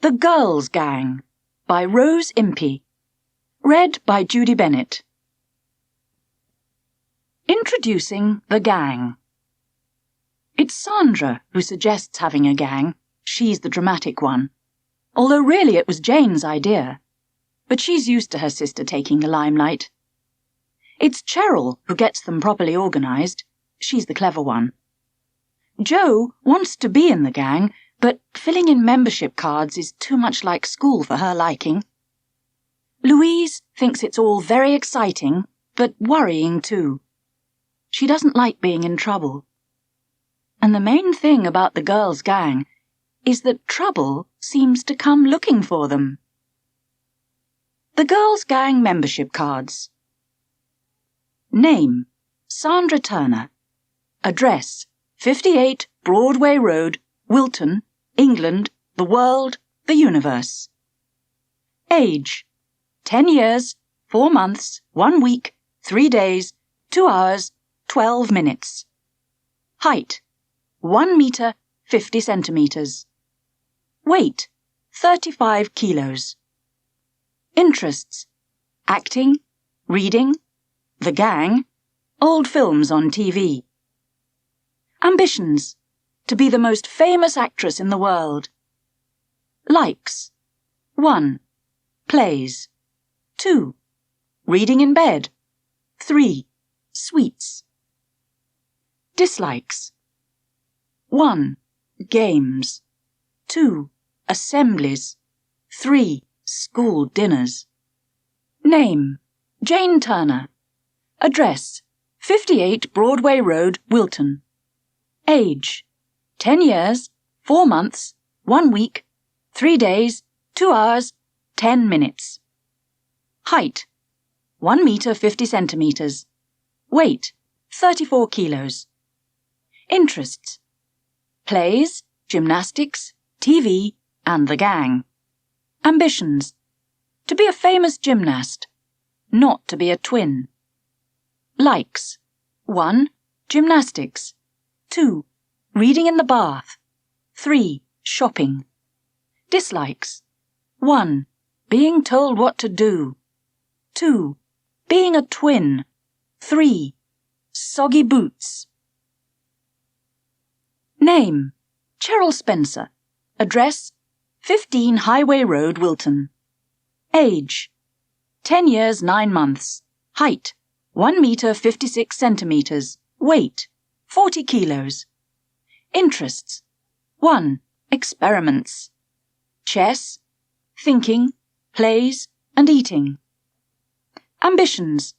The Girls' Gang by Rose Impey. Read by Judy Bennett. Introducing the gang. It's Sandra who suggests having a gang. She's the dramatic one. Although really it was Jane's idea. But she's used to her sister taking the limelight. It's Cheryl who gets them properly organised. She's the clever one. Jo wants to be in the gang, but filling in membership cards is too much like school for her liking. Louise thinks it's all very exciting, but worrying too. She doesn't like being in trouble. And the main thing about the girls' gang is that trouble seems to come looking for them. The Girls' Gang membership cards. Name: Sandra Turner. Address: 58 Broadway Road, Wilton, England, the world, the universe. Age: 10 years, 4 months, 1 week, 3 days, 2 hours, 12 minutes. Height: 1 meter, 50 centimeters. Weight: 35 kilos. Interests: acting, reading, the gang, old films on TV. Ambitions: to be the most famous actress in the world. Likes: 1. Plays. 2. Reading in bed. 3. Sweets. Dislikes: 1. Games. 2. Assemblies. 3. School dinners. Name: Jane Turner. Address: 58 Broadway Road, Wilton. Age: 10 years, 4 months, 1 week, 3 days, 2 hours, 10 minutes. Height: 1 meter 50 centimeters. Weight: 34 kilos. Interests: plays, gymnastics, TV, and the gang. Ambitions: to be a famous gymnast, not to be a twin. Likes: 1. Gymnastics. 2. Reading in the bath. 3. Shopping. Dislikes: 1. Being told what to do. 2. Being a twin. 3. Soggy boots. Name: Cheryl Spencer. Address: 15 Highway Road, Wilton. Age: 10 years, 9 months. Height: 1 meter 56 centimeters. Weight: 40 kilos. Interests: 1. Experiments. Chess, thinking, plays, and eating. Ambitions: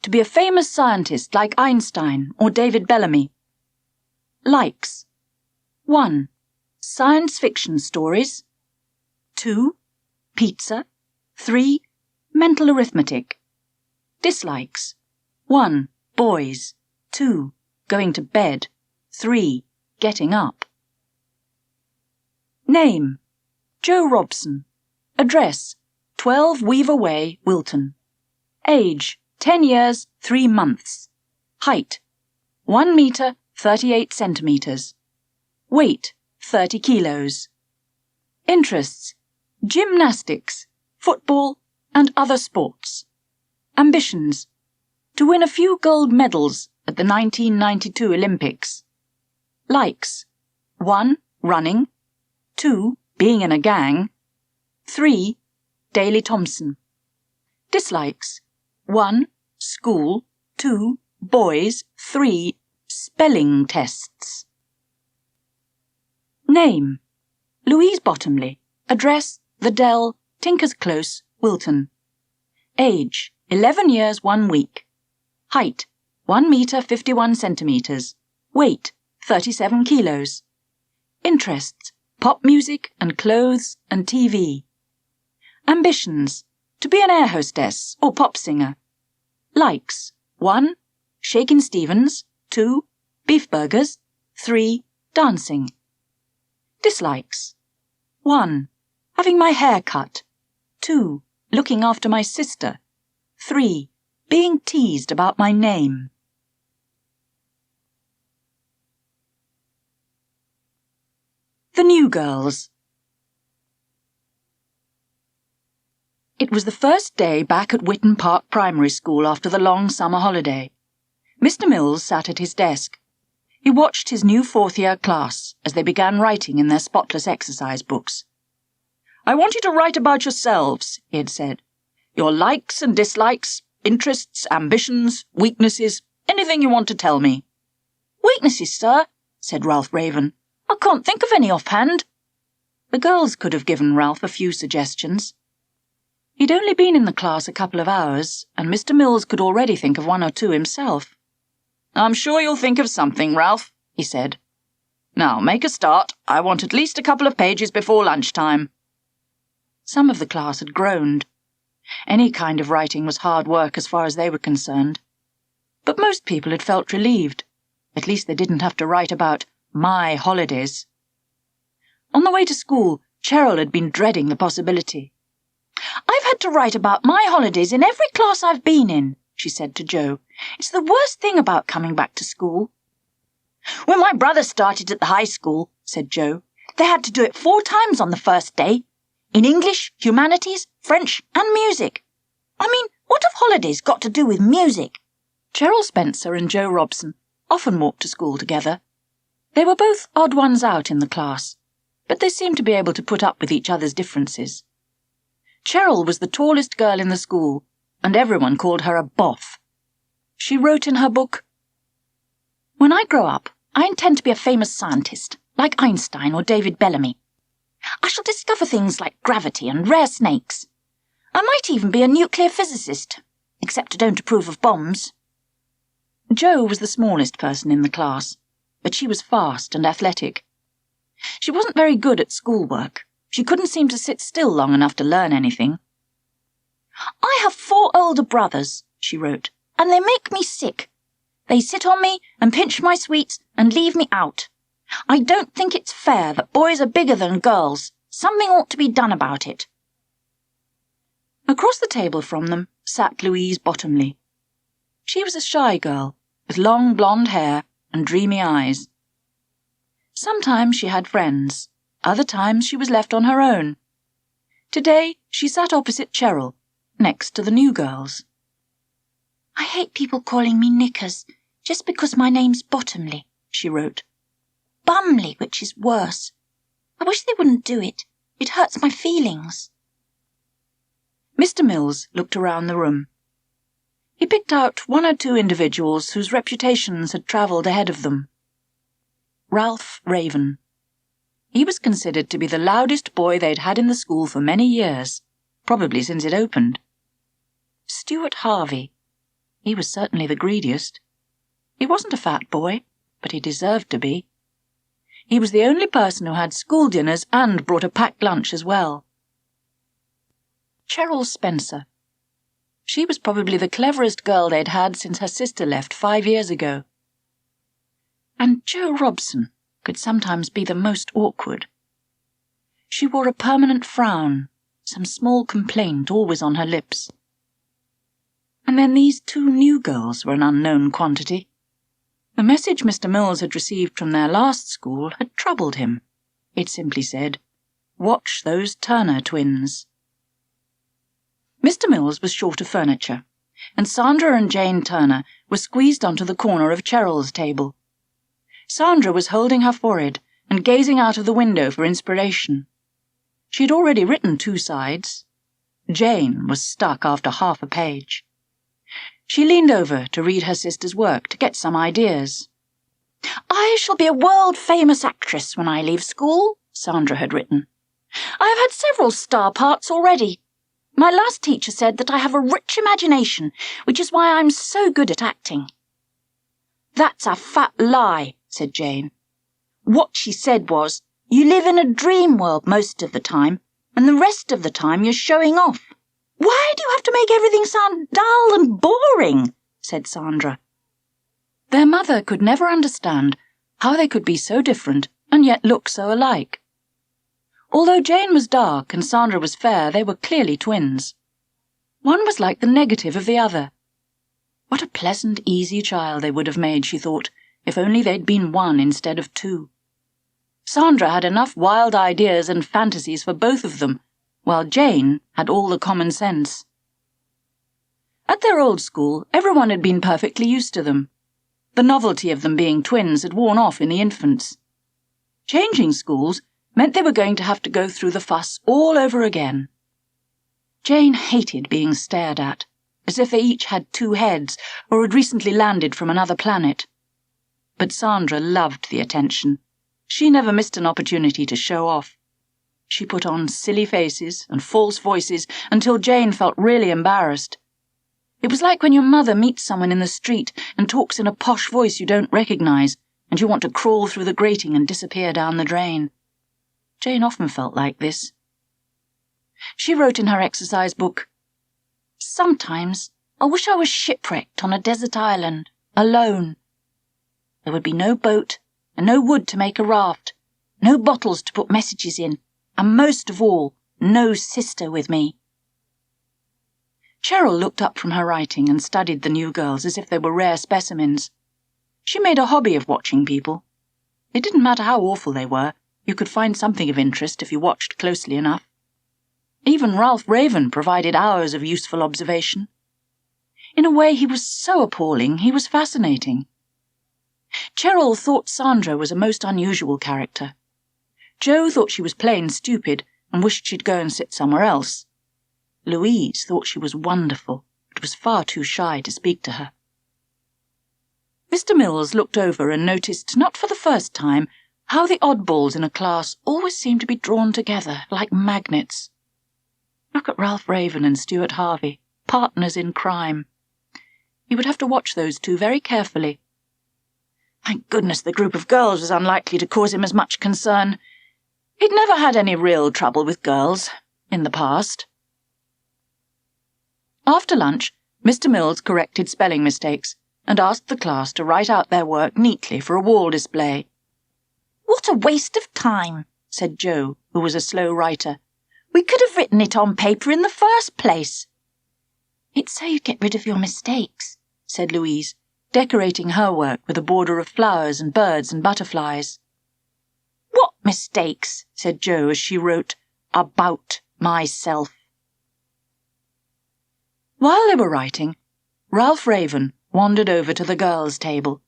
to be a famous scientist like Einstein or David Bellamy. Likes: 1. Science fiction stories. 2. Pizza. 3. Mental arithmetic. Dislikes: 1. Boys. 2. Going to bed. 3. Getting up. Name: Jo Robson. Address: 12 Weaver Way, Wilton. Age: 10 years, 3 months. Height: 1 meter, 38 centimeters. Weight: 30 kilos. Interests: gymnastics, football, and other sports. Ambitions: to win a few gold medals at the 1992 Olympics. Likes: 1. Running. 2. Being in a gang. 3. Daley Thompson. Dislikes: 1. School. 2. Boys. 3. Spelling tests. Name: Louise Bottomley. Address: The Dell, Tinker's Close, Wilton. Age: 11 years, 1 week. Height: 1 meter 51 centimeters. Weight: 37 kilos. Interests: pop music and clothes and TV. Ambitions: to be an air hostess or pop singer. Likes: 1. Shakin' Stevens. 2. Beef burgers. 3. Dancing. Dislikes: 1. Having my hair cut. 2. Looking after my sister. 3. Being teased about my name. The New Girls. It was the first day back at Witten Park Primary School after the long summer holiday. Mr. Mills sat at his desk. He watched his new fourth-year class as they began writing in their spotless exercise books. "I want you to write about yourselves," he had said. "Your likes and dislikes, interests, ambitions, weaknesses, anything you want to tell me." "Weaknesses, sir," said Ralph Raven. "I can't think of any offhand." The girls could have given Ralph a few suggestions. He'd only been in the class a couple of hours, and Mr. Mills could already think of one or two himself. "I'm sure you'll think of something, Ralph," he said. "Now, make a start. I want at least a couple of pages before lunchtime." Some of the class had groaned. Any kind of writing was hard work as far as they were concerned. But most people had felt relieved. At least they didn't have to write about my holidays. On the way to school, Cheryl had been dreading the possibility. "I've had to write about my holidays in every class I've been in," she said to Jo. "It's the worst thing about coming back to school." "When my brother started at the high school," said Jo, "they had to do it 4 times on the first day. In English, humanities, French, and music. I mean, what have holidays got to do with music?" Cheryl Spencer and Jo Robson often walked to school together. They were both odd ones out in the class, but they seemed to be able to put up with each other's differences. Cheryl was the tallest girl in the school, and everyone called her a boff. She wrote in her book, "When I grow up, I intend to be a famous scientist, like Einstein or David Bellamy. I shall discover things like gravity and rare snakes. I might even be a nuclear physicist, except I don't approve of bombs." Jo was the smallest person in the class, but she was fast and athletic. She wasn't very good at schoolwork. She couldn't seem to sit still long enough to learn anything. "I have 4 older brothers," she wrote, "and they make me sick. They sit on me and pinch my sweets and leave me out. I don't think it's fair that boys are bigger than girls. Something ought to be done about it." Across the table from them sat Louise Bottomley. She was a shy girl, with long blonde hair and dreamy eyes. Sometimes she had friends, other times she was left on her own. Today she sat opposite Cheryl, next to the new girls. "I hate people calling me Knickers, just because my name's Bottomley," she wrote. "Bumley, which is worse. I wish they wouldn't do it. It hurts my feelings." Mr. Mills looked around the room. He picked out 1 or 2 individuals whose reputations had travelled ahead of them. Ralph Raven. He was considered to be the loudest boy they'd had in the school for many years, probably since it opened. Stuart Harvey. He was certainly the greediest. He wasn't a fat boy, but he deserved to be. He was the only person who had school dinners and brought a packed lunch as well. Cheryl Spencer. She was probably the cleverest girl they'd had since her sister left 5 years ago. And Jo Robson could sometimes be the most awkward. She wore a permanent frown, some small complaint always on her lips. And then these 2 new girls were an unknown quantity. The message Mr. Mills had received from their last school had troubled him. It simply said, "Watch those Turner twins." Mr. Mills was short of furniture, and Sandra and Jane Turner were squeezed onto the corner of Cheryl's table. Sandra was holding her forehead and gazing out of the window for inspiration. She had already written 2 sides. Jane was stuck after half a page. She leaned over to read her sister's work to get some ideas. "I shall be a world-famous actress when I leave school," Sandra had written. "I have had several star parts already. My last teacher said that I have a rich imagination, which is why I'm so good at acting." "That's a fat lie," said Jane. "What she said was, you live in a dream world most of the time, and the rest of the time you're showing off." "Why do you have to make everything sound dull and boring?" said Sandra. Their mother could never understand how they could be so different and yet look so alike. Although Jane was dark and Sandra was fair, they were clearly twins. One was like the negative of the other. What a pleasant, easy child they would have made, she thought, if only they'd been 1 instead of 2. Sandra had enough wild ideas and fantasies for both of them, while Jane had all the common sense. At their old school, everyone had been perfectly used to them. The novelty of them being twins had worn off in the infants. Changing schools meant they were going to have to go through the fuss all over again. Jane hated being stared at, as if they each had two heads or had recently landed from another planet. But Sandra loved the attention. She never missed an opportunity to show off. She put on silly faces and false voices until Jane felt really embarrassed. It was like when your mother meets someone in the street and talks in a posh voice you don't recognize, and you want to crawl through the grating and disappear down the drain. Jane often felt like this. She wrote in her exercise book, "Sometimes I wish I was shipwrecked on a desert island, alone. There would be no boat and no wood to make a raft, no bottles to put messages in, and most of all, no sister with me." Cheryl looked up from her writing and studied the new girls as if they were rare specimens. She made a hobby of watching people. It didn't matter how awful they were, you could find something of interest if you watched closely enough. Even Ralph Raven provided hours of useful observation. In a way, he was so appalling, he was fascinating. Cheryl thought Sandra was a most unusual character. Jo thought she was plain stupid and wished she'd go and sit somewhere else. Louise thought she was wonderful, but was far too shy to speak to her. Mr. Mills looked over and noticed, not for the first time, how the oddballs in a class always seemed to be drawn together like magnets. Look at Ralph Raven and Stuart Harvey, partners in crime. He would have to watch those two very carefully. Thank goodness the group of girls was unlikely to cause him as much concern. He'd never had any real trouble with girls, in the past. After lunch, Mr. Mills corrected spelling mistakes and asked the class to write out their work neatly for a wall display. "What a waste of time," said Jo, who was a slow writer. "We could have written it on paper in the first place." "It's so you get rid of your mistakes," said Louise, decorating her work with a border of flowers and birds and butterflies. "What mistakes?" said Jo as she wrote, "about myself." While they were writing, Ralph Raven wandered over to the girls' table.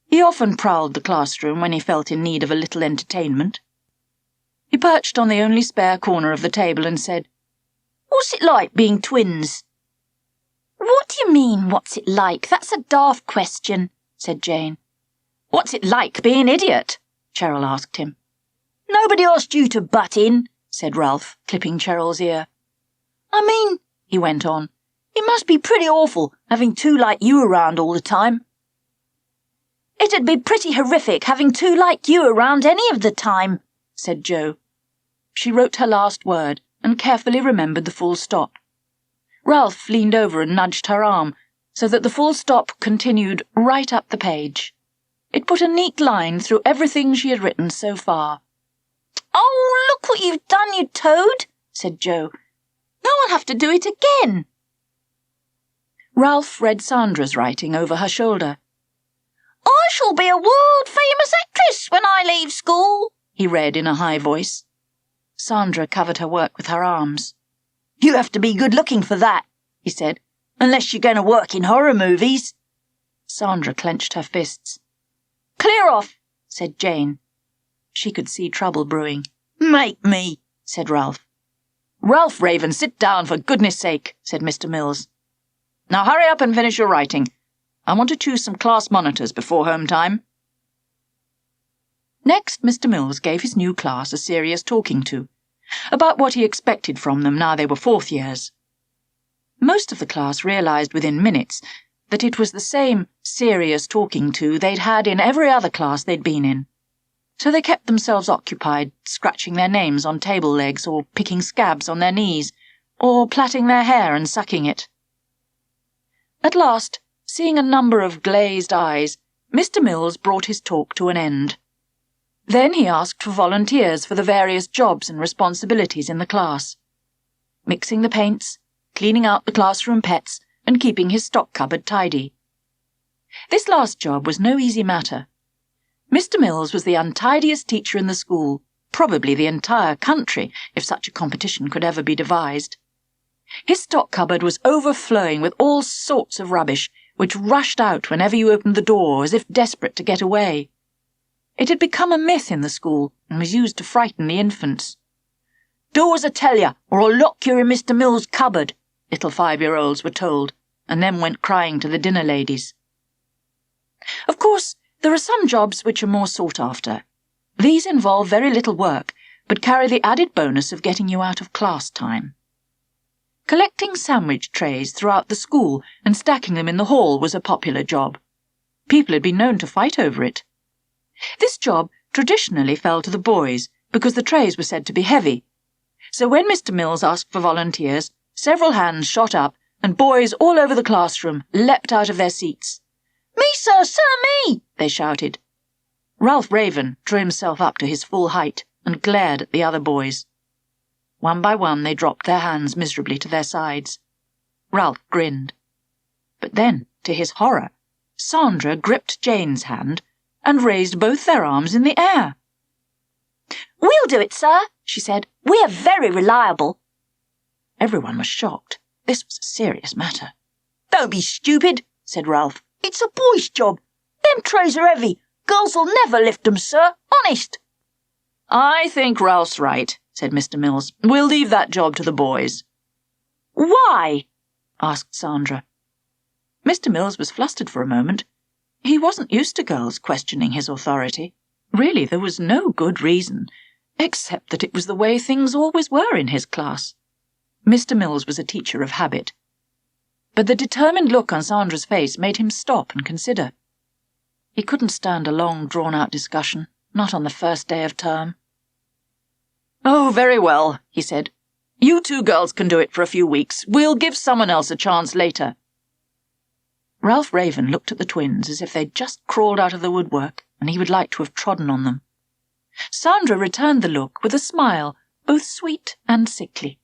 He often prowled the classroom when he felt in need of a little entertainment. He perched on the only spare corner of the table and said, "What's it like being twins?" "What do you mean, what's it like? That's a daft question," said Jane. "What's it like being an idiot?" Cheryl asked him. "Nobody asked you to butt in," said Ralph, clipping Cheryl's ear. "I mean," he went on, "it must be pretty awful having two like you around all the time." "It'd be pretty horrific having two like you around any of the time," said Jo. She wrote her last word and carefully remembered the full stop. Ralph leaned over and nudged her arm so that the full stop continued right up the page. It put a neat line through everything she had written so far. "Oh, look what you've done, you toad," said Jo. "Now I'll have to do it again." Ralph read Sandra's writing over her shoulder. "I shall be a world-famous actress when I leave school," he read in a high voice. Sandra covered her work with her arms. "You have to be good-looking for that," he said, "unless you're going to work in horror movies." Sandra clenched her fists. "Clear off," said Jane. She could see trouble brewing. "Make me," said Ralph. "Ralph Raven, sit down, for goodness sake," said Mr. Mills. "Now hurry up and finish your writing. I want to choose some class monitors before home time." Next, Mr. Mills gave his new class a serious talking to, about what he expected from them now they were fourth years. Most of the class realized within minutes that it was the same serious talking to they'd had in every other class they'd been in. So they kept themselves occupied, scratching their names on table legs, or picking scabs on their knees, or plaiting their hair and sucking it. At last, seeing a number of glazed eyes, Mr. Mills brought his talk to an end. Then he asked for volunteers for the various jobs and responsibilities in the class. Mixing the paints, cleaning out the classroom pets, and keeping his stock cupboard tidy. This last job was no easy matter. Mr. Mills was the untidiest teacher in the school, probably the entire country, if such a competition could ever be devised. His stock cupboard was overflowing with all sorts of rubbish, which rushed out whenever you opened the door, as if desperate to get away. It had become a myth in the school, and was used to frighten the infants. "Doors, I tell you, or I'll lock you in Mr. Mill's cupboard," little 5-year-olds were told, and then went crying to the dinner ladies. Of course, there are some jobs which are more sought after. These involve very little work, but carry the added bonus of getting you out of class time. Collecting sandwich trays throughout the school and stacking them in the hall was a popular job. People had been known to fight over it. This job traditionally fell to the boys because the trays were said to be heavy. So when Mr. Mills asked for volunteers, several hands shot up and boys all over the classroom leapt out of their seats. "Me, sir, me!" they shouted. Ralph Raven drew himself up to his full height and glared at the other boys. One by one they dropped their hands miserably to their sides. Ralph grinned. But then, to his horror, Sandra gripped Jane's hand and raised both their arms in the air. "We'll do it, sir," she said. "We're very reliable." Everyone was shocked. This was a serious matter. "Don't be stupid," said Ralph. "It's a boy's job. Them trays are heavy. Girls'll never lift them, sir. Honest." "I think Ralph's right," said Mr. Mills. "We'll leave that job to the boys." "Why?" asked Sandra. Mr. Mills was flustered for a moment. He wasn't used to girls questioning his authority. Really, there was no good reason, except that it was the way things always were in his class. Mr. Mills was a teacher of habit. But the determined look on Sandra's face made him stop and consider. He couldn't stand a long, drawn-out discussion, not on the first day of term. "Oh, very well," he said. "You two girls can do it for a few weeks. We'll give someone else a chance later." Ralph Raven looked at the twins as if they'd just crawled out of the woodwork, and he would like to have trodden on them. Sandra returned the look with a smile, both sweet and sickly.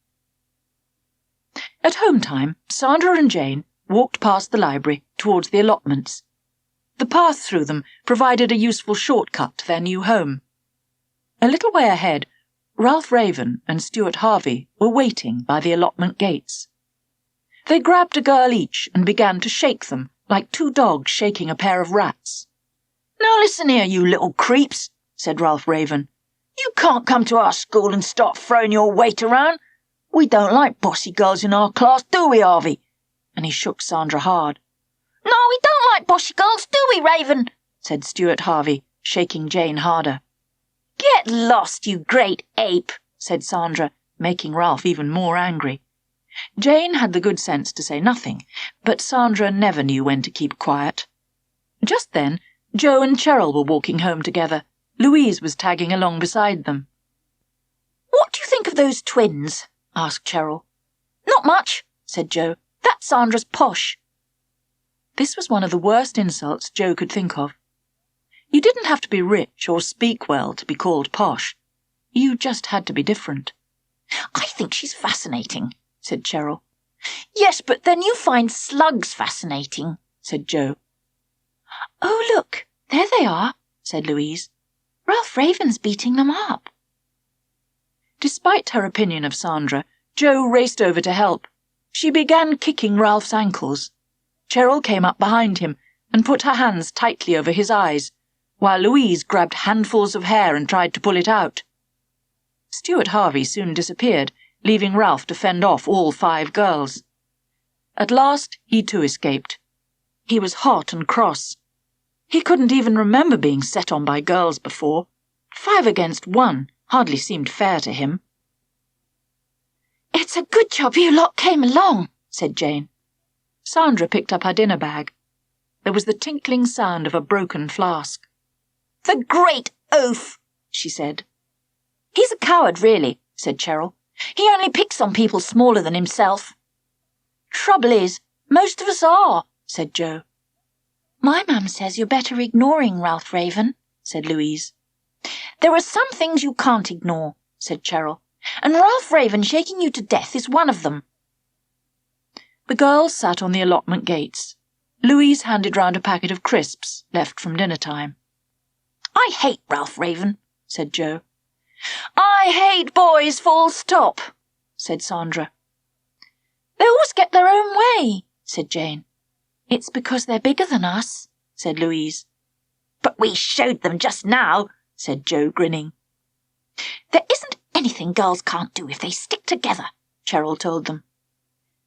At home time, Sandra and Jane walked past the library towards the allotments. The path through them provided a useful shortcut to their new home. A little way ahead, Ralph Raven and Stuart Harvey were waiting by the allotment gates. They grabbed a girl each and began to shake them like two dogs shaking a pair of rats. "Now listen here, you little creeps," said Ralph Raven. "You can't come to our school and start throwing your weight around. We don't like bossy girls in our class, do we, Harvey?" And he shook Sandra hard. "No, we don't like bossy girls, do we, Raven?" said Stuart Harvey, shaking Jane harder. "Get lost, you great ape," said Sandra, making Ralph even more angry. Jane had the good sense to say nothing, but Sandra never knew when to keep quiet. Just then, Jo and Cheryl were walking home together. Louise was tagging along beside them. "What do you think of those twins?" asked Cheryl. "Not much," said Jo. "That's Sandra's posh." This was one of the worst insults Jo could think of. You didn't have to be rich or speak well to be called posh. You just had to be different. "I think she's fascinating," said Cheryl. "Yes, but then you find slugs fascinating," said Jo. "Oh, look, there they are," said Louise. "Ralph Raven's beating them up." Despite her opinion of Sandra, Jo raced over to help. She began kicking Ralph's ankles. Cheryl came up behind him and put her hands tightly over his eyes, while Louise grabbed handfuls of hair and tried to pull it out. Stuart Harvey soon disappeared, leaving Ralph to fend off all 5 girls. At last, he too escaped. He was hot and cross. He couldn't even remember being set on by girls before. 5 against 1 hardly seemed fair to him. "It's a good job you lot came along," said Jane. Sandra picked up her dinner bag. There was the tinkling sound of a broken flask. "The great oaf," she said. "He's a coward, really," said Cheryl. "He only picks on people smaller than himself." "Trouble is, most of us are," said Jo. "My mum says you're better ignoring Ralph Raven," said Louise. "There are some things you can't ignore," said Cheryl, "and Ralph Raven shaking you to death is one of them." The girls sat on the allotment gates. Louise handed round a packet of crisps left from dinner time. "I hate Ralph Raven," said Jo. "I hate boys, full stop," said Sandra. "They always get their own way," said Jane. "It's because they're bigger than us," said Louise. "But we showed them just now," said Joe, grinning. "There isn't anything girls can't do if they stick together," Cheryl told them.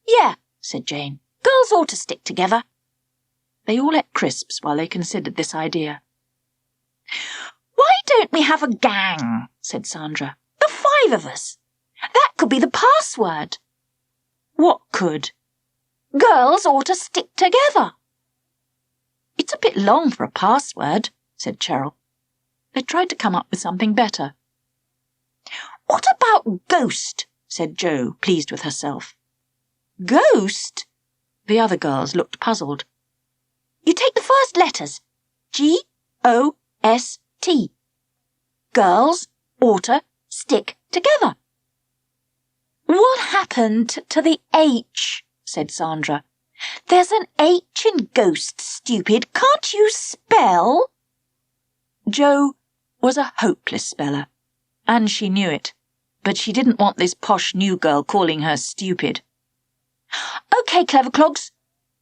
"Yeah," said Jane. "Girls ought to stick together." They all ate crisps while they considered this idea. "Why don't we have a gang?" said Sandra. "The 5 of us. That could be the password." "What could?" "Girls ought to stick together." "It's a bit long for a password," said Cheryl. They tried to come up with something better. "What about Ghost?" said Jo, pleased with herself. "Ghost?" The other girls looked puzzled. "You take the first letters. G-O-S-T. Girls oughta stick together." "What happened to the H?" said Sandra. "There's an H in Ghost, stupid. Can't you spell?" Jo was a hopeless speller, and she knew it, but she didn't want this posh new girl calling her stupid. "OK, clever clogs.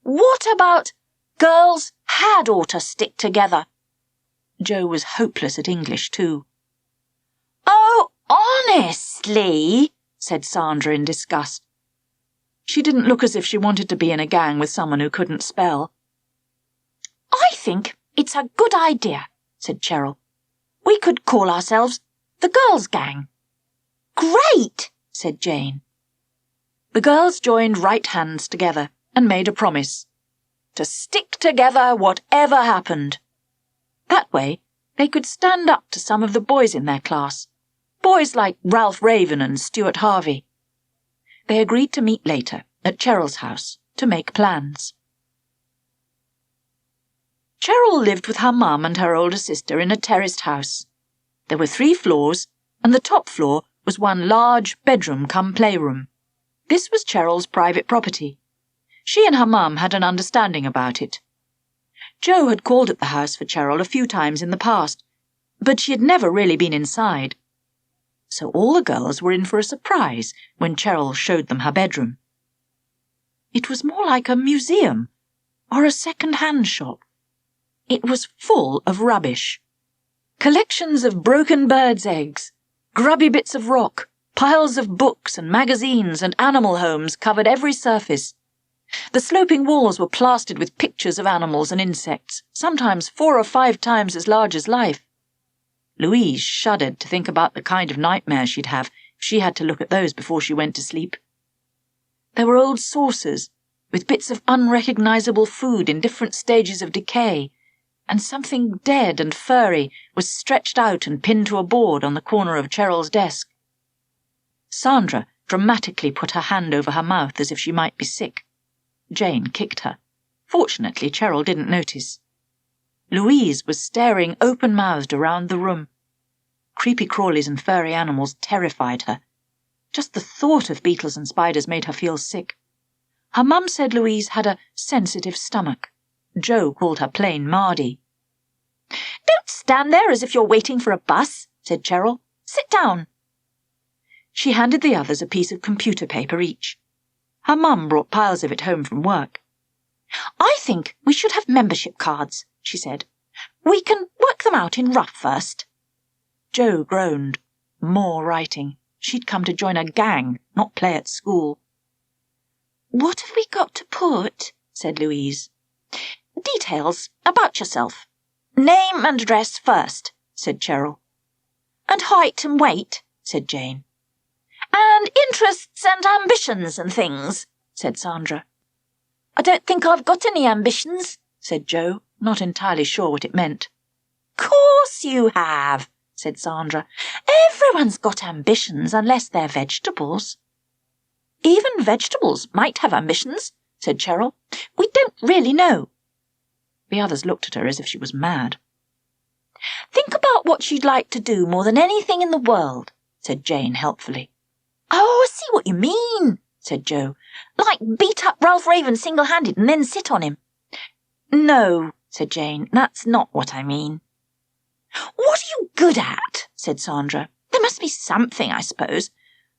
What about girls had oughta stick together?" Jo was hopeless at English too. "Oh, honestly," said Sandra in disgust. She didn't look as if she wanted to be in a gang with someone who couldn't spell. "I think it's a good idea," said Cheryl. "We could call ourselves the Girls' Gang." "Great," said Jane. The girls joined right hands together and made a promise to stick together whatever happened. That way they could stand up to some of the boys in their class, boys like Ralph Raven and Stuart Harvey. They agreed to meet later at Cheryl's house to make plans. Cheryl lived with her mum and her older sister in a terraced house. There were 3 floors, and the top floor was one large bedroom-cum-playroom. This was Cheryl's private property. She and her mum had an understanding about it. Jo had called at the house for Cheryl a few times in the past, but she had never really been inside. So all the girls were in for a surprise when Cheryl showed them her bedroom. It was more like a museum or a second-hand shop. It was full of rubbish. Collections of broken birds' eggs, grubby bits of rock, piles of books and magazines and animal homes covered every surface. The sloping walls were plastered with pictures of animals and insects, sometimes 4 or 5 times as large as life. Louise shuddered to think about the kind of nightmare she'd have if she had to look at those before she went to sleep. There were old saucers, with bits of unrecognizable food in different stages of decay, and something dead and furry was stretched out and pinned to a board on the corner of Cheryl's desk. Sandra dramatically put her hand over her mouth as if she might be sick. Jane kicked her. Fortunately, Cheryl didn't notice. Louise was staring open-mouthed around the room. Creepy crawlies and furry animals terrified her. Just the thought of beetles and spiders made her feel sick. Her mum said Louise had a sensitive stomach. Jo called her plain Mardy. "Don't stand there as if you're waiting for a bus," said Cheryl. "Sit down." She handed the others a piece of computer paper each. Her mum brought piles of it home from work. "I think we should have membership cards," she said. "We can work them out in rough first." Jo groaned. More writing. She'd come to join a gang, not play at school. "What have we got to put?" said Louise. "Details about yourself. Name and address first," said Cheryl. "And height and weight," said Jane. "And interests and ambitions and things," said Sandra. "I don't think I've got any ambitions," said Jo, not entirely sure what it meant. "Course you have," said Sandra. "Everyone's got ambitions unless they're vegetables." "Even vegetables might have ambitions," said Cheryl. "We don't really know." The others looked at her as if she was mad. "Think about what you'd like to do more than anything in the world," said Jane helpfully. "Oh, I see what you mean," said Jo. "Like beat up Ralph Raven single-handed and then sit on him." "No," said Jane, "that's not what I mean." "What are you good at?" said Sandra. "There must be something, I suppose.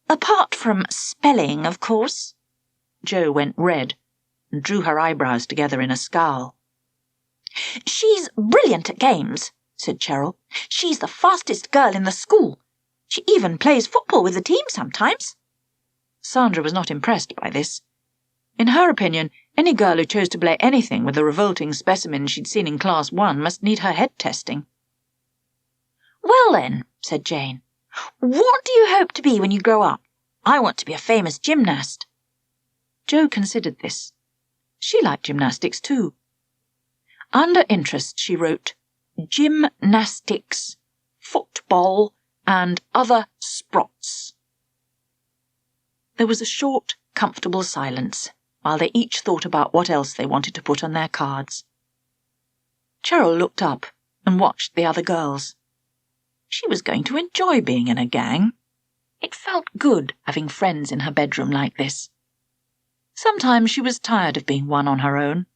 Apart from spelling, of course." Jo went red and drew her eyebrows together in a scowl. "She's brilliant at games," said Cheryl. "She's the fastest girl in the school. She even plays football with the team sometimes." Sandra was not impressed by this. In her opinion, any girl who chose to play anything with the revolting specimen she'd seen in Class 1 must need her head testing. "Well then," said Jane, "what do you hope to be when you grow up? I want to be a famous gymnast." Jo considered this. She liked gymnastics too. Under interest she wrote gymnastics, football, and other sports. There was a short, comfortable silence while they each thought about what else they wanted to put on their cards. Cheryl looked up and watched the other girls. She was going to enjoy being in a gang. It felt good having friends in her bedroom like this. Sometimes she was tired of being one on her own.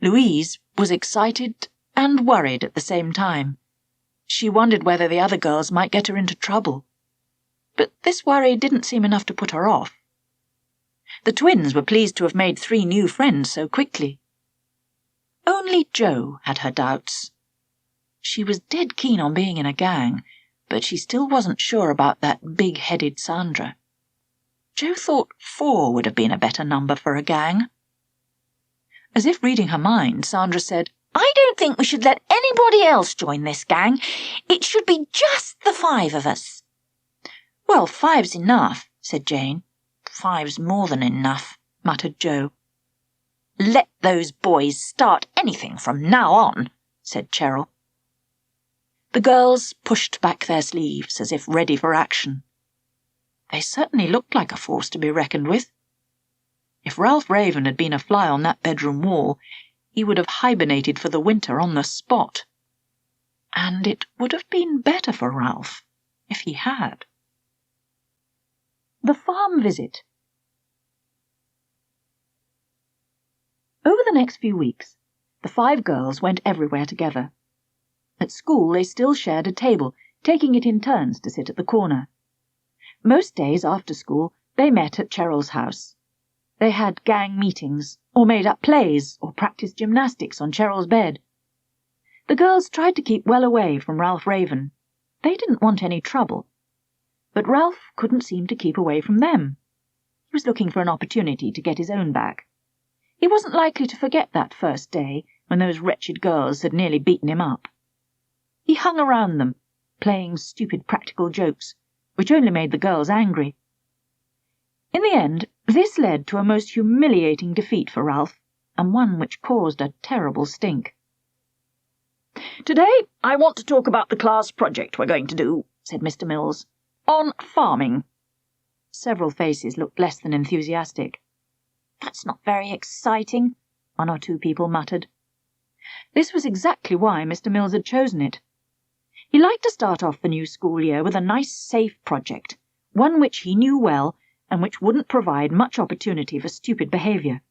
Louise was excited and worried at the same time. She wondered whether the other girls might get her into trouble. But this worry didn't seem enough to put her off. The twins were pleased to have made 3 new friends so quickly. Only Jo had her doubts. She was dead keen on being in a gang, but she still wasn't sure about that big-headed Sandra. Jo thought 4 would have been a better number for a gang. As if reading her mind, Sandra said, "I don't think we should let anybody else join this gang. It should be just the 5 of us." "Well, 5's enough," said Jane. "5's more than enough," muttered Jo. "Let those boys start anything from now on," said Cheryl. The girls pushed back their sleeves as if ready for action. They certainly looked like a force to be reckoned with. If Ralph Raven had been a fly on that bedroom wall, he would have hibernated for the winter on the spot. And it would have been better for Ralph if he had. The farm visit. Over the next few weeks, the 5 girls went everywhere together. At school they still shared a table, taking it in turns to sit at the corner. Most days after school they met at Cheryl's house. They had gang meetings, or made up plays, or practiced gymnastics on Cheryl's bed. The girls tried to keep well away from Ralph Raven. They didn't want any trouble. But Ralph couldn't seem to keep away from them. He was looking for an opportunity to get his own back. He wasn't likely to forget that first day when those wretched girls had nearly beaten him up. He hung around them, playing stupid practical jokes, which only made the girls angry. In the end, this led to a most humiliating defeat for Ralph, and one which caused a terrible stink. "Today I want to talk about the class project we're going to do," said Mr. Mills. "On farming." Several faces looked less than enthusiastic. "That's not very exciting," 1 or 2 people muttered. This was exactly why Mr. Mills had chosen it. He liked to start off the new school year with a nice, safe project, one which he knew well and which wouldn't provide much opportunity for stupid behaviour.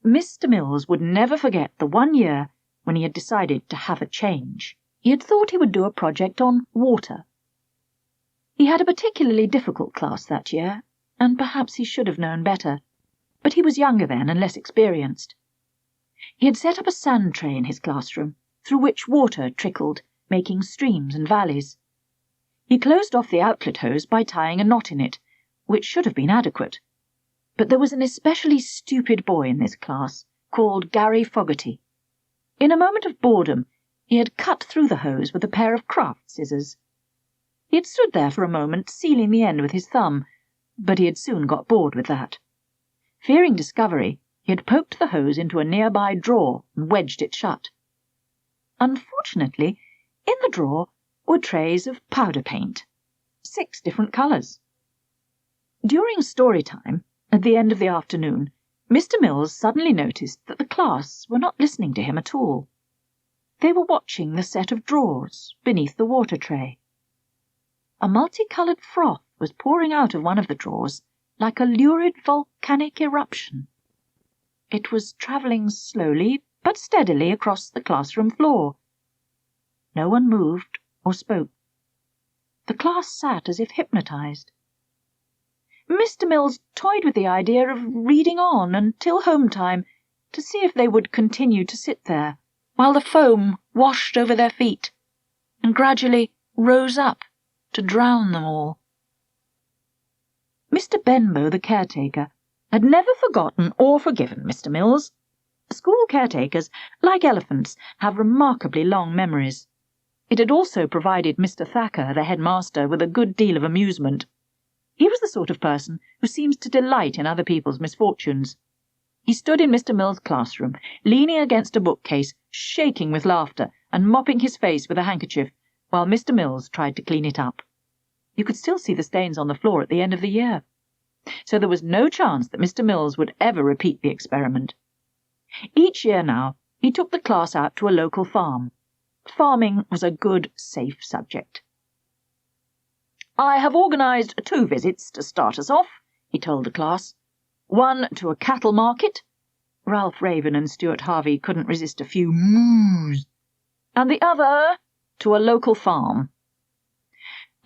Mr. Mills would never forget the one year when he had decided to have a change. He had thought he would do a project on water. He had a particularly difficult class that year, and perhaps he should have known better, but he was younger then and less experienced. He had set up a sand tray in his classroom, through which water trickled, making streams and valleys. He closed off the outlet hose by tying a knot in it, which should have been adequate. But there was an especially stupid boy in this class, called Gary Fogarty. In a moment of boredom, he had cut through the hose with a pair of craft scissors. He had stood there for a moment, sealing the end with his thumb, but he had soon got bored with that. Fearing discovery, he had poked the hose into a nearby drawer and wedged it shut. Unfortunately, in the drawer were trays of powder paint, 6 different colours. During story time, at the end of the afternoon, Mr. Mills suddenly noticed that the class were not listening to him at all. They were watching the set of drawers beneath the water tray. A multicoloured froth was pouring out of one of the drawers like a lurid volcanic eruption. It was travelling slowly but steadily across the classroom floor. No one moved or spoke. The class sat as if hypnotized. Mr. Mills toyed with the idea of reading on until home time to see if they would continue to sit there, while the foam washed over their feet and gradually rose up to drown them all. Mr. Benbow, the caretaker, had never forgotten or forgiven Mr. Mills. School caretakers, like elephants, have remarkably long memories. It had also provided Mr. Thacker, the headmaster, with a good deal of amusement. He was the sort of person who seems to delight in other people's misfortunes. He stood in Mr. Mill's classroom, leaning against a bookcase, shaking with laughter and mopping his face with a handkerchief, while Mr. Mills tried to clean it up. You could still see the stains on the floor at the end of the year. So there was no chance that Mr. Mills would ever repeat the experiment. Each year now, he took the class out to a local farm. Farming was a good, safe subject. "I have organised 2 visits to start us off," he told the class. "One to a cattle market." Ralph Raven and Stuart Harvey couldn't resist a few moos. "And the other to a local farm.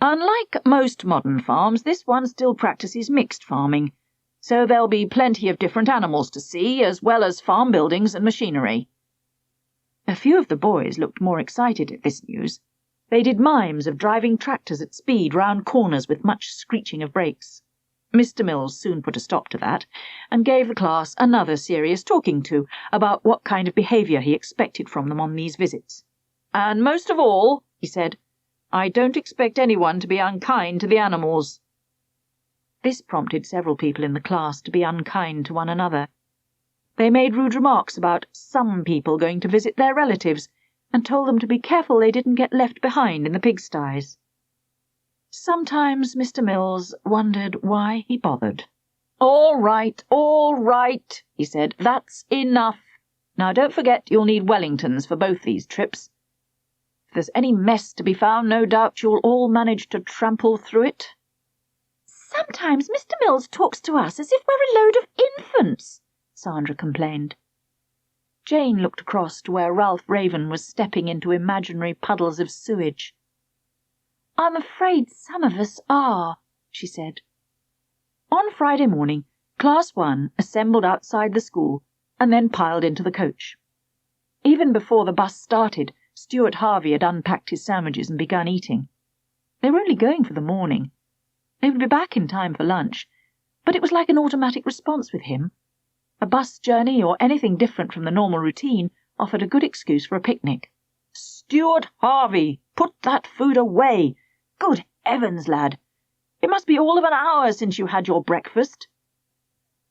Unlike most modern farms, this one still practices mixed farming, so there'll be plenty of different animals to see, as well as farm buildings and machinery." A few of the boys looked more excited at this news. They did mimes of driving tractors at speed round corners with much screeching of brakes. Mr. Mills soon put a stop to that, and gave the class another serious talking to about what kind of behaviour he expected from them on these visits. "And most of all," he said, "I don't expect anyone to be unkind to the animals." This prompted several people in the class to be unkind to one another. They made rude remarks about some people going to visit their relatives, and told them to be careful they didn't get left behind in the pigsties. Sometimes Mr. Mills wondered why he bothered. All right, he said. "That's enough. Now don't forget you'll need Wellingtons for both these trips. If there's any mess to be found, no doubt you'll all manage to trample through it." "Sometimes Mr. Mills talks to us as if we're a load of infants," Sandra complained. Jane looked across to where Ralph Raven was stepping into imaginary puddles of sewage. "I'm afraid some of us are," she said. On Friday morning, Class 1 assembled outside the school and then piled into the coach. Even before the bus started, Stuart Harvey had unpacked his sandwiches and begun eating. They were only going for the morning. They would be back in time for lunch, but it was like an automatic response with him. A bus journey or anything different from the normal routine offered a good excuse for a picnic. "Stuart Harvey, put that food away! Good heavens, lad! It must be all of an hour since you had your breakfast."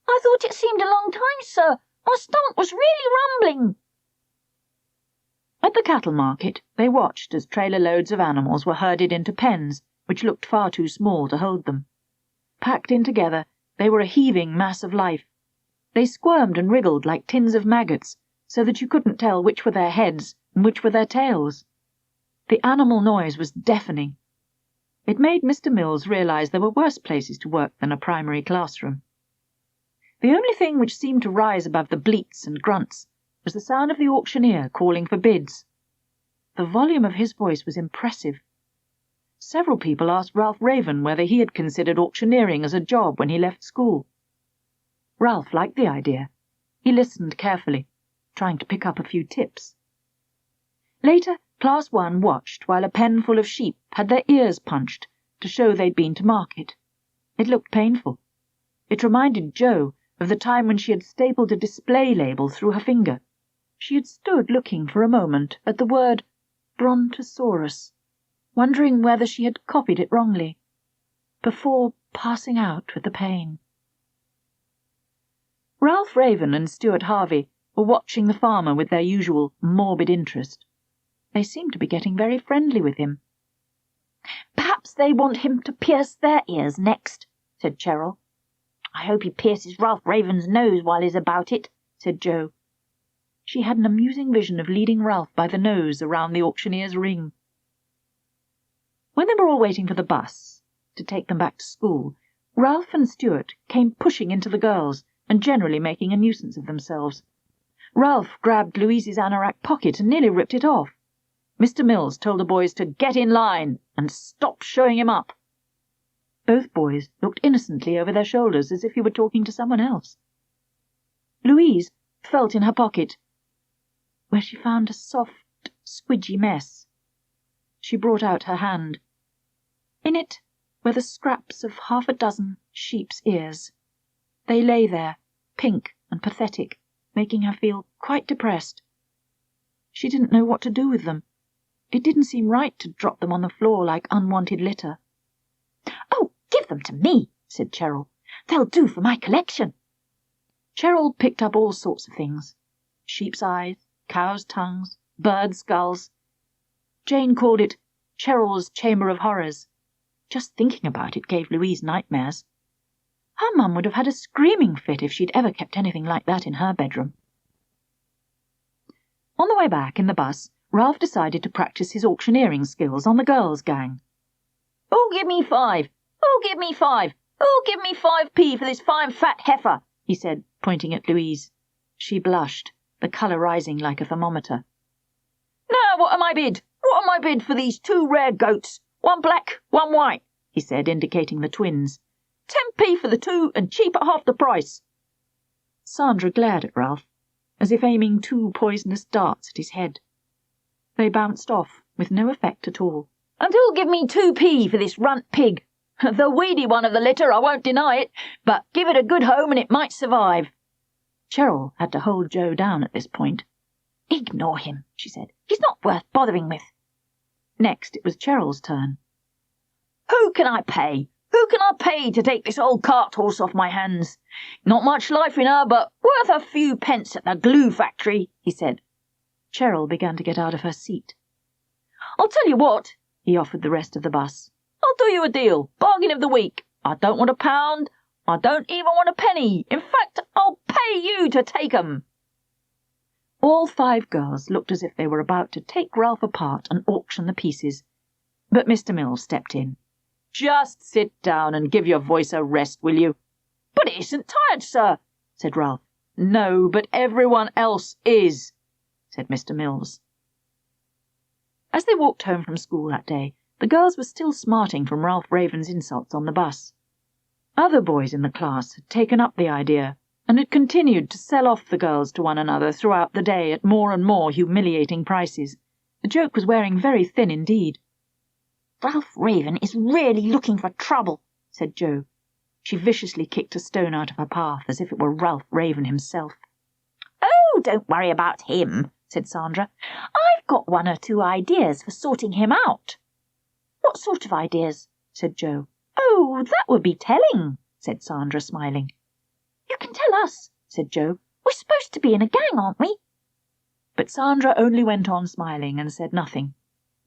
"I thought it seemed a long time, sir. My stomach was really rumbling." At the cattle market, they watched as trailer loads of animals were herded into pens, which looked far too small to hold them. Packed in together, they were a heaving mass of life. They squirmed and wriggled like tins of maggots, so that you couldn't tell which were their heads and which were their tails. The animal noise was deafening. It made Mr. Mills realize there were worse places to work than a primary classroom. The only thing which seemed to rise above the bleats and grunts was the sound of the auctioneer calling for bids. The volume of his voice was impressive. Several people asked Ralph Raven whether he had considered auctioneering as a job when he left school. Ralph liked the idea. He listened carefully, trying to pick up a few tips. Later, Class 1 watched while a pen full of sheep had their ears punched to show they'd been to market. It looked painful. It reminded Jo of the time when she had stapled a display label through her finger. She had stood looking for a moment at the word Brontosaurus, wondering whether she had copied it wrongly, before passing out with the pain. Ralph Raven and Stuart Harvey were watching the farmer with their usual morbid interest. They seemed to be getting very friendly with him. "Perhaps they want him to pierce their ears next," said Cheryl. "I hope he pierces Ralph Raven's nose while he's about it," said Jo. She had an amusing vision of leading Ralph by the nose around the auctioneer's ring. When they were all waiting for the bus to take them back to school, Ralph and Stuart came pushing into the girls and generally making a nuisance of themselves. Ralph grabbed Louise's anorak pocket and nearly ripped it off. Mr. Mills told the boys to get in line and stop showing him up." Both boys looked innocently over their shoulders as if he were talking to someone else. Louise felt in her pocket, where she found a soft, squidgy mess. She brought out her hand. In it were the scraps of 6 sheep's ears. They lay there, pink and pathetic, making her feel quite depressed. She didn't know what to do with them. It didn't seem right to drop them on the floor like unwanted litter. "Oh, give them to me," said Cheryl. "They'll do for my collection." Cheryl picked up all sorts of things. Sheep's eyes, cows' tongues, birds' skulls. Jane called it Cheryl's Chamber of Horrors. Just thinking about it gave Louise nightmares. Her mum would have had a screaming fit if she'd ever kept anything like that in her bedroom. On the way back in the bus, Ralph decided to practice his auctioneering skills on the girls' gang. "Who'll give me 5? Who'll give me 5? Who'll give me 5p for this fine fat heifer?" he said, pointing at Louise. She blushed, the colour rising like a thermometer. "Now, what am I bid? What am I bid for these 2 rare goats? 1 black, 1 white," he said, indicating the twins. 10p for the 2 and cheap at half the price." Sandra glared at Ralph, as if aiming 2 poisonous darts at his head. They bounced off, with no effect at all. "And who'll give me 2p for this runt pig? The weedy one of the litter, I won't deny it, but give it a good home and it might survive." Cheryl had to hold Joe down at this point. "Ignore him," she said. "He's not worth bothering with." Next it was Cheryl's turn. "Who can I pay? Who can I pay to take this old cart horse off my hands? Not much life in her, but worth a few pence at the glue factory," he said. Cheryl began to get out of her seat. "I'll tell you what," he offered the rest of the bus. "I'll do you a deal. Bargain of the week. I don't want a pound. I don't even want a penny. In fact, I'll pay you to take 'em." All 5 girls looked as if they were about to take Ralph apart and auction the pieces, but Mr. Mills stepped in. "Just sit down and give your voice a rest, will you?" "But it isn't tired, sir," said Ralph. "No, but everyone else is," said Mr. Mills. As they walked home from school that day, the girls were still smarting from Ralph Raven's insults on the bus. Other boys in the class had taken up the idea and had continued to sell off the girls to one another throughout the day at more and more humiliating prices. The joke was wearing very thin indeed. "Ralph Raven is really looking for trouble," said Jo. She viciously kicked a stone out of her path as if it were Ralph Raven himself. "Oh, don't worry about him," said Sandra. "I've got 1 or 2 ideas for sorting him out." "What sort of ideas?" said Jo. "Oh, that would be telling," said Sandra, smiling. "You can tell us," said Jo. "We're supposed to be in a gang, aren't we?" But Sandra only went on smiling and said nothing.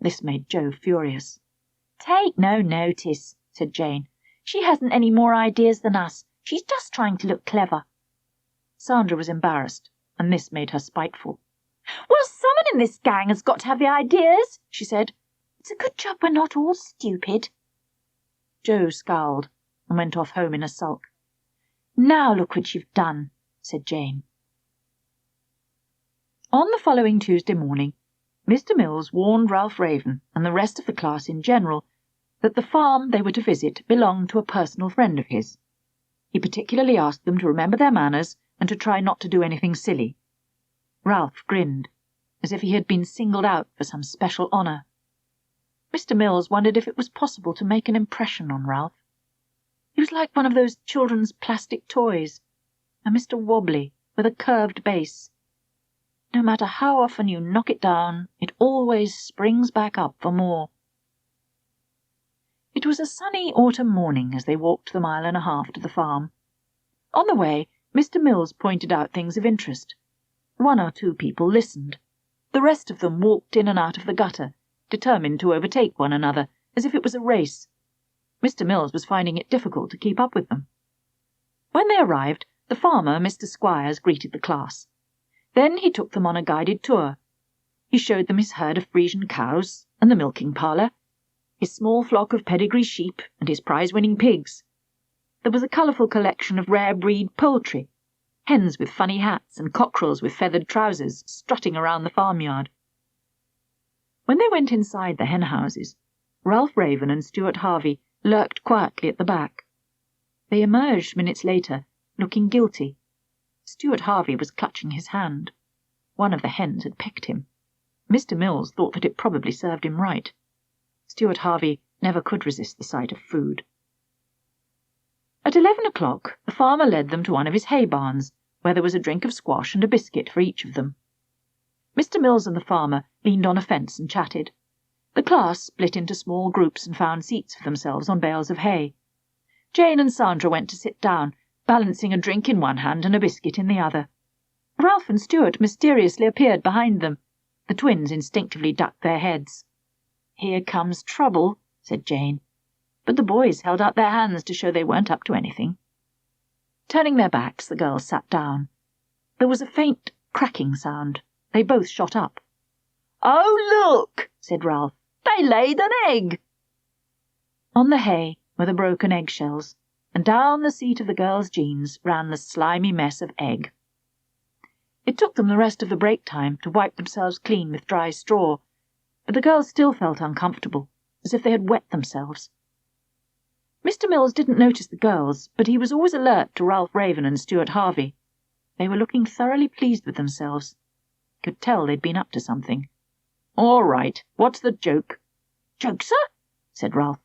This made Jo furious. "Take no notice," said Jane. "She hasn't any more ideas than us. She's just trying to look clever." Sandra was embarrassed, and this made her spiteful. "Well, someone in this gang has got to have the ideas," she said. "It's a good job we're not all stupid." Jo scowled and went off home in a sulk. "Now look what you've done," said Jane. On the following Tuesday morning, Mr. Mills warned Ralph Raven and the rest of the class in general that the farm they were to visit belonged to a personal friend of his. He particularly asked them to remember their manners and to try not to do anything silly. Ralph grinned, as if he had been singled out for some special honour. Mr. Mills wondered if it was possible to make an impression on Ralph. He was like one of those children's plastic toys, a Mr. Wobbly with a curved base. No matter how often you knock it down, it always springs back up for more. It was a sunny autumn morning as they walked the 1.5 miles to the farm. On the way, Mr. Mills pointed out things of interest. 1 or 2 people listened. The rest of them walked in and out of the gutter, determined to overtake one another, as if it was a race. Mr. Mills was finding it difficult to keep up with them. When they arrived, the farmer, Mr. Squires, greeted the class. Then he took them on a guided tour. He showed them his herd of Frisian cows and the milking parlour, his small flock of pedigree sheep and his prize-winning pigs. There was a colourful collection of rare breed poultry, hens with funny hats and cockerels with feathered trousers strutting around the farmyard. When they went inside the hen houses, Ralph Raven and Stuart Harvey lurked quietly at the back. They emerged minutes later, looking guilty. Stuart Harvey was clutching his hand. One of the hens had pecked him. Mr. Mills thought that it probably served him right. Stuart Harvey never could resist the sight of food. At 11 o'clock, the farmer led them to one of his hay barns, where there was a drink of squash and a biscuit for each of them. Mr. Mills and the farmer leaned on a fence and chatted. The class split into small groups and found seats for themselves on bales of hay. Jane and Sandra went to sit down, balancing a drink in one hand and a biscuit in the other. Ralph and Stuart mysteriously appeared behind them. The twins instinctively ducked their heads. "Here comes trouble," said Jane, but the boys held out their hands to show they weren't up to anything. Turning their backs, the girls sat down. There was a faint cracking sound. They both shot up. "Oh, look!" said Ralph. "They laid an egg!" On the hay were the broken eggshells, and down the seat of the girls' jeans ran the slimy mess of egg. It took them the rest of the break time to wipe themselves clean with dry straw, but the girls still felt uncomfortable, as if they had wet themselves. Mr. Mills didn't notice the girls, but he was always alert to Ralph Raven and Stuart Harvey. They were looking thoroughly pleased with themselves. He could tell they'd been up to something. "All right, what's the joke?" "Joke, sir?" said Ralph.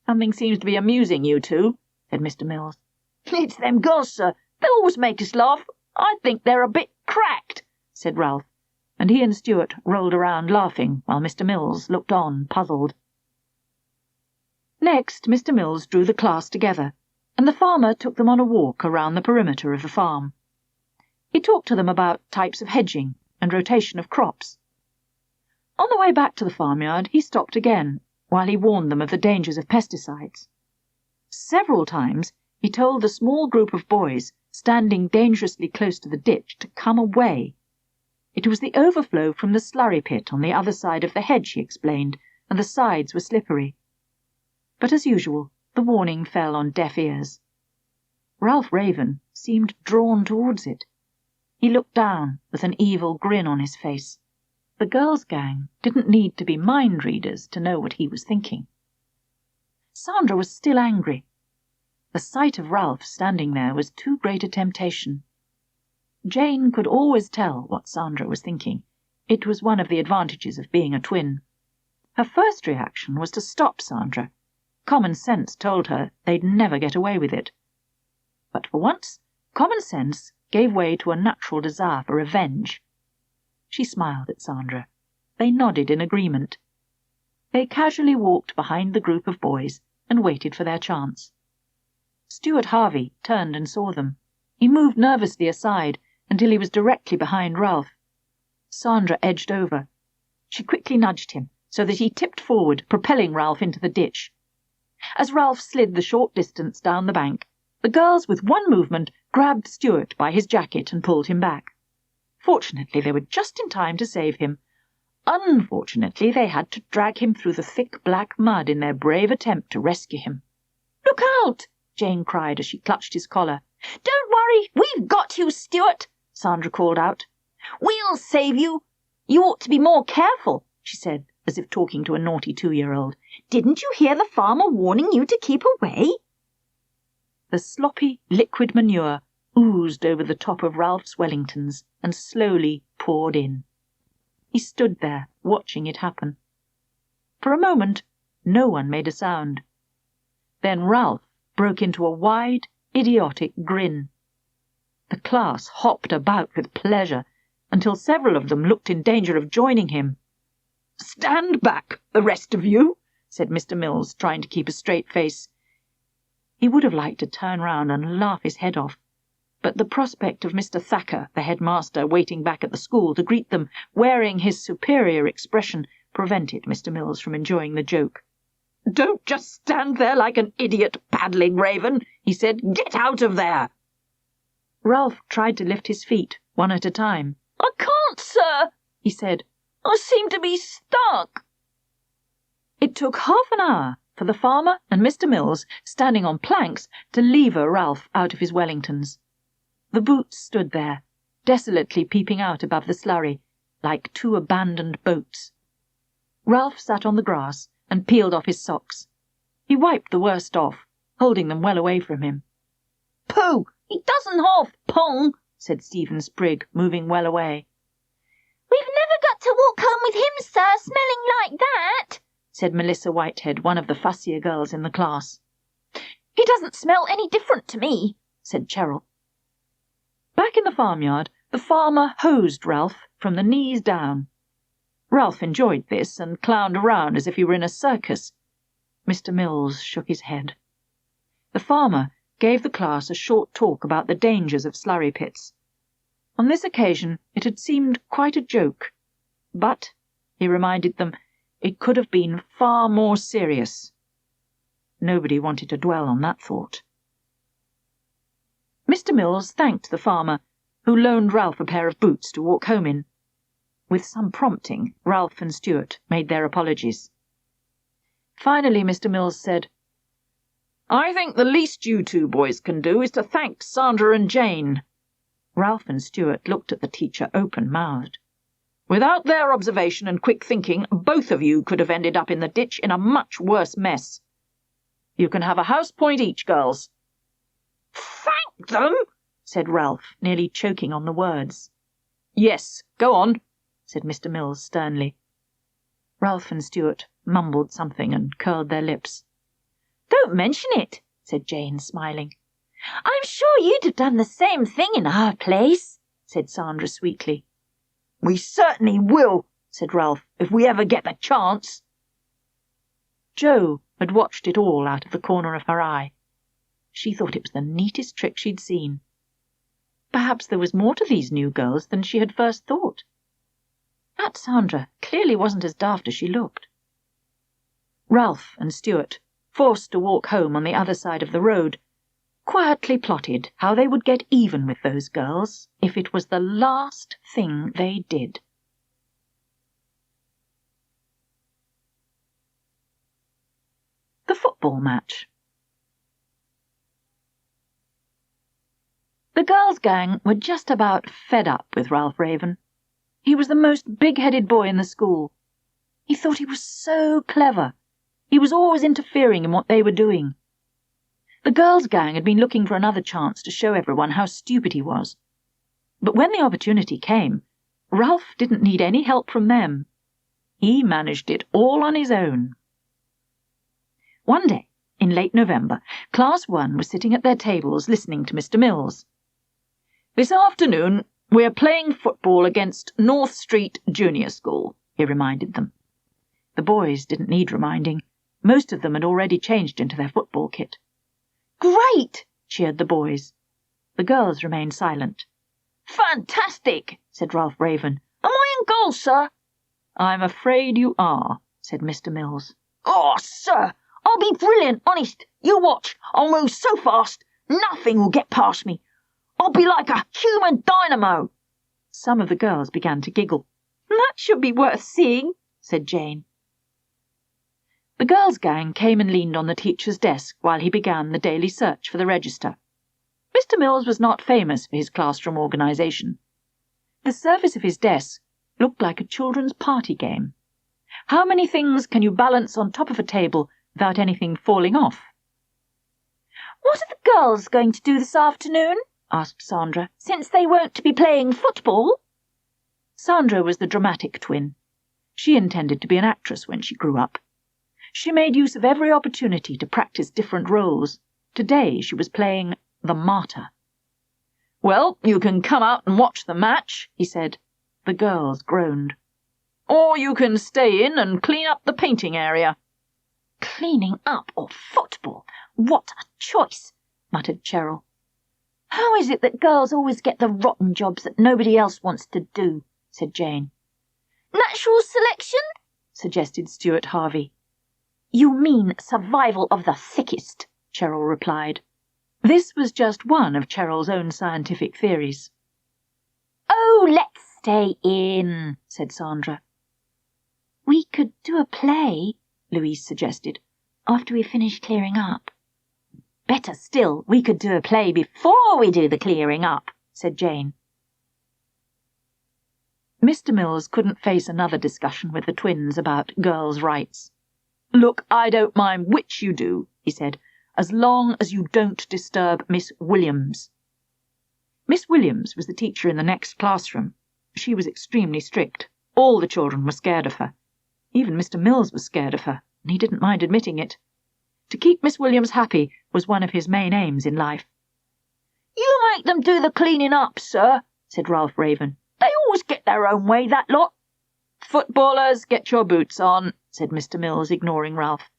"Something seems to be amusing you two," said Mr. Mills. "It's them girls, sir. They always make us laugh. I think they're a bit cracked," said Ralph, and he and Stuart rolled around laughing while Mr. Mills looked on, puzzled. Next, Mr. Mills drew the class together, and the farmer took them on a walk around the perimeter of the farm. He talked to them about types of hedging and rotation of crops. On the way back to the farmyard, he stopped again, while he warned them of the dangers of pesticides. Several times he told the small group of boys standing dangerously close to the ditch to come away. It was the overflow from the slurry pit on the other side of the hedge, he explained, and the sides were slippery. But as usual, the warning fell on deaf ears. Ralph Raven seemed drawn towards it. He looked down with an evil grin on his face. The girls' gang didn't need to be mind readers to know what he was thinking. Sandra was still angry. The sight of Ralph standing there was too great a temptation. Jane could always tell what Sandra was thinking. It was one of the advantages of being a twin. Her first reaction was to stop Sandra. Common sense told her they'd never get away with it. But for once, common sense gave way to a natural desire for revenge. She smiled at Sandra. They nodded in agreement. They casually walked behind the group of boys and waited for their chance. Stuart Harvey turned and saw them. He moved nervously aside until he was directly behind Ralph. Sandra edged over. She quickly nudged him so that he tipped forward, propelling Ralph into the ditch. As Ralph slid the short distance down the bank, the girls with one movement grabbed Stuart by his jacket and pulled him back. Fortunately, they were just in time to save him. Unfortunately, they had to drag him through the thick black mud in their brave attempt to rescue him. "Look out!" Jane cried as she clutched his collar. "Don't worry, we've got you, Stuart," Sandra called out. "We'll save you. You ought to be more careful," she said, as if talking to a naughty 2-year-old. "Didn't you hear the farmer warning you to keep away?" The sloppy, liquid manure oozed over the top of Ralph's Wellingtons and slowly poured in. He stood there, watching it happen. For a moment, no one made a sound. Then Ralph broke into a wide, idiotic grin. The class hopped about with pleasure until several of them looked in danger of joining him. "Stand back, the rest of you," said Mr. Mills, trying to keep a straight face. He would have liked to turn round and laugh his head off, but the prospect of Mr. Thacker, the headmaster, waiting back at the school to greet them, wearing his superior expression, prevented Mr. Mills from enjoying the joke. "Don't just stand there like an idiot paddling raven," he said. "Get out of there!" Ralph tried to lift his feet, one at a time. "I can't, sir," he said. "I seem to be stuck." It took half an hour for the farmer and Mr. Mills, standing on planks, to lever Ralph out of his Wellingtons. The boots stood there, desolately peeping out above the slurry, like 2 abandoned boats. Ralph sat on the grass and peeled off his socks. He wiped the worst off, holding them well away from him. "Pooh! He doesn't half pong," said Stephen Sprigg, moving well away. "We've never got to walk home with him, sir, smelling like that," said Melissa Whitehead, one of the fussier girls in the class. "He doesn't smell any different to me," said Cheryl. Back in the farmyard, the farmer hosed Ralph from the knees down. Ralph enjoyed this and clowned around as if he were in a circus. Mr. Mills shook his head. The farmer gave the class a short talk about the dangers of slurry pits. On this occasion it had seemed quite a joke, but, he reminded them, it could have been far more serious. Nobody wanted to dwell on that thought. Mr. Mills thanked the farmer, who loaned Ralph a pair of boots to walk home in. With some prompting, Ralph and Stuart made their apologies. Finally Mr. Mills said, "I think the least you two boys can do is to thank Sandra and Jane." Ralph and Stuart looked at the teacher open-mouthed. "Without their observation and quick thinking, both of you could have ended up in the ditch in a much worse mess. You can have a house point each, girls." "Thank them?" said Ralph, nearly choking on the words. "Yes, go on," said Mr. Mills sternly. Ralph and Stuart mumbled something and curled their lips. "Don't mention it," said Jane, smiling. "I'm sure you'd have done the same thing in our place," said Sandra sweetly. "We certainly will," said Ralph, "if we ever get the chance." Jo had watched it all out of the corner of her eye. She thought it was the neatest trick she'd seen. Perhaps there was more to these new girls than she had first thought. That Sandra clearly wasn't as daft as she looked. Ralph and Stuart, forced to walk home on the other side of the road, quietly plotted how they would get even with those girls if it was the last thing they did. The football match. The girls' gang were just about fed up with Ralph Raven. He was the most big-headed boy in the school. He thought he was so clever. He was always interfering in what they were doing. The girls' gang had been looking for another chance to show everyone how stupid he was. But when the opportunity came, Ralph didn't need any help from them. He managed it all on his own. One day, in late November, Class 1 was sitting at their tables listening to Mr. Mills. "This afternoon we're playing football against North Street Junior School," he reminded them. The boys didn't need reminding. Most of them had already changed into their football kit. "Great!" cheered the boys. The girls remained silent. "Fantastic!" said Ralph Raven. "Am I in goal, sir?" "I'm afraid you are," said Mr. Mills. "Oh, sir, I'll be brilliant, honest. You watch. I'll move so fast, nothing will get past me. I'll be like a human dynamo." Some of the girls began to giggle. "That should be worth seeing," said Jane. The girls' gang came and leaned on the teacher's desk while he began the daily search for the register. Mr. Mills was not famous for his classroom organisation. The surface of his desk looked like a children's party game. How many things can you balance on top of a table without anything falling off? "What are the girls going to do this afternoon?" asked Sandra, "since they won't be playing football?" Sandra was the dramatic twin. She intended to be an actress when she grew up. She made use of every opportunity to practice different roles. Today she was playing the martyr. "Well, you can come out and watch the match," he said. The girls groaned. "Or you can stay in and clean up the painting area." "Cleaning up or football? What a choice!" muttered Cheryl. "How is it that girls always get the rotten jobs that nobody else wants to do?" said Jane. "Natural selection?" suggested Stuart Harvey. "You mean survival of the thickest," Cheryl replied. This was just one of Cheryl's own scientific theories. "Oh, let's stay in," said Sandra. "We could do a play," Louise suggested, "after we finish clearing up." "Better still, we could do a play before we do the clearing up," said Jane. Mr. Mills couldn't face another discussion with the twins about girls' rights. "Look, I don't mind which you do," he said, "as long as you don't disturb Miss Williams." Miss Williams was the teacher in the next classroom. She was extremely strict. All the children were scared of her. Even Mr. Mills was scared of her, and he didn't mind admitting it. To keep Miss Williams happy was one of his main aims in life. "You make them do the cleaning up, sir," said Ralph Raven. "They always get their own way, that lot." "Footballers, get your boots on," said Mr. Mills, ignoring Ralph.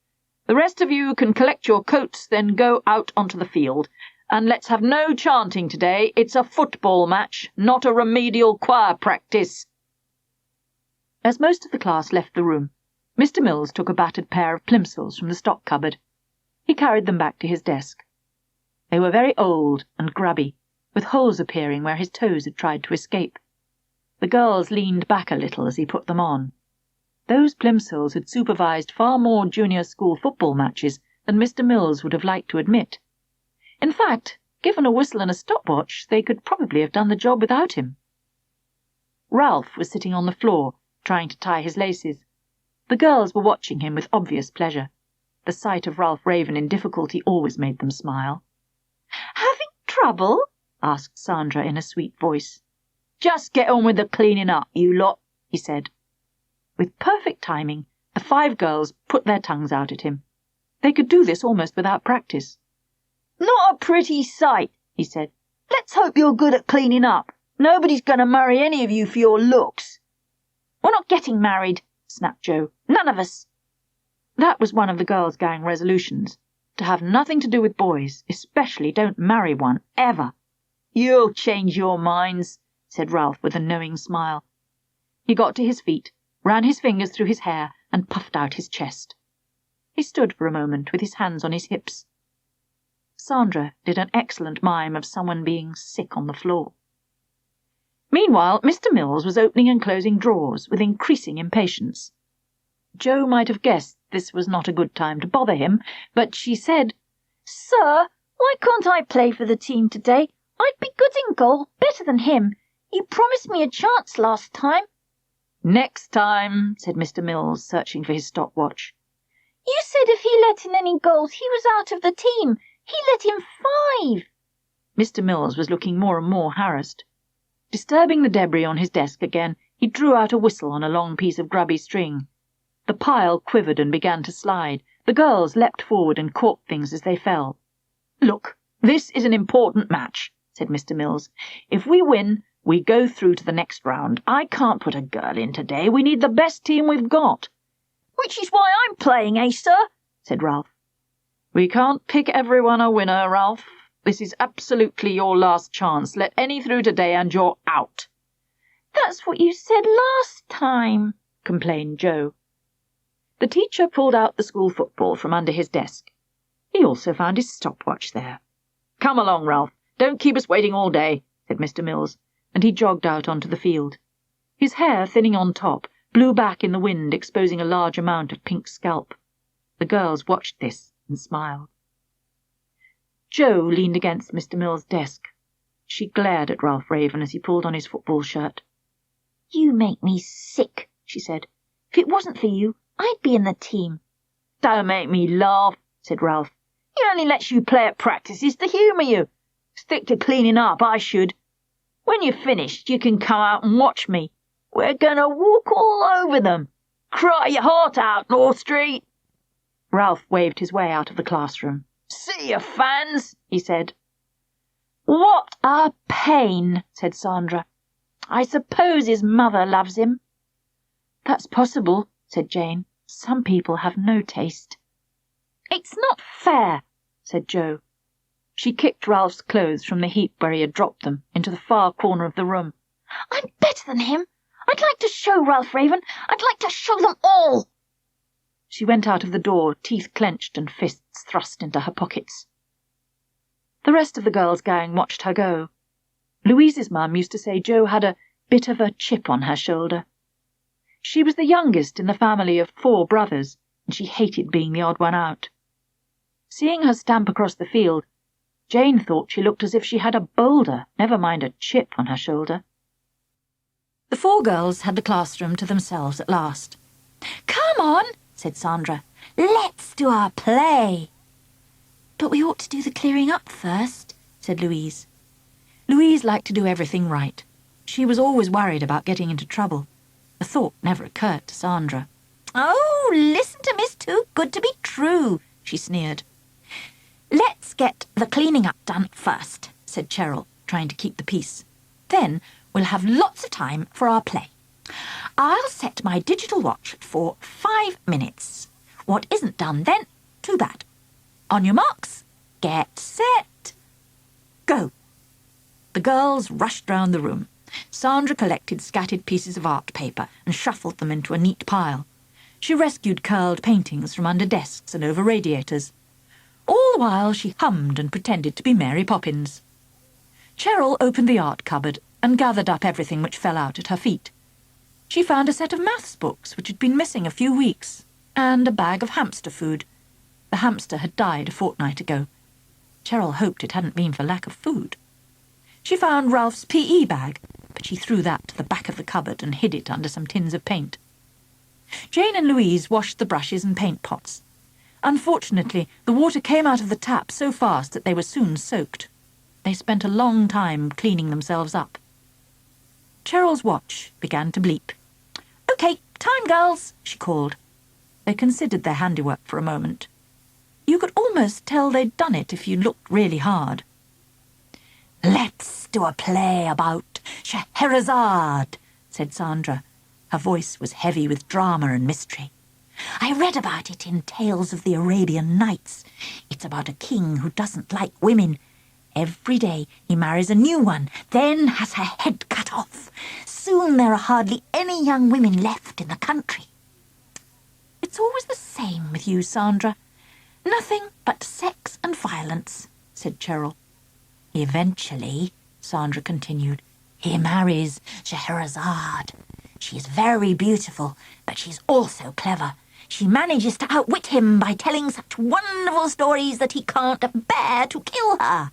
"The rest of you can collect your coats, then go out onto the field. And let's have no chanting today. It's a football match, not a remedial choir practice." As most of the class left the room, Mr. Mills took a battered pair of plimsolls from the stock cupboard. He carried them back to his desk. They were very old and grubby, with holes appearing where his toes had tried to escape. The girls leaned back a little as he put them on. Those plimsolls had supervised far more junior school football matches than Mr. Mills would have liked to admit. In fact, given a whistle and a stopwatch, they could probably have done the job without him. Ralph was sitting on the floor, trying to tie his laces. The girls were watching him with obvious pleasure. The sight of Ralph Raven in difficulty always made them smile. "Having trouble?" asked Sandra in a sweet voice. "Just get on with the cleaning up, you lot," he said. With perfect timing, the 5 girls put their tongues out at him. They could do this almost without practice. "Not a pretty sight," he said. "Let's hope you're good at cleaning up. Nobody's going to marry any of you for your looks." "We're not getting married," snapped Joe. "None of us." That was one of the girls' gang resolutions, to have nothing to do with boys, especially don't marry one, ever. "You'll change your minds," said Ralph with a knowing smile. He got to his feet, ran his fingers through his hair, and puffed out his chest. He stood for a moment with his hands on his hips. Sandra did an excellent mime of someone being sick on the floor. Meanwhile, Mr. Mills was opening and closing drawers with increasing impatience. Joe might have guessed this was not a good time to bother him, but she said, "Sir, why can't I play for the team today? I'd be good in goal, better than him. You promised me a chance last time." "Next time," said Mr. Mills, searching for his stopwatch. "You said if he let in any goals, he was out of the team. He let in 5. Mr. Mills was looking more and more harassed. Disturbing the debris on his desk again, he drew out a whistle on a long piece of grubby string. The pile quivered and began to slide. The girls leapt forward and caught things as they fell. "Look, this is an important match," said Mr. Mills. "If we win, we go through to the next round. I can't put a girl in today. We need the best team we've got." "Which is why I'm playing, sir?" said Ralph. "We can't pick everyone a winner, Ralph. This is absolutely your last chance. Let any through today and you're out." "That's what you said last time," complained Joe. The teacher pulled out the school football from under his desk. He also found his stopwatch there. "Come along, Ralph. Don't keep us waiting all day," said Mr. Mills, and he jogged out onto the field. His hair, thinning on top, blew back in the wind, exposing a large amount of pink scalp. The girls watched this and smiled. Joe leaned against Mr. Mill's desk. She glared at Ralph Raven as he pulled on his football shirt. "You make me sick," she said. "If it wasn't for you, I'd be in the team." "Don't make me laugh," said Ralph. "He only lets you play at practices to humour you. Stick to cleaning up, I should. When you're finished, you can come out and watch me. We're going to walk all over them. Cry your heart out, North Street." Ralph waved his way out of the classroom. "See you, fans," he said. "What a pain," said Sandra. "I suppose his mother loves him." "That's possible," said Jane. "Some people have no taste." "It's not fair," said Joe. She kicked Ralph's clothes from the heap where he had dropped them into the far corner of the room. "I'm better than him. I'd like to show Ralph Raven. I'd like to show them all." She went out of the door, teeth clenched and fists thrust into her pockets. The rest of the girls' gang watched her go. Louise's mum used to say Joe had a bit of a chip on her shoulder. She was the youngest in the family of 4 brothers, and she hated being the odd one out. Seeing her stamp across the field, Jane thought she looked as if she had a boulder, never mind a chip, on her shoulder. The 4 girls had the classroom to themselves at last. "Come on," said Sandra. Let's do our play. But we ought to do the clearing up first, said Louise. Louise liked to do everything right. She was always worried about getting into trouble. The thought never occurred to Sandra. Oh, listen to Miss Too Good to be true, she sneered. Let's get the cleaning up done first, said Cheryl, trying to keep the peace. Then we'll have lots of time for our play. I'll set my digital watch for 5 minutes. What isn't done then, too bad. On your marks, get set, go. The girls rushed round the room. Sandra collected scattered pieces of art paper and shuffled them into a neat pile. She rescued curled paintings from under desks and over radiators. All the while she hummed and pretended to be Mary Poppins. Cheryl opened the art cupboard and gathered up everything which fell out at her feet. She found a set of maths books which had been missing a few weeks, and a bag of hamster food. The hamster had died a fortnight ago. Cheryl hoped it hadn't been for lack of food. She found Ralph's PE bag, but she threw that to the back of the cupboard and hid it under some tins of paint. Jane and Louise washed the brushes and paint pots. Unfortunately, the water came out of the tap so fast that they were soon soaked. They spent a long time cleaning themselves up. Cheryl's watch began to bleep. "OK, time, girls," she called. They considered their handiwork for a moment. You could almost tell they'd done it if you looked really hard. "Let's do a play about Scheherazade," said Sandra. Her voice was heavy with drama and mystery. "I read about it in Tales of the Arabian Nights. It's about a king who doesn't like women. Every day he marries a new one, then has her head cut off. Soon there are hardly any young women left in the country." "It's always the same with you, Sandra. Nothing but sex and violence," said Cheryl. "Eventually," Sandra continued, "he marries Scheherazade. She's very beautiful, but she's also clever. She manages to outwit him by telling such wonderful stories that he can't bear to kill her."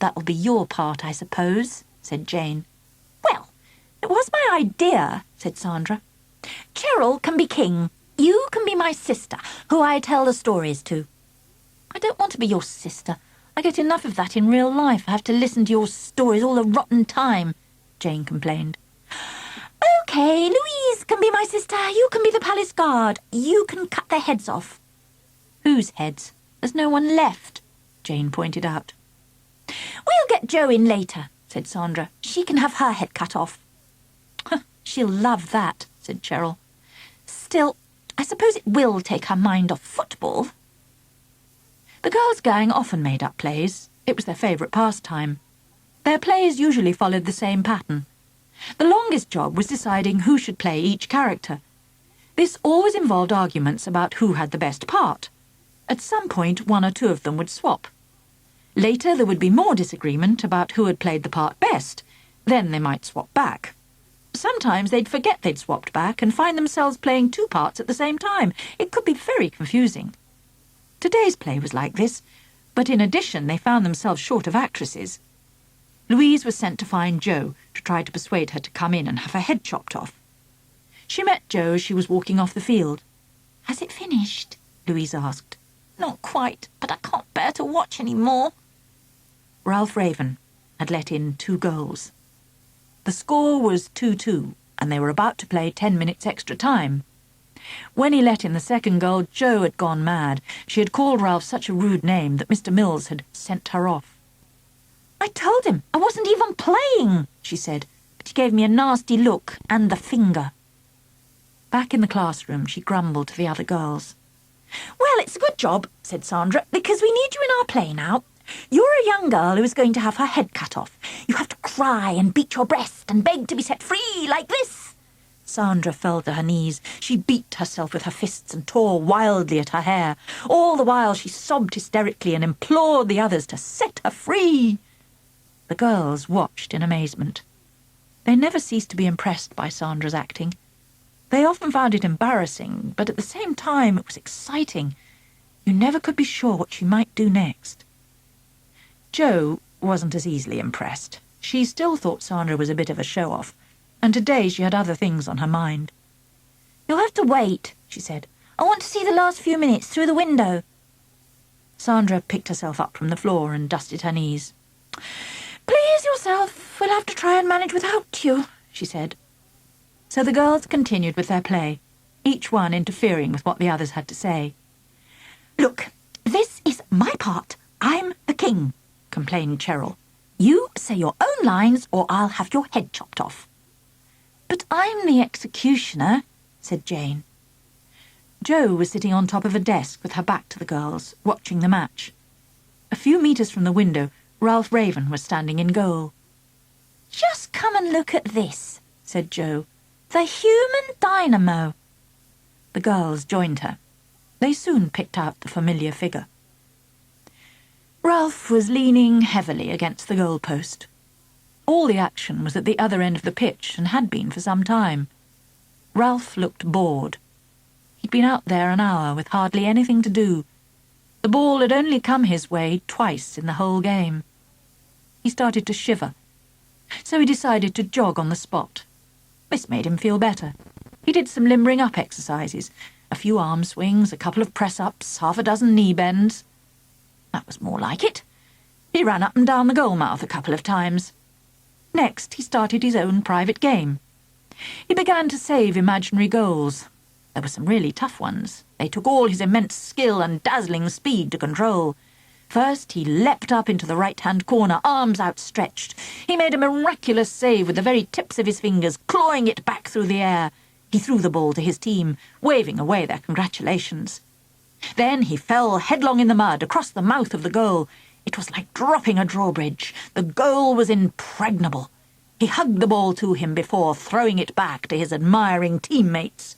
"That'll be your part, I suppose," said Jane. "Well, it was my idea," said Sandra. "Cheryl can be king. You can be my sister, who I tell the stories to." "I don't want to be your sister. I get enough of that in real life. I have to listen to your stories all the rotten time," Jane complained. "OK, Louise can be my sister. You can be the palace guard. You can cut their heads off." "Whose heads? There's no one left," Jane pointed out. "We'll get Jo in later," said Sandra. "She can have her head cut off." "She'll love that," said Cheryl. "Still, I suppose it will take her mind off football." The girls' gang often made up plays. It was their favourite pastime. Their plays usually followed the same pattern. The longest job was deciding who should play each character. This always involved arguments about who had the best part. At some point, one or two of them would swap. Later, there would be more disagreement about who had played the part best. Then they might swap back. Sometimes they'd forget they'd swapped back and find themselves playing two parts at the same time. It could be very confusing. Today's play was like this, but in addition they found themselves short of actresses. Louise was sent to find Jo to try to persuade her to come in and have her head chopped off. She met Jo as she was walking off the field. "Has it finished?" Louise asked. "Not quite, but I can't bear to watch any more." Ralph Raven had let in 2 goals. The score was 2-2, and they were about to play 10 minutes extra time. When he let in the second goal, Jo had gone mad. She had called Ralph such a rude name that Mr. Mills had sent her off. "I told him I wasn't even playing," she said, "but he gave me a nasty look and the finger." Back in the classroom, she grumbled to the other girls. "Well, it's a good job," said Sandra, "because we need you in our play now. You're a young girl who is going to have her head cut off. You have to cry and beat your breast and beg to be set free like this." Sandra fell to her knees. She beat herself with her fists and tore wildly at her hair. All the while she sobbed hysterically and implored the others to set her free. The girls watched in amazement. They never ceased to be impressed by Sandra's acting. They often found it embarrassing, but at the same time it was exciting. You never could be sure what she might do next. Jo wasn't as easily impressed. She still thought Sandra was a bit of a show-off, and today she had other things on her mind. "You'll have to wait," she said. I want to see the last few minutes through the window. Sandra picked herself up from the floor and dusted her knees. Please yourself, we'll have to try and manage without you, she said. So the girls continued with their play, each one interfering with what the others had to say. Look, this is my part. I'm the king, complained Cheryl. You say your own lines or I'll have your head chopped off. But I'm the executioner, said Jane. Jo was sitting on top of a desk with her back to the girls, watching the match. A few metres from the window, Ralph Raven was standing in goal. Just come and look at this, said Jo. The human dynamo. The girls joined her. They soon picked out the familiar figure. Ralph was leaning heavily against the goalpost. All the action was at the other end of the pitch and had been for some time. Ralph looked bored. He'd been out there an hour with hardly anything to do. The ball had only come his way twice in the whole game. He started to shiver, so he decided to jog on the spot. This made him feel better. He did some limbering up exercises, a few arm swings, a couple of press-ups, half a dozen knee bends. That was more like it. He ran up and down the goal mouth a couple of times. Next, he started his own private game. He began to save imaginary goals. There were some really tough ones. They took all his immense skill and dazzling speed to control. First, he leapt up into the right-hand corner, arms outstretched. He made a miraculous save with the very tips of his fingers, clawing it back through the air. He threw the ball to his team, waving away their congratulations. Then he fell headlong in the mud, across the mouth of the goal. It was like dropping a drawbridge. The goal was impregnable. He hugged the ball to him before throwing it back to his admiring teammates.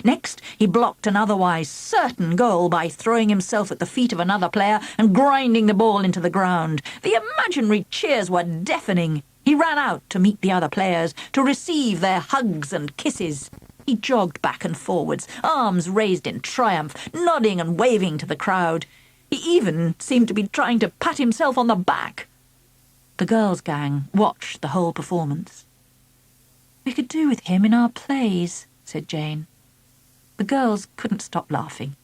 Next, he blocked an otherwise certain goal by throwing himself at the feet of another player and grinding the ball into the ground. The imaginary cheers were deafening. He ran out to meet the other players, to receive their hugs and kisses. He jogged back and forwards, arms raised in triumph, nodding and waving to the crowd. He even seemed to be trying to pat himself on the back. The girls' gang watched the whole performance. "We could do with him in our plays," said Jane. The girls couldn't stop laughing.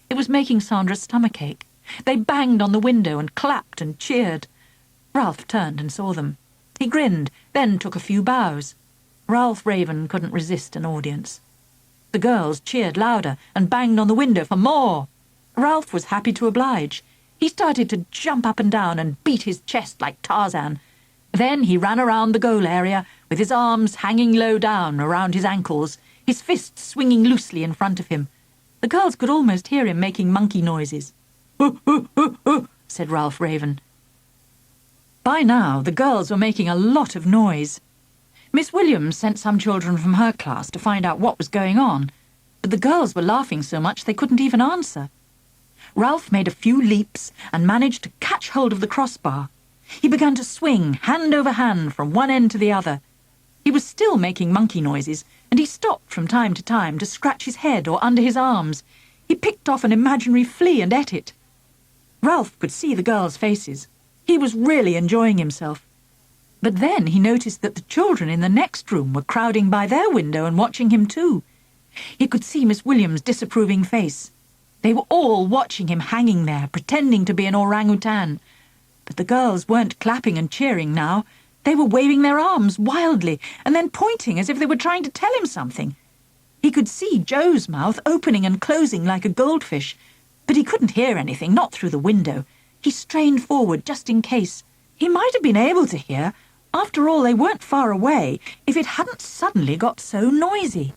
It was making Sandra's stomach ache. They banged on the window and clapped and cheered. Ralph turned and saw them. He grinned, then took a few bows. Ralph Raven couldn't resist an audience. The girls cheered louder and banged on the window for more. Ralph was happy to oblige. He started to jump up and down and beat his chest like Tarzan. Then he ran around the goal area with his arms hanging low down around his ankles, his fists swinging loosely in front of him. The girls could almost hear him making monkey noises. "Hoo, hoo, hoo, hoo," said Ralph Raven. By now, the girls were making a lot of noise. Miss Williams sent some children from her class to find out what was going on, but the girls were laughing so much they couldn't even answer. Ralph made a few leaps and managed to catch hold of the crossbar. He began to swing, hand over hand, from one end to the other. He was still making monkey noises, and he stopped from time to time to scratch his head or under his arms. He picked off an imaginary flea and ate it. Ralph could see the girls' faces. He was really enjoying himself. But then he noticed that the children in the next room were crowding by their window and watching him too. He could see Miss Williams' disapproving face. They were all watching him hanging there, pretending to be an orangutan. But the girls weren't clapping and cheering now. They were waving their arms wildly and then pointing as if they were trying to tell him something. He could see Jo's mouth opening and closing like a goldfish, but he couldn't hear anything, not through the window. He strained forward just in case. He might have been able to hear. After all, they weren't far away if it hadn't suddenly got so noisy.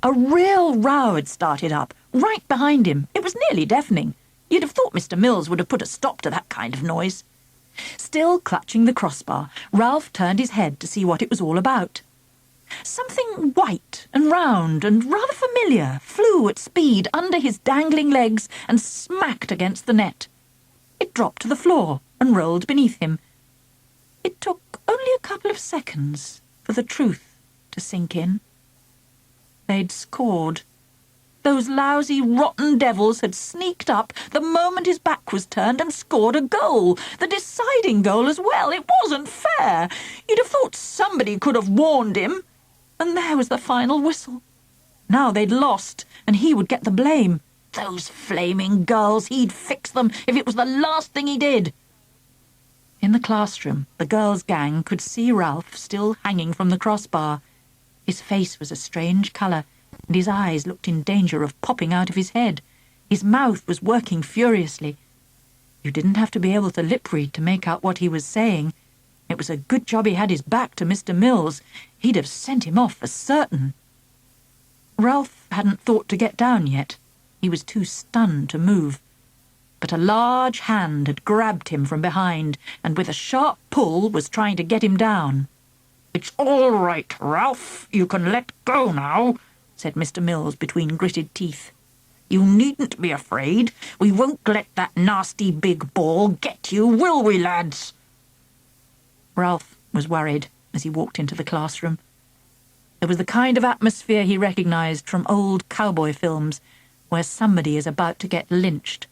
A real row had started up, right behind him. It was nearly deafening. You'd have thought Mr. Mills would have put a stop to that kind of noise. Still clutching the crossbar, Ralph turned his head to see what it was all about. Something white and round and rather familiar flew at speed under his dangling legs and smacked against the net. It dropped to the floor and rolled beneath him. It took only a couple of seconds for the truth to sink in. They'd scored. Those lousy, rotten devils had sneaked up the moment his back was turned and scored a goal. The deciding goal as well. It wasn't fair. You'd have thought somebody could have warned him. And there was the final whistle. Now they'd lost, and he would get the blame. Those flaming girls, he'd fix them if it was the last thing he did. In the classroom, the girls' gang could see Ralph still hanging from the crossbar. His face was a strange colour, and his eyes looked in danger of popping out of his head. His mouth was working furiously. You didn't have to be able to lip-read to make out what he was saying. It was a good job he had his back to Mr. Mills. He'd have sent him off for certain. Ralph hadn't thought to get down yet. He was too stunned to move. But a large hand had grabbed him from behind, and with a sharp pull was trying to get him down. "It's all right, Ralph. You can let go now," said Mr. Mills between gritted teeth. "You needn't be afraid. We won't let that nasty big ball get you, will we, lads?" Ralph was worried as he walked into the classroom. There was the kind of atmosphere he recognised from old cowboy films, where somebody is about to get lynched,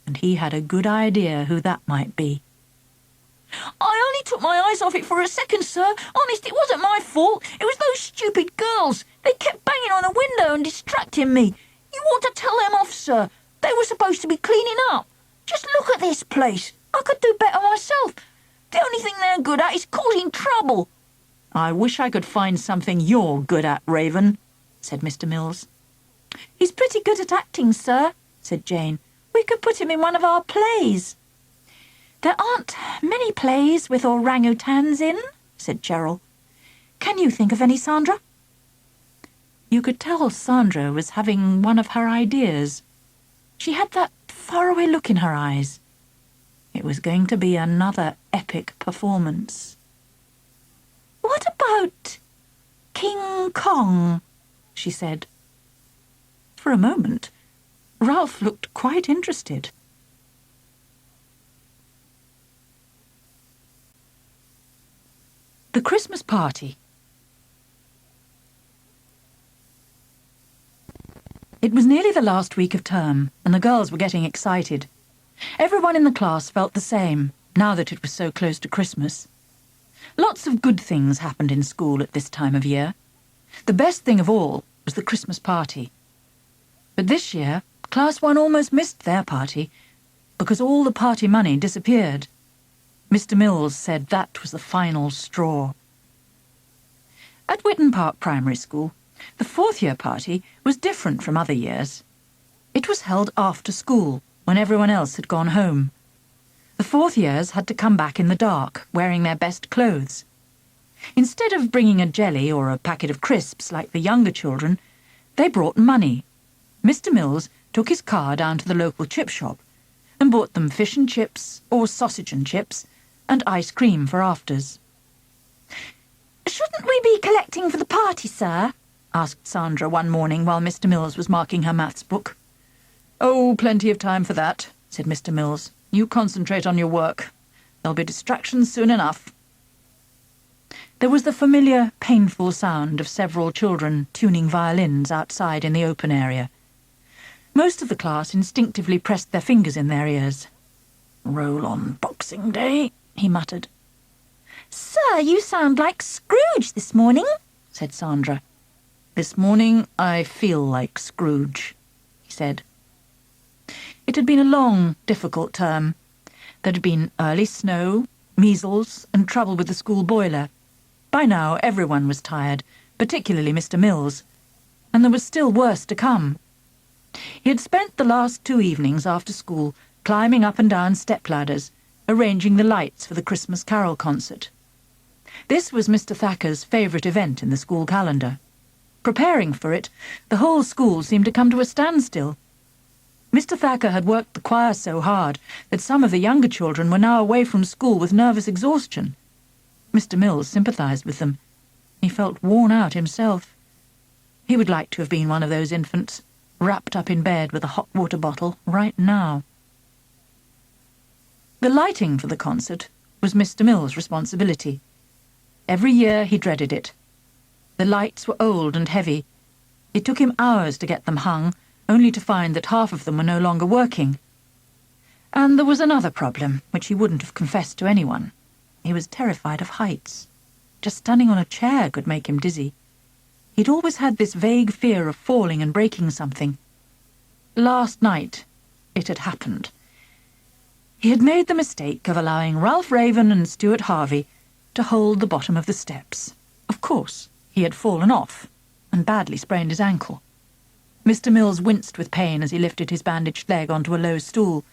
and he had a good idea who that might be. "I only took my eyes off it for a second, sir. Honest, it wasn't my fault. It was those stupid girls. They kept banging on the window and distracting me. You ought to tell them off, sir. They were supposed to be cleaning up. Just look at this place. I could do better myself. The only thing they're good at is causing trouble." "I wish I could find something you're good at, Raven," said Mr. Mills. "He's pretty good at acting, sir," said Jane. "We could put him in one of our plays." "There aren't many plays with orangutans in," said Cheryl. "Can you think of any, Sandra?" You could tell Sandra was having one of her ideas. She had that faraway look in her eyes. It was going to be another epic performance. "What about King Kong?" she said. For a moment, Ralph looked quite interested. The Christmas Party. It was nearly the last week of term, and the girls were getting excited. Everyone in the class felt the same, now that it was so close to Christmas. Lots of good things happened in school at this time of year. The best thing of all was the Christmas party. But this year, Class 1 almost missed their party, because all the party money disappeared. Mr. Mills said that was the final straw. At Witten Park Primary School, the fourth-year party was different from other years. It was held after school, when everyone else had gone home. The fourth years had to come back in the dark, wearing their best clothes. Instead of bringing a jelly or a packet of crisps like the younger children, they brought money. Mr. Mills took his car down to the local chip shop and bought them fish and chips, or sausage and chips, and ice cream for afters. "Shouldn't we be collecting for the party, sir?" asked Sandra one morning while Mr. Mills was marking her maths book. "Oh, plenty of time for that," said Mr. Mills. "You concentrate on your work. There'll be distractions soon enough." There was the familiar, painful sound of several children tuning violins outside in the open area. Most of the class instinctively pressed their fingers in their ears. "Roll on Boxing Day," he muttered. "Sir, you sound like Scrooge this morning," said Sandra. "This morning I feel like Scrooge," he said. It had been a long, difficult term. There had been early snow, measles, and trouble with the school boiler. By now everyone was tired, particularly Mr. Mills, and there was still worse to come. He had spent the last 2 evenings after school climbing up and down stepladders, arranging the lights for the Christmas Carol concert. This was Mr. Thacker's favourite event in the school calendar. Preparing for it, the whole school seemed to come to a standstill. Mr. Thacker had worked the choir so hard that some of the younger children were now away from school with nervous exhaustion. Mr. Mills sympathised with them. He felt worn out himself. He would like to have been one of those infants, wrapped up in bed with a hot water bottle right now. The lighting for the concert was Mr. Mills' responsibility. Every year he dreaded it. The lights were old and heavy. It took him hours to get them hung, only to find that half of them were no longer working. And there was another problem, which he wouldn't have confessed to anyone. He was terrified of heights. Just standing on a chair could make him dizzy. He'd always had this vague fear of falling and breaking something. Last night, it had happened. He had made the mistake of allowing Ralph Raven and Stuart Harvey to hold the bottom of the steps. Of course, he had fallen off and badly sprained his ankle. Mr. Mills winced with pain as he lifted his bandaged leg onto a low stool.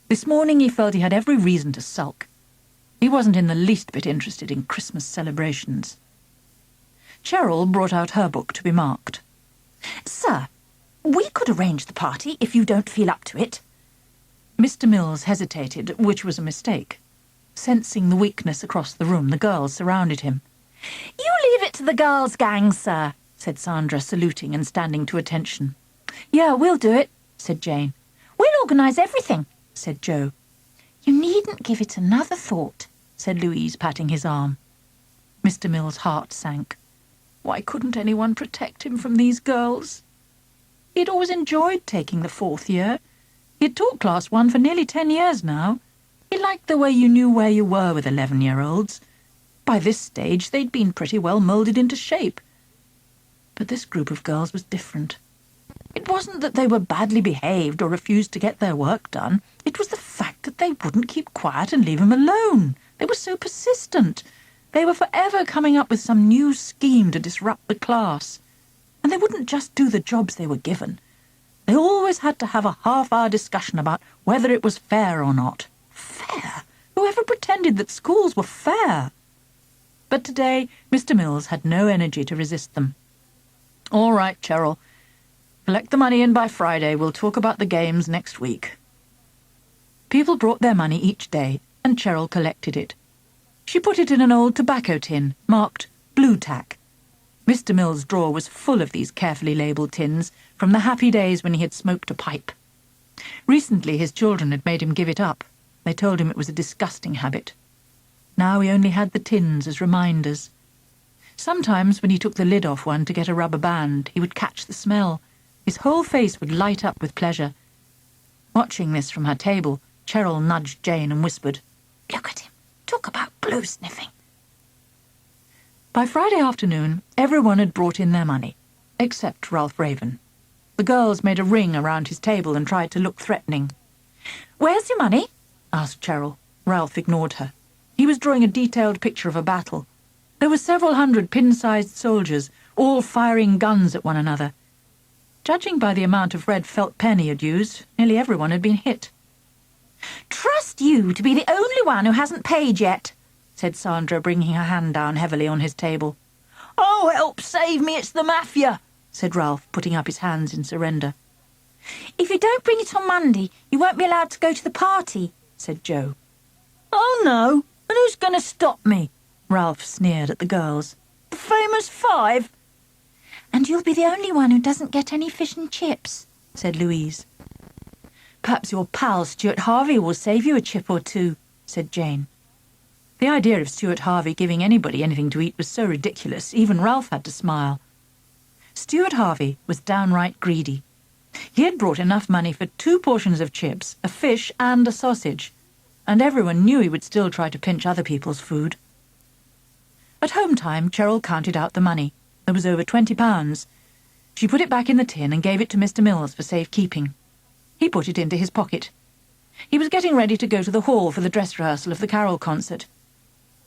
This morning he felt he had every reason to sulk. He wasn't in the least bit interested in Christmas celebrations. Cheryl brought out her book to be marked. "Sir, we could arrange the party if you don't feel up to it." Mr. Mills hesitated, which was a mistake. Sensing the weakness across the room, the girls surrounded him. "You leave it to the girls' gang, sir," said Sandra, saluting and standing to attention. "Yeah, we'll do it," said Jane. "We'll organise everything," said Jo. "You needn't give it another thought," said Louise, patting his arm. Mr. Mills' heart sank. Why couldn't anyone protect him from these girls? He had always enjoyed taking the 4th year. He had taught Class 1 for nearly 10 years now. He liked the way you knew where you were with 11-year-olds. By this stage, they'd been pretty well moulded into shape. But this group of girls was different. It wasn't that they were badly behaved or refused to get their work done. It was the fact that they wouldn't keep quiet and leave him alone. They were so persistent. They were forever coming up with some new scheme to disrupt the class. And they wouldn't just do the jobs they were given. They always had to have a half-hour discussion about whether it was fair or not. Fair? Whoever pretended that schools were fair? But today, Mr. Mills had no energy to resist them. "All right, Cheryl. Collect the money in by Friday. We'll talk about the games next week." People brought their money each day, and Cheryl collected it. She put it in an old tobacco tin, marked Blue Tack. Mr. Mills' drawer was full of these carefully labelled tins from the happy days when he had smoked a pipe. Recently his children had made him give it up. They told him it was a disgusting habit. Now he only had the tins as reminders. Sometimes when he took the lid off one to get a rubber band, he would catch the smell. His whole face would light up with pleasure. Watching this from her table, Cheryl nudged Jane and whispered, "Look at him. Talk about glue sniffing." By Friday afternoon, everyone had brought in their money, except Ralph Raven. The girls made a ring around his table and tried to look threatening. "Where's your money?" asked Cheryl. Ralph ignored her. He was drawing a detailed picture of a battle. There were several hundred pin-sized soldiers, all firing guns at one another. Judging by the amount of red felt pen he had used, nearly everyone had been hit. "Trust you to be the only one who hasn't paid yet," said Sandra, bringing her hand down heavily on his table. "Oh, help save me, it's the Mafia," said Ralph, putting up his hands in surrender. "If you don't bring it on Monday, you won't be allowed to go to the party," said Jo. "Oh, no, and who's going to stop me?" Ralph sneered at the girls. "The famous 5? "And you'll be the only one who doesn't get any fish and chips," said Louise. "Perhaps your pal Stuart Harvey will save you a chip or two," said Jane. The idea of Stuart Harvey giving anybody anything to eat was so ridiculous, even Ralph had to smile. Stuart Harvey was downright greedy. He had brought enough money for 2 portions of chips, a fish and a sausage, and everyone knew he would still try to pinch other people's food. At home time, Cheryl counted out the money. There was over £20. She put it back in the tin and gave it to Mr. Mills for safekeeping. He put it into his pocket. He was getting ready to go to the hall for the dress rehearsal of the carol concert.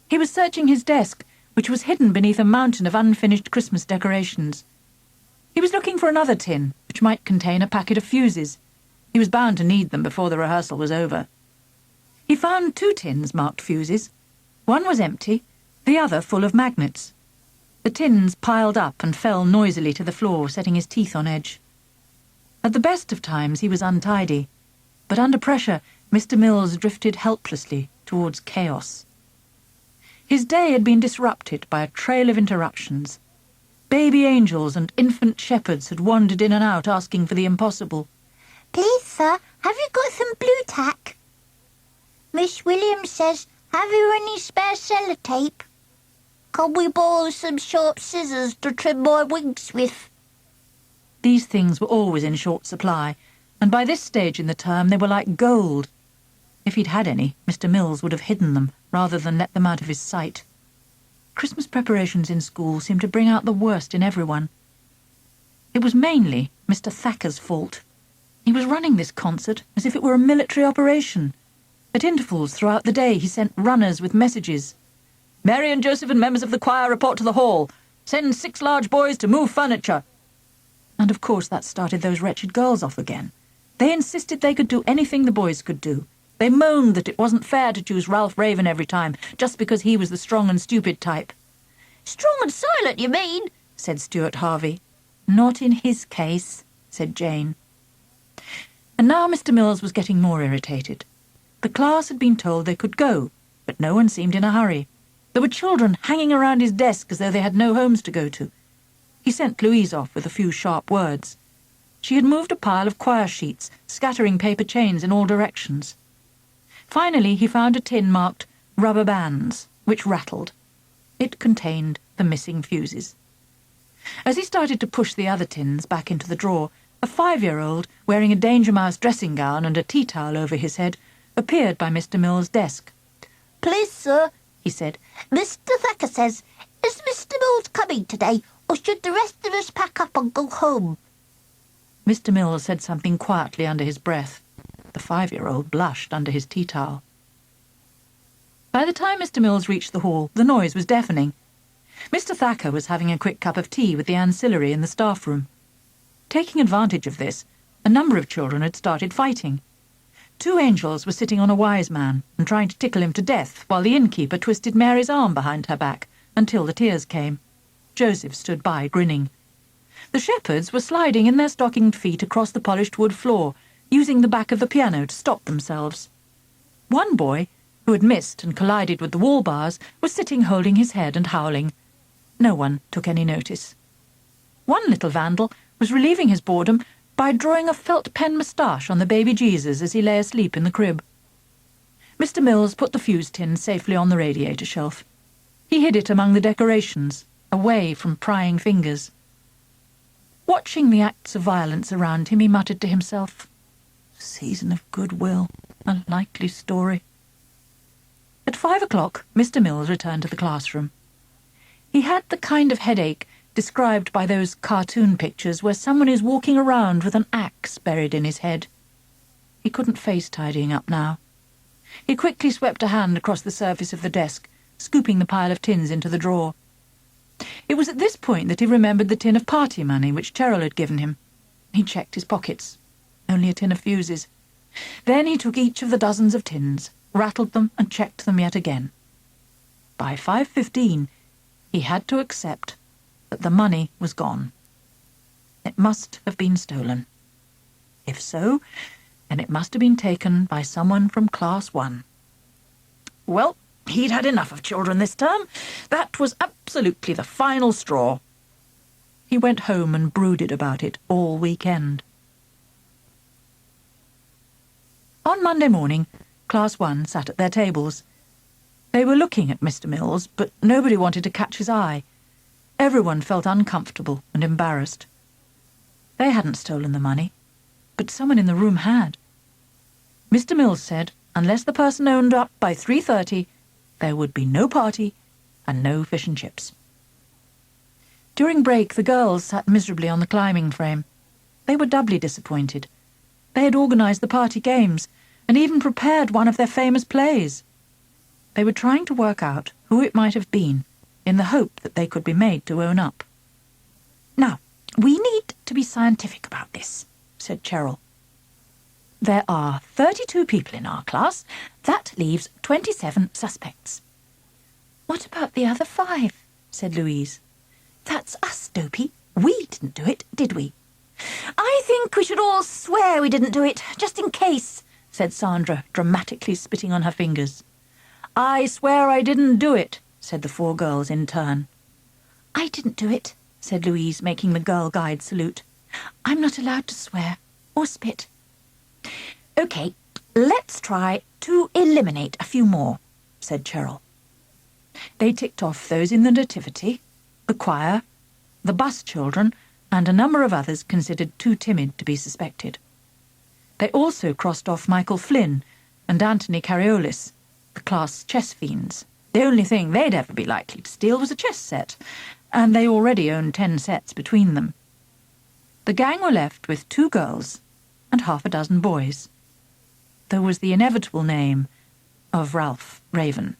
He was searching his desk, which was hidden beneath a mountain of unfinished Christmas decorations. He was looking for another tin, which might contain a packet of fuses. He was bound to need them before the rehearsal was over. He found 2 tins marked fuses. One was empty, the other full of magnets. The tins piled up and fell noisily to the floor, setting his teeth on edge. At the best of times he was untidy, but under pressure Mr. Mills drifted helplessly towards chaos. His day had been disrupted by a trail of interruptions. Baby angels and infant shepherds had wandered in and out asking for the impossible. "Please, sir, have you got some blue tack?" "Miss Williams says, have you any spare sellotape?" "Can we borrow some sharp scissors to trim my wings with?" These things were always in short supply, and by this stage in the term they were like gold. If he'd had any, Mr. Mills would have hidden them rather than let them out of his sight. Christmas preparations in school seemed to bring out the worst in everyone. It was mainly Mr. Thacker's fault. He was running this concert as if it were a military operation. At intervals throughout the day he sent runners with messages. "Mary and Joseph and members of the choir report to the hall. Send 6 large boys to move furniture." And of course that started those wretched girls off again. They insisted they could do anything the boys could do. They moaned that it wasn't fair to choose Ralph Raven every time, just because he was the strong and stupid type. Strong and silent, you mean? Said Stuart Harvey. Not in his case, said Jane. And now Mr. Mills was getting more irritated. The class had been told they could go, but no one seemed in a hurry. There were children hanging around his desk as though they had no homes to go to. He sent Louise off with a few sharp words. She had moved a pile of choir sheets, scattering paper chains in all directions. Finally he found a tin marked "rubber bands," which rattled. It contained the missing fuses. As he started to push the other tins back into the drawer, a 5-year-old, wearing a Danger Mouse dressing gown and a tea towel over his head, appeared by Mr. Mill's desk. "Please, sir," he said, "Mr. Thacker says, is Mr. Mills coming today, or should the rest of us pack up and go home?" Mr. Mills said something quietly under his breath. The 5-year-old blushed under his tea towel. By the time Mr. Mills reached the hall, the noise was deafening. Mr. Thacker was having a quick cup of tea with the ancillary in the staff room. Taking advantage of this, a number of children had started fighting. 2 angels were sitting on a wise man and trying to tickle him to death, while the innkeeper twisted Mary's arm behind her back until the tears came. Joseph stood by, grinning. The shepherds were sliding in their stockinged feet across the polished wood floor, using the back of the piano to stop themselves. One boy, who had missed and collided with the wall bars, was sitting holding his head and howling. No one took any notice. One little vandal was relieving his boredom by drawing a felt pen moustache on the baby Jesus as he lay asleep in the crib. Mr. Mills put the fuse tin safely on the radiator shelf. He hid it among the decorations, away from prying fingers. Watching the acts of violence around him, he muttered to himself, "Season of goodwill, a likely story." At 5 o'clock, Mr. Mills returned to the classroom. He had the kind of headache described by those cartoon pictures where someone is walking around with an axe buried in his head. He couldn't face tidying up now. He quickly swept a hand across the surface of the desk, scooping the pile of tins into the drawer. It was at this point that he remembered the tin of party money which Cheryl had given him. He checked his pockets. Only a tin of fuses. Then he took each of the dozens of tins, rattled them and checked them yet again. By 5:15, he had to accept that the money was gone. It must have been stolen. If so, then it must have been taken by someone from Class 1. Well, he'd had enough of children this term. That was absolutely the final straw. He went home and brooded about it all weekend. On Monday morning, Class 1 sat at their tables. They were looking at Mr. Mills, but nobody wanted to catch his eye. Everyone felt uncomfortable and embarrassed. They hadn't stolen the money, but someone in the room had. Mr. Mills said unless the person owned up by 3:30, there would be no party and no fish and chips. During break, the girls sat miserably on the climbing frame. They were doubly disappointed. They had organised the party games and even prepared one of their famous plays. They were trying to work out who it might have been in the hope that they could be made to own up. "Now, we need to be scientific about this," said Cheryl. "There are 32 people in our class. That leaves 27 suspects." "What about the other 5? said Louise. "That's us, Dopey. We didn't do it, did we?" "I think we should all swear we didn't do it, just in case," said Sandra, dramatically spitting on her fingers. "I swear I didn't do it," said the 4 girls in turn. "I didn't do it," said Louise, making the girl guide salute. "I'm not allowed to swear or spit." "OK, let's try to eliminate a few more," said Cheryl. They ticked off those in the nativity, the choir, the bus children, and a number of others considered too timid to be suspected. They also crossed off Michael Flynn and Anthony Cariolis, the class chess fiends. The only thing they'd ever be likely to steal was a chess set, and they already owned 10 sets between them. The gang were left with 2 girls and half a dozen boys. There was the inevitable name of Ralph Raven.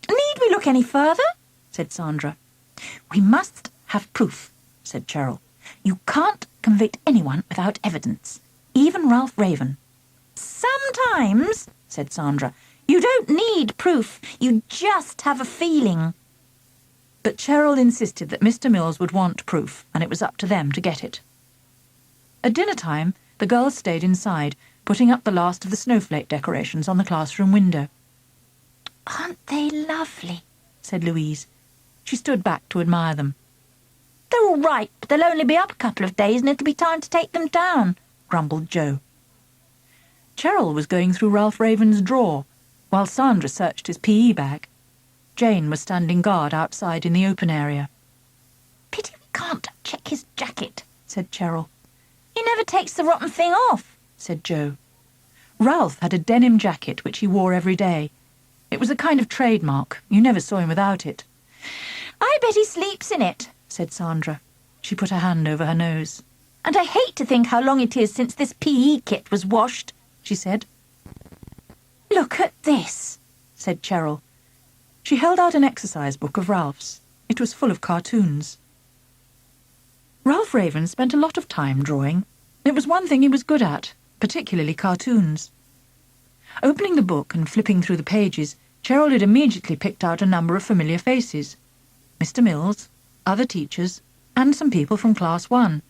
"Need we look any further?" said Sandra. "We must have proof," said Cheryl. "You can't convict anyone without evidence, even Ralph Raven." "Sometimes," said Sandra, "you don't need proof. You just have a feeling." But Cheryl insisted that Mr. Mills would want proof, and it was up to them to get it. At dinner time, the girls stayed inside, putting up the last of the snowflake decorations on the classroom window. "Aren't they lovely?" said Louise. She stood back to admire them. "They're all right, but they'll only be up a couple of days and it'll be time to take them down," grumbled Jo. Cheryl was going through Ralph Raven's drawer, while Sandra searched his PE bag. Jane was standing guard outside in the open area. "Pity we can't check his jacket," said Cheryl. "He never takes the rotten thing off," said Jo. Ralph had a denim jacket which he wore every day. It was a kind of trademark. You never saw him without it. "I bet he sleeps in it," said Sandra. She put her hand over her nose. "And I hate to think how long it is since this PE kit was washed," she said. "Look at this," said Cheryl. She held out an exercise book of Ralph's. It was full of cartoons. Ralph Raven spent a lot of time drawing. It was one thing he was good at, particularly cartoons. Opening the book and flipping through the pages, Cheryl had immediately picked out a number of familiar faces. Mr. Mills, other teachers, and some people from Class 1.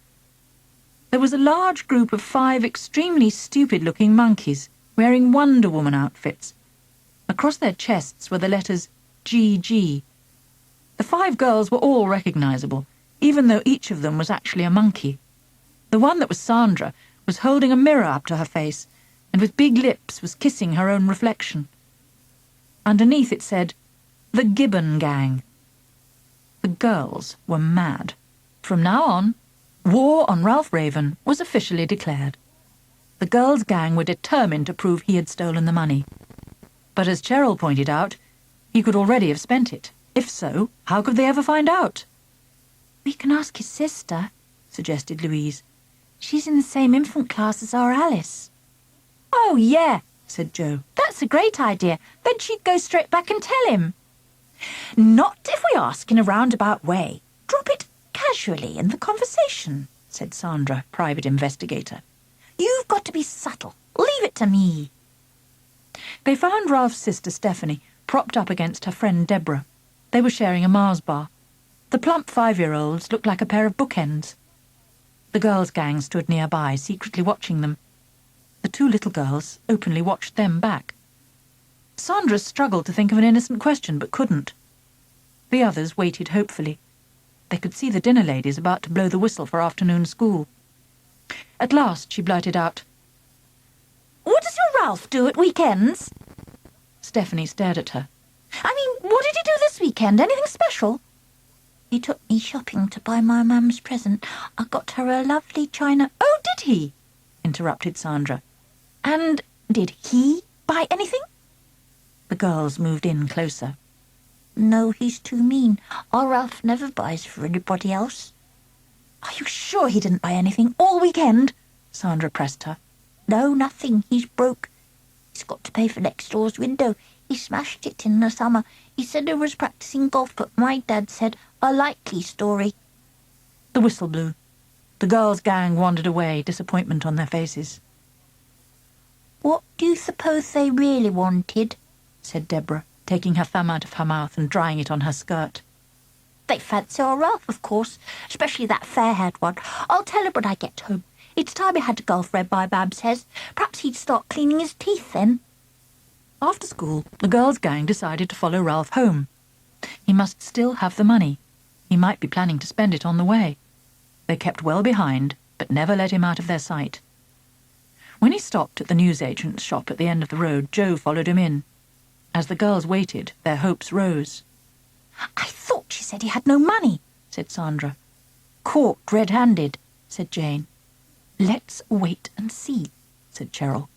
There was a large group of 5 extremely stupid-looking monkeys wearing Wonder Woman outfits. Across their chests were the letters GG. The 5 girls were all recognizable, even though each of them was actually a monkey. The one that was Sandra was holding a mirror up to her face, and with big lips was kissing her own reflection. Underneath it said, "The Gibbon Gang." The girls were mad. From now on, war on Ralph Raven was officially declared. The girls' gang were determined to prove he had stolen the money. But as Cheryl pointed out, he could already have spent it. If so, how could they ever find out? "We can ask his sister," suggested Louise. "She's in the same infant class as our Alice." "Oh, yeah," said Jo. "That's a great idea. Then she'd go straight back and tell him." "Not if we ask in a roundabout way. Drop it casually in the conversation," said Sandra, private investigator. "You've got to be subtle. Leave it to me." They found Ralph's sister Stephanie propped up against her friend Deborah. They were sharing a Mars bar. The plump 5-year-olds looked like a pair of bookends. The girls' gang stood nearby, secretly watching them. The 2 little girls openly watched them back. Sandra struggled to think of an innocent question, but couldn't. The others waited hopefully. They could see the dinner ladies about to blow the whistle for afternoon school. At last she blurted out, "What does your Ralph do at weekends?" Stephanie stared at her. "I mean, what did he do this weekend? Anything special?" He took me shopping to buy my mum's present. I got her a lovely china... "Oh, did he?" interrupted Sandra. "And did he buy anything?" The girls moved in closer. No, he's too mean. Our Ralph never buys for anybody else." "Are you sure he didn't buy anything all weekend?" Sandra pressed her. "No, nothing. He's broke. He's got to pay for next door's window. He smashed it in the summer. He said he was practicing golf, but my dad said a likely story." The whistle blew. The girls' gang wandered away, disappointment on their faces. "What do you suppose they really wanted?" said Deborah, taking her thumb out of her mouth and drying it on her skirt. "They fancy our Ralph, of course, especially that fair-haired one. I'll tell her when I get home. It's time he had a golf red by Bab says. Perhaps he'd start cleaning his teeth then." After school, the girls' gang decided to follow Ralph home. He must still have the money. He might be planning to spend it on the way. They kept well behind, but never let him out of their sight. When he stopped at the newsagent's shop at the end of the road, Jo followed him in. As the girls waited, their hopes rose. "I thought she said he had no money," said Sandra. "Caught red-handed," said Jane. "Let's wait and see," said Cheryl.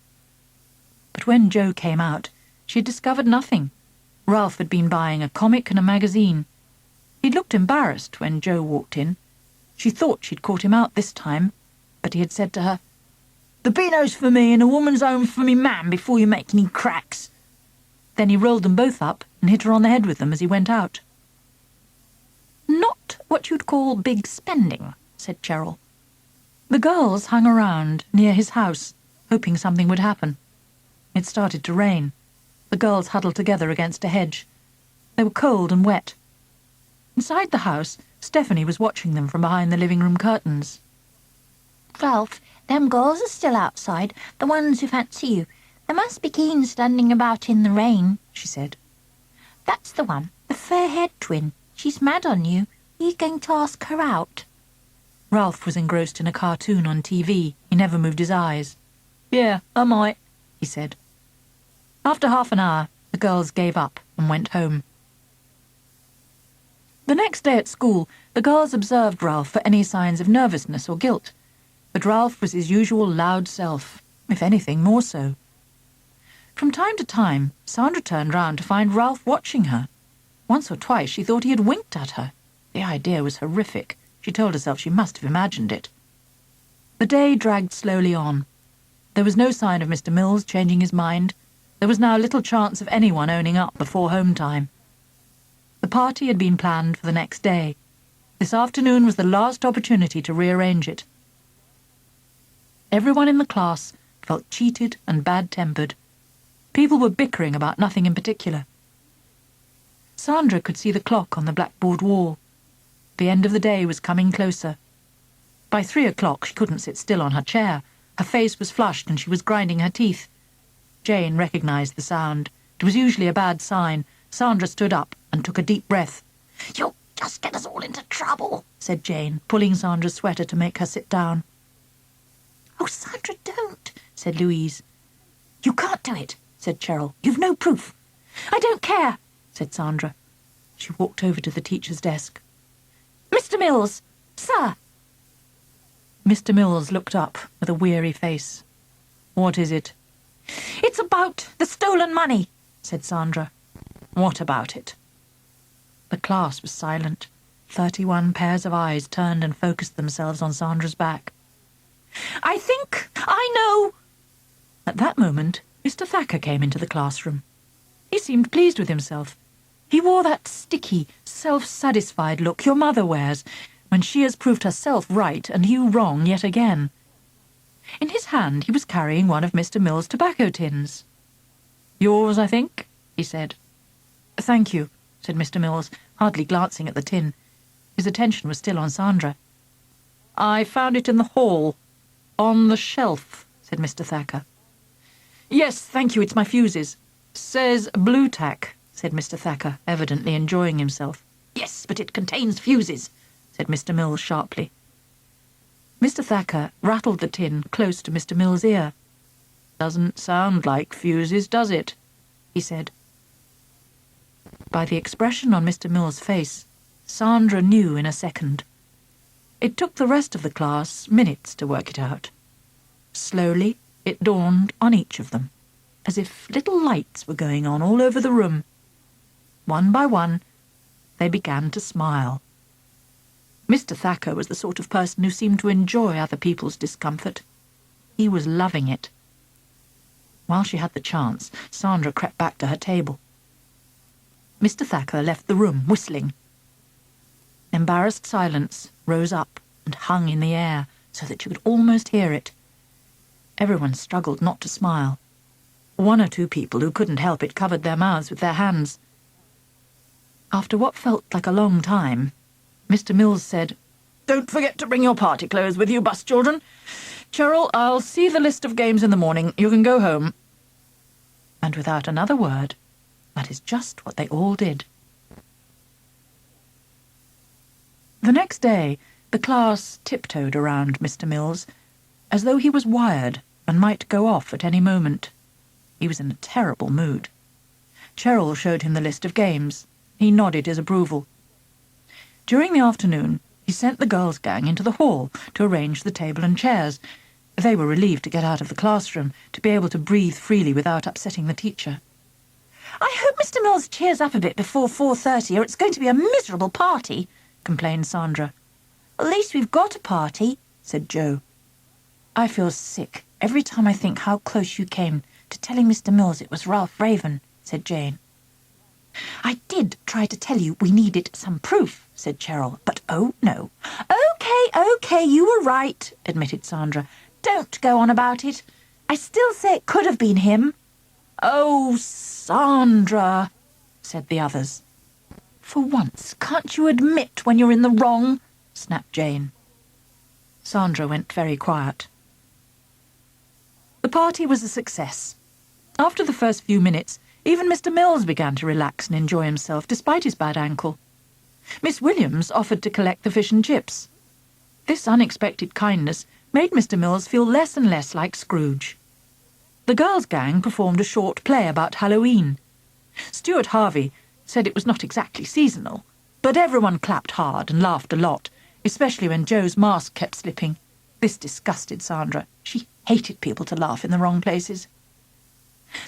But when Jo came out, she had discovered nothing. Ralph had been buying a comic and a magazine. He'd looked embarrassed when Jo walked in. She thought she'd caught him out this time, but he had said to her, "The Beano's for me and a woman's home for me man before you make any cracks." Then he rolled them both up and hit her on the head with them as he went out. "Not what you'd call big spending," said Cheryl. The girls hung around near his house, hoping something would happen. It started to rain. The girls huddled together against a hedge. They were cold and wet. Inside the house, Stephanie was watching them from behind the living room curtains. "Ralph, them girls are still outside, the ones who fancy you. They must be keen standing about in the rain," she said. "That's the one, the fair-haired twin. She's mad on you. Are you going to ask her out?" Ralph was engrossed in a cartoon on TV. He never moved his eyes. "Yeah, I might," he said. After half an hour, the girls gave up and went home. The next day at school, the girls observed Ralph for any signs of nervousness or guilt. But Ralph was his usual loud self, if anything more so. From time to time, Sandra turned round to find Ralph watching her. Once or twice she thought he had winked at her. The idea was horrific. She told herself she must have imagined it. The day dragged slowly on. There was no sign of Mr. Mills changing his mind. There was now little chance of anyone owning up before home time. The party had been planned for the next day. This afternoon was the last opportunity to rearrange it. Everyone in the class felt cheated and bad-tempered. People were bickering about nothing in particular. Sandra could see the clock on the blackboard wall. The end of the day was coming closer. By 3 o'clock she couldn't sit still on her chair. Her face was flushed and she was grinding her teeth. Jane recognized the sound. It was usually a bad sign. Sandra stood up and took a deep breath. "You'll just get us all into trouble," said Jane, pulling Sandra's sweater to make her sit down. "Oh, Sandra, don't," said Louise. "You can't do it," said Cheryl. "You've no proof." "I don't care," said Sandra. She walked over to the teacher's desk. "Mr. Mills, sir." Mr. Mills looked up with a weary face. "What is it?" "It's about the stolen money," said Sandra. "What about it?" The class was silent. 31 pairs of eyes turned and focused themselves on Sandra's back. "I think I know." At that moment, Mr. Thacker came into the classroom. He seemed pleased with himself. He wore that sticky, self-satisfied look your mother wears when she has proved herself right and you wrong yet again. In his hand he was carrying one of Mr. Mill's tobacco tins. "Yours, I think," he said. "Thank you," said Mr. Mills, hardly glancing at the tin. His attention was still on Sandra. "I found it in the hall, on the shelf," said Mr. Thacker. "Yes, thank you, it's my fuses." "Says blue tack," said Mr. Thacker, evidently enjoying himself. "Yes, but it contains fuses," said Mr. Mills sharply. Mr. Thacker rattled the tin close to Mr. Mill's ear. "Doesn't sound like fuses, does it?" he said. By the expression on Mr. Mill's face, Sandra knew in a second. It took the rest of the class minutes to work it out. Slowly, it dawned on each of them, as if little lights were going on all over the room. One by one, they began to smile. Mr. Thacker was the sort of person who seemed to enjoy other people's discomfort. He was loving it. While she had the chance, Sandra crept back to her table. Mr. Thacker left the room, whistling. Embarrassed silence rose up and hung in the air so that you could almost hear it. Everyone struggled not to smile. One or two people who couldn't help it covered their mouths with their hands. After what felt like a long time, Mr. Mills said, "Don't forget to bring your party clothes with you, bus children. Cheryl, I'll see the list of games in the morning. You can go home." And without another word, that is just what they all did. The next day, the class tiptoed around Mr. Mills, as though he was wired and might go off at any moment. He was in a terrible mood. Cheryl showed him the list of games. He nodded his approval. During the afternoon, he sent the girls' gang into the hall to arrange the table and chairs. They were relieved to get out of the classroom, to be able to breathe freely without upsetting the teacher. "I hope Mr. Mills cheers up a bit before 4:30, or it's going to be a miserable party," complained Sandra. At least we've got a party, said Jo. I feel sick every time I think how close you came to telling Mr. Mills it was Ralph Raven, said Jane. I did try to tell you we needed some proof, said Cheryl, but oh no. Okay, you were right, admitted Sandra. Don't go on about it. I still say it could have been him. Oh, Sandra, said the others. For once, can't you admit when you're in the wrong? Snapped Jane. Sandra went very quiet. The party was a success. After the first few minutes, even Mr. Mills began to relax and enjoy himself despite his bad ankle. Miss Williams offered to collect the fish and chips. This unexpected kindness made Mr. Mills feel less and less like Scrooge. The girls' gang performed a short play about Halloween. Stuart Harvey said it was not exactly seasonal, but everyone clapped hard and laughed a lot, especially when Jo's mask kept slipping. This disgusted Sandra. She hated people to laugh in the wrong places.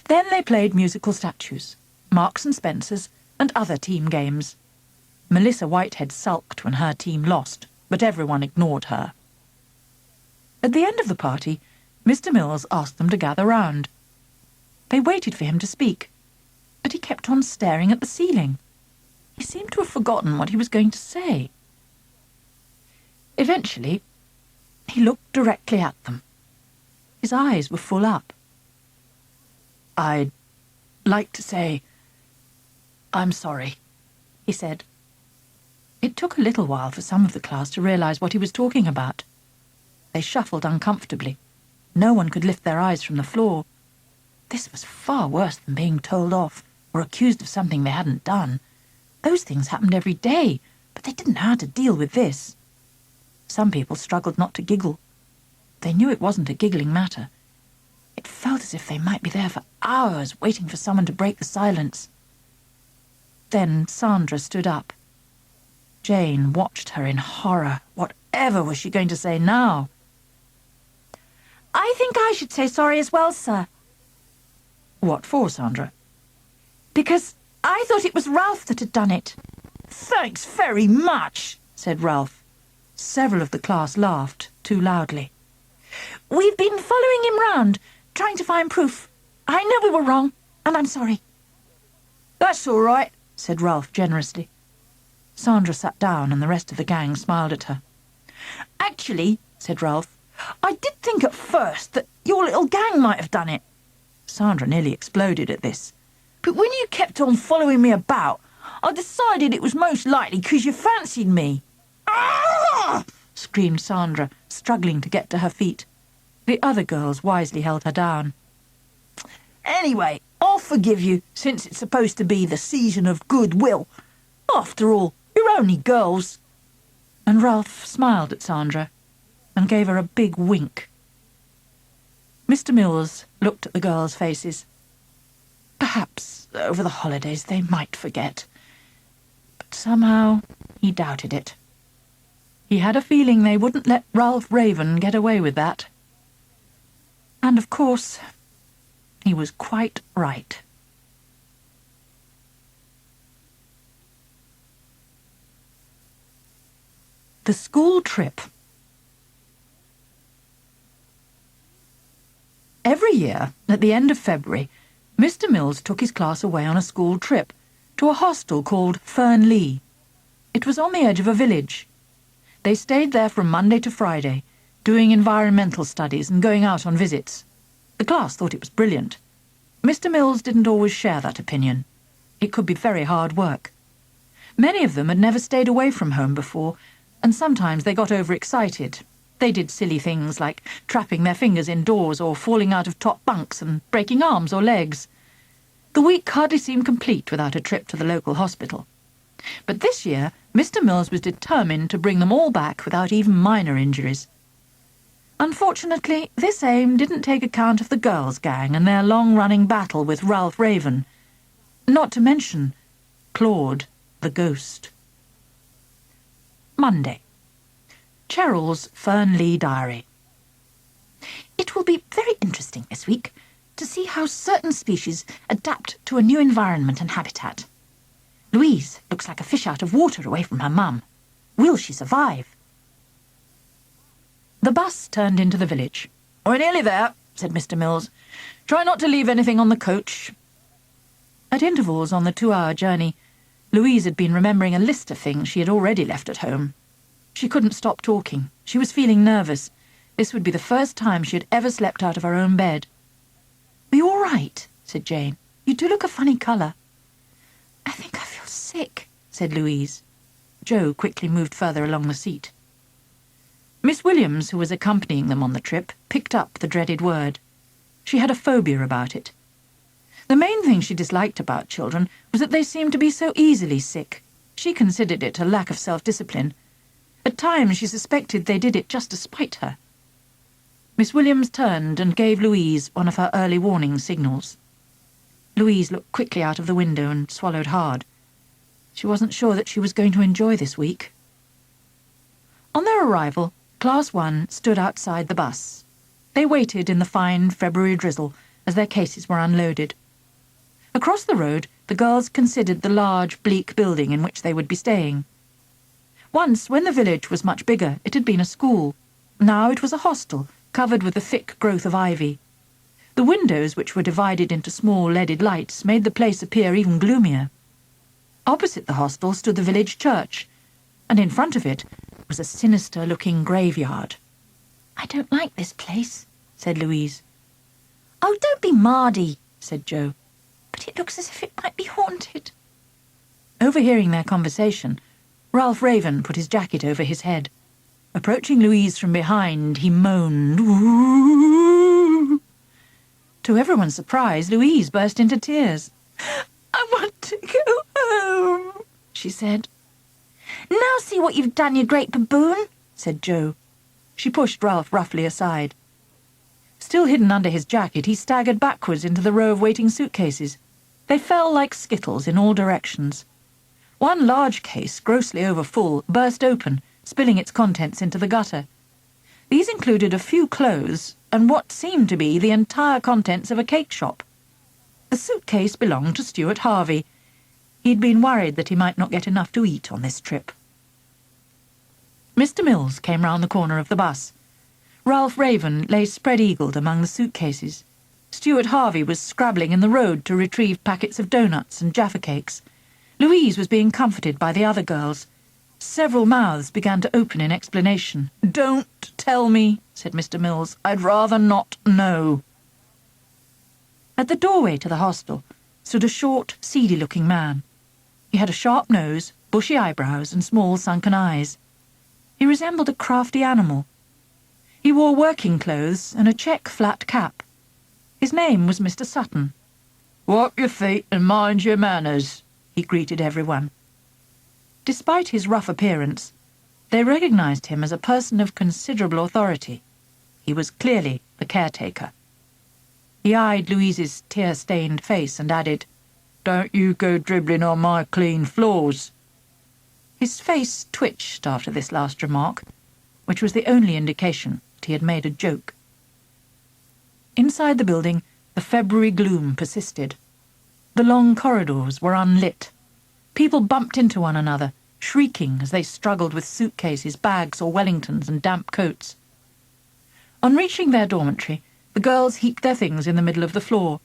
Then they played musical statues, Marks and Spencers, and other team games. Melissa Whitehead sulked when her team lost, but everyone ignored her. At the end of the party, Mr. Mills asked them to gather round. They waited for him to speak, but he kept on staring at the ceiling. He seemed to have forgotten what he was going to say. Eventually, he looked directly at them. His eyes were full up. I'd like to say, I'm sorry, he said. It took a little while for some of the class to realize what he was talking about. They shuffled uncomfortably. No one could lift their eyes from the floor. This was far worse than being told off or accused of something they hadn't done. Those things happened every day, but they didn't know how to deal with this. Some people struggled not to giggle. They knew it wasn't a giggling matter. It felt as if they might be there for hours waiting for someone to break the silence. Then Sandra stood up. Jane watched her in horror. Whatever was she going to say now? I think I should say sorry as well, sir. What for, Sandra? Because I thought it was Ralph that had done it. Thanks very much, said Ralph. Several of the class laughed, too loudly. We've been following him round, trying to find proof. I know we were wrong, and I'm sorry. That's all right, said Ralph generously. Sandra sat down and the rest of the gang smiled at her. Actually, said Ralph, I did think at first that your little gang might have done it. Sandra nearly exploded at this. But when you kept on following me about, I decided it was most likely because you fancied me. Ah! Screamed Sandra, struggling to get to her feet. The other girls wisely held her down. Anyway, I'll forgive you, since it's supposed to be the season of goodwill. After all, you're only girls. And Ralph smiled at Sandra and gave her a big wink. Mr. Mills looked at the girls' faces. Perhaps over the holidays they might forget. But somehow he doubted it. He had a feeling they wouldn't let Ralph Raven get away with that. And of course, he was quite right. The school trip. Every year, at the end of February, Mr. Mills took his class away on a school trip to a hostel called Fernley. It was on the edge of a village. They stayed there from Monday to Friday, doing environmental studies and going out on visits. The class thought it was brilliant. Mr. Mills didn't always share that opinion. It could be very hard work. Many of them had never stayed away from home before, and sometimes they got overexcited. They did silly things like trapping their fingers indoors or falling out of top bunks and breaking arms or legs. The week hardly seemed complete without a trip to the local hospital. But this year, Mr. Mills was determined to bring them all back without even minor injuries. Unfortunately, this aim didn't take account of the girls' gang and their long-running battle with Ralph Raven. Not to mention Claude, the ghost. Monday. Cheryl's Fernley diary. It will be very interesting this week to see how certain species adapt to a new environment and habitat. Louise looks like a fish out of water away from her mum. Will she survive? The bus turned into the village. "We're nearly there," said Mr. Mills. "Try not to leave anything on the coach." At intervals on the 2-hour journey, Louise had been remembering a list of things she had already left at home. She couldn't stop talking. She was feeling nervous. This would be the first time she had ever slept out of her own bed. "Are you all right?" said Jane. "You do look a funny colour." "I think I feel sick," said Louise. Jo quickly moved further along the seat. Miss Williams, who was accompanying them on the trip, picked up the dreaded word. She had a phobia about it. The main thing she disliked about children was that they seemed to be so easily sick. She considered it a lack of self-discipline. At times she suspected they did it just to spite her. Miss Williams turned and gave Louise one of her early warning signals. Louise looked quickly out of the window and swallowed hard. She wasn't sure that she was going to enjoy this week. On their arrival, Class 1 stood outside the bus. They waited in the fine February drizzle as their cases were unloaded. Across the road, the girls considered the large, bleak building in which they would be staying. Once, when the village was much bigger, it had been a school. Now it was a hostel, covered with a thick growth of ivy. The windows, which were divided into small leaded lights, made the place appear even gloomier. Opposite the hostel stood the village church, and in front of it was a sinister-looking graveyard. "I don't like this place," said Louise. "Oh, don't be mardy," said Jo. "But it looks as if it might be haunted." Overhearing their conversation, Ralph Raven put his jacket over his head. Approaching Louise from behind, he moaned, "Ooh." To everyone's surprise, Louise burst into tears. "I want to go home," she said. "Now see what you've done, you great baboon," said Jo. She pushed Ralph roughly aside. Still hidden under his jacket, he staggered backwards into the row of waiting suitcases. They fell like skittles in all directions. One large case, grossly overfull, burst open, spilling its contents into the gutter. These included a few clothes and what seemed to be the entire contents of a cake shop. The suitcase belonged to Stuart Harvey. He'd been worried that he might not get enough to eat on this trip. Mr. Mills came round the corner of the bus. Ralph Raven lay spread-eagled among the suitcases. Stuart Harvey was scrabbling in the road to retrieve packets of doughnuts and Jaffa cakes. Louise was being comforted by the other girls. Several mouths began to open in explanation. "Don't tell me," said Mr. Mills. "I'd rather not know." At the doorway to the hostel stood a short, seedy-looking man. He had a sharp nose, bushy eyebrows, and small sunken eyes. He resembled a crafty animal. He wore working clothes and a check flat cap. His name was Mr. Sutton. "Wipe your feet and mind your manners," he greeted everyone. Despite his rough appearance, they recognized him as a person of considerable authority. He was clearly the caretaker. He eyed Louise's tear-stained face and added, "Don't you go dribbling on my clean floors." His face twitched after this last remark, which was the only indication that he had made a joke. Inside the building, the February gloom persisted. The long corridors were unlit. People bumped into one another, shrieking as they struggled with suitcases, bags, or Wellingtons and damp coats. On reaching their dormitory, the girls heaped their things in the middle of the floor.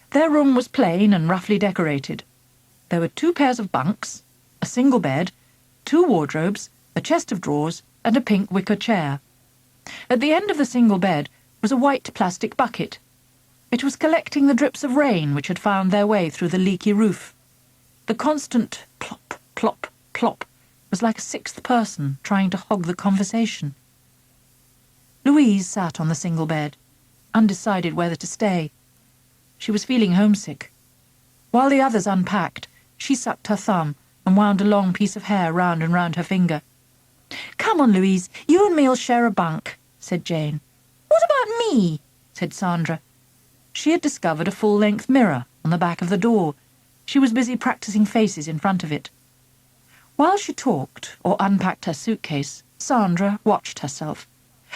Their room was plain and roughly decorated. There were 2 pairs of bunks, a single bed, 2 wardrobes, a chest of drawers, and a pink wicker chair. At the end of the single bed was a white plastic bucket. It was collecting the drips of rain which had found their way through the leaky roof. The constant plop, plop, plop was like a 6th person trying to hog the conversation. Louise sat on the single bed, undecided whether to stay. She was feeling homesick. While the others unpacked, she sucked her thumb and wound a long piece of hair round and round her finger. "Come on, Louise, you and me'll share a bunk," said Jane. "What about me?" said Sandra. She had discovered a full-length mirror on the back of the door. She was busy practicing faces in front of it. While she talked or unpacked her suitcase, Sandra watched herself.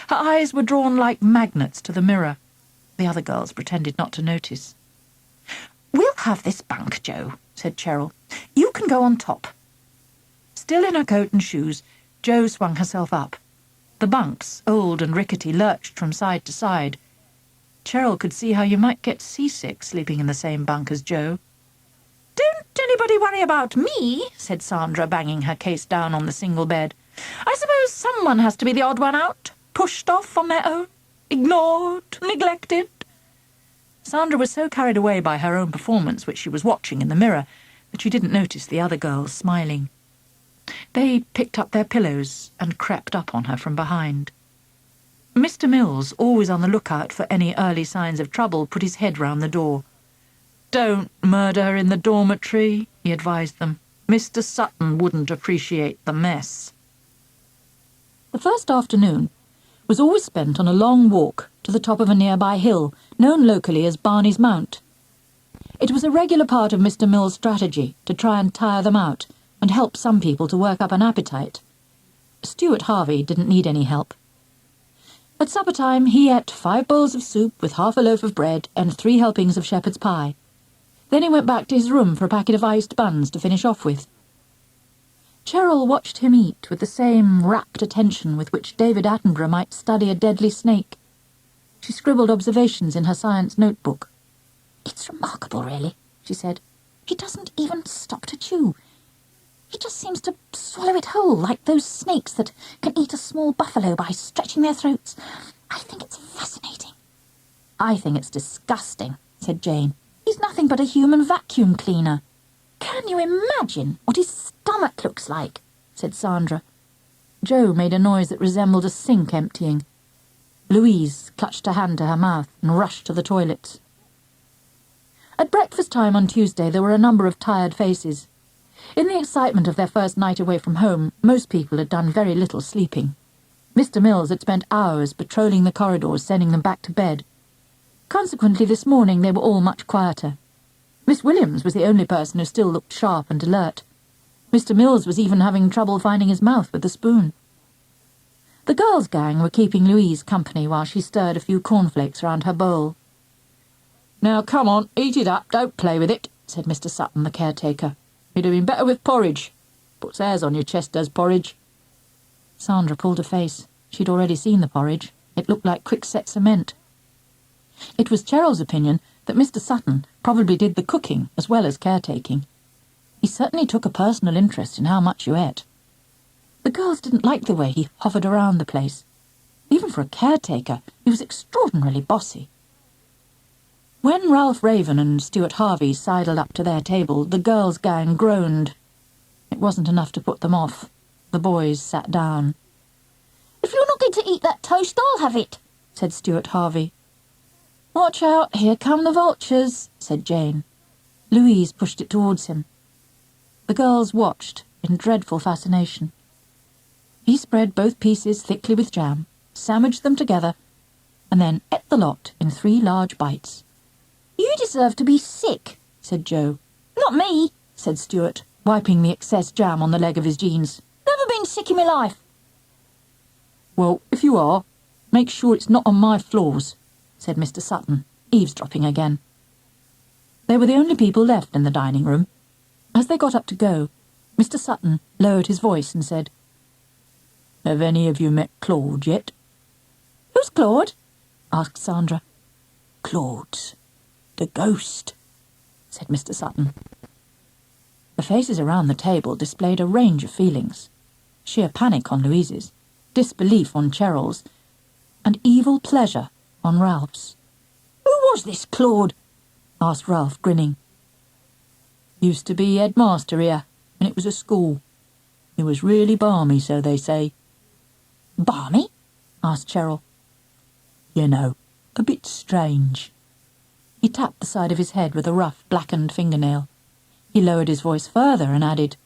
Her eyes were drawn like magnets to the mirror. The other girls pretended not to notice. "We'll have this bunk, Jo," said Cheryl. "You can go on top." Still in her coat and shoes, Jo swung herself up. The bunks, old and rickety, lurched from side to side. Cheryl could see how you might get seasick sleeping in the same bunk as Joe. "Don't anybody worry about me," said Sandra, banging her case down on the single bed. "I suppose someone has to be the odd one out, pushed off on their own, ignored, neglected." Sandra was so carried away by her own performance, which she was watching in the mirror, that she didn't notice the other girls smiling. They picked up their pillows and crept up on her from behind. Mr. Mills, always on the lookout for any early signs of trouble, put his head round the door. "Don't murder her in the dormitory," he advised them. "Mr. Sutton wouldn't appreciate the mess." The first afternoon was always spent on a long walk to the top of a nearby hill, known locally as Barney's Mount. It was a regular part of Mr. Mill's strategy to try and tire them out and help some people to work up an appetite. Stuart Harvey didn't need any help. At supper time he ate 5 bowls of soup with half a loaf of bread and 3 helpings of shepherd's pie. Then he went back to his room for a packet of iced buns to finish off with. Cheryl watched him eat with the same rapt attention with which David Attenborough might study a deadly snake. She scribbled observations in her science notebook. "It's remarkable, really," she said. "He doesn't even stop to chew. He just seems to swallow it whole, like those snakes that can eat a small buffalo by stretching their throats. I think it's fascinating." "I think it's disgusting," said Jane. "He's nothing but a human vacuum cleaner." "Can you imagine what his stomach looks like?" said Sandra. Joe made a noise that resembled a sink emptying. Louise clutched her hand to her mouth and rushed to the toilet. At breakfast time on Tuesday there were a number of tired faces. In the excitement of their first night away from home, most people had done very little sleeping. Mr. Mills had spent hours patrolling the corridors, sending them back to bed. Consequently, this morning they were all much quieter. Miss Williams was the only person who still looked sharp and alert. Mr. Mills was even having trouble finding his mouth with the spoon. The girls' gang were keeping Louise company while she stirred a few cornflakes round her bowl. "Now, come on, eat it up, don't play with it," said Mr. Sutton, the caretaker. "You'd have been better with porridge. Puts hairs on your chest, does porridge." Sandra pulled a face. She'd already seen the porridge. It looked like quick-set cement. It was Cheryl's opinion that Mr. Sutton probably did the cooking as well as caretaking. He certainly took a personal interest in how much you ate. The girls didn't like the way he hovered around the place. Even for a caretaker, he was extraordinarily bossy. When Ralph Raven and Stuart Harvey sidled up to their table, the girls' gang groaned. It wasn't enough to put them off. The boys sat down. "If you're not going to eat that toast, I'll have it," said Stuart Harvey. "Watch out, here come the vultures," said Jane. Louise pushed it towards him. The girls watched in dreadful fascination. He spread both pieces thickly with jam, sandwiched them together, and then ate the lot in 3 large bites. "You deserve to be sick," said Joe. "Not me," said Stuart, wiping the excess jam on the leg of his jeans. "Never been sick in my life." "Well, if you are, make sure it's not on my floors," said Mr. Sutton, eavesdropping again. They were the only people left in the dining room. As they got up to go, Mr. Sutton lowered his voice and said, "Have any of you met Claude yet?" "Who's Claude?" asked Sandra. "Claude's the ghost," said Mr. Sutton. The faces around the table displayed a range of feelings. Sheer panic on Louise's, disbelief on Cheryl's, and evil pleasure on Ralph's. "Who was this Claude?" asked Ralph, grinning. "Used to be headmaster here, and it was a school. He was really balmy, so they say." "Balmy?" asked Cheryl. "You know, a bit strange." He tapped the side of his head with a rough, blackened fingernail. He lowered his voice further and added,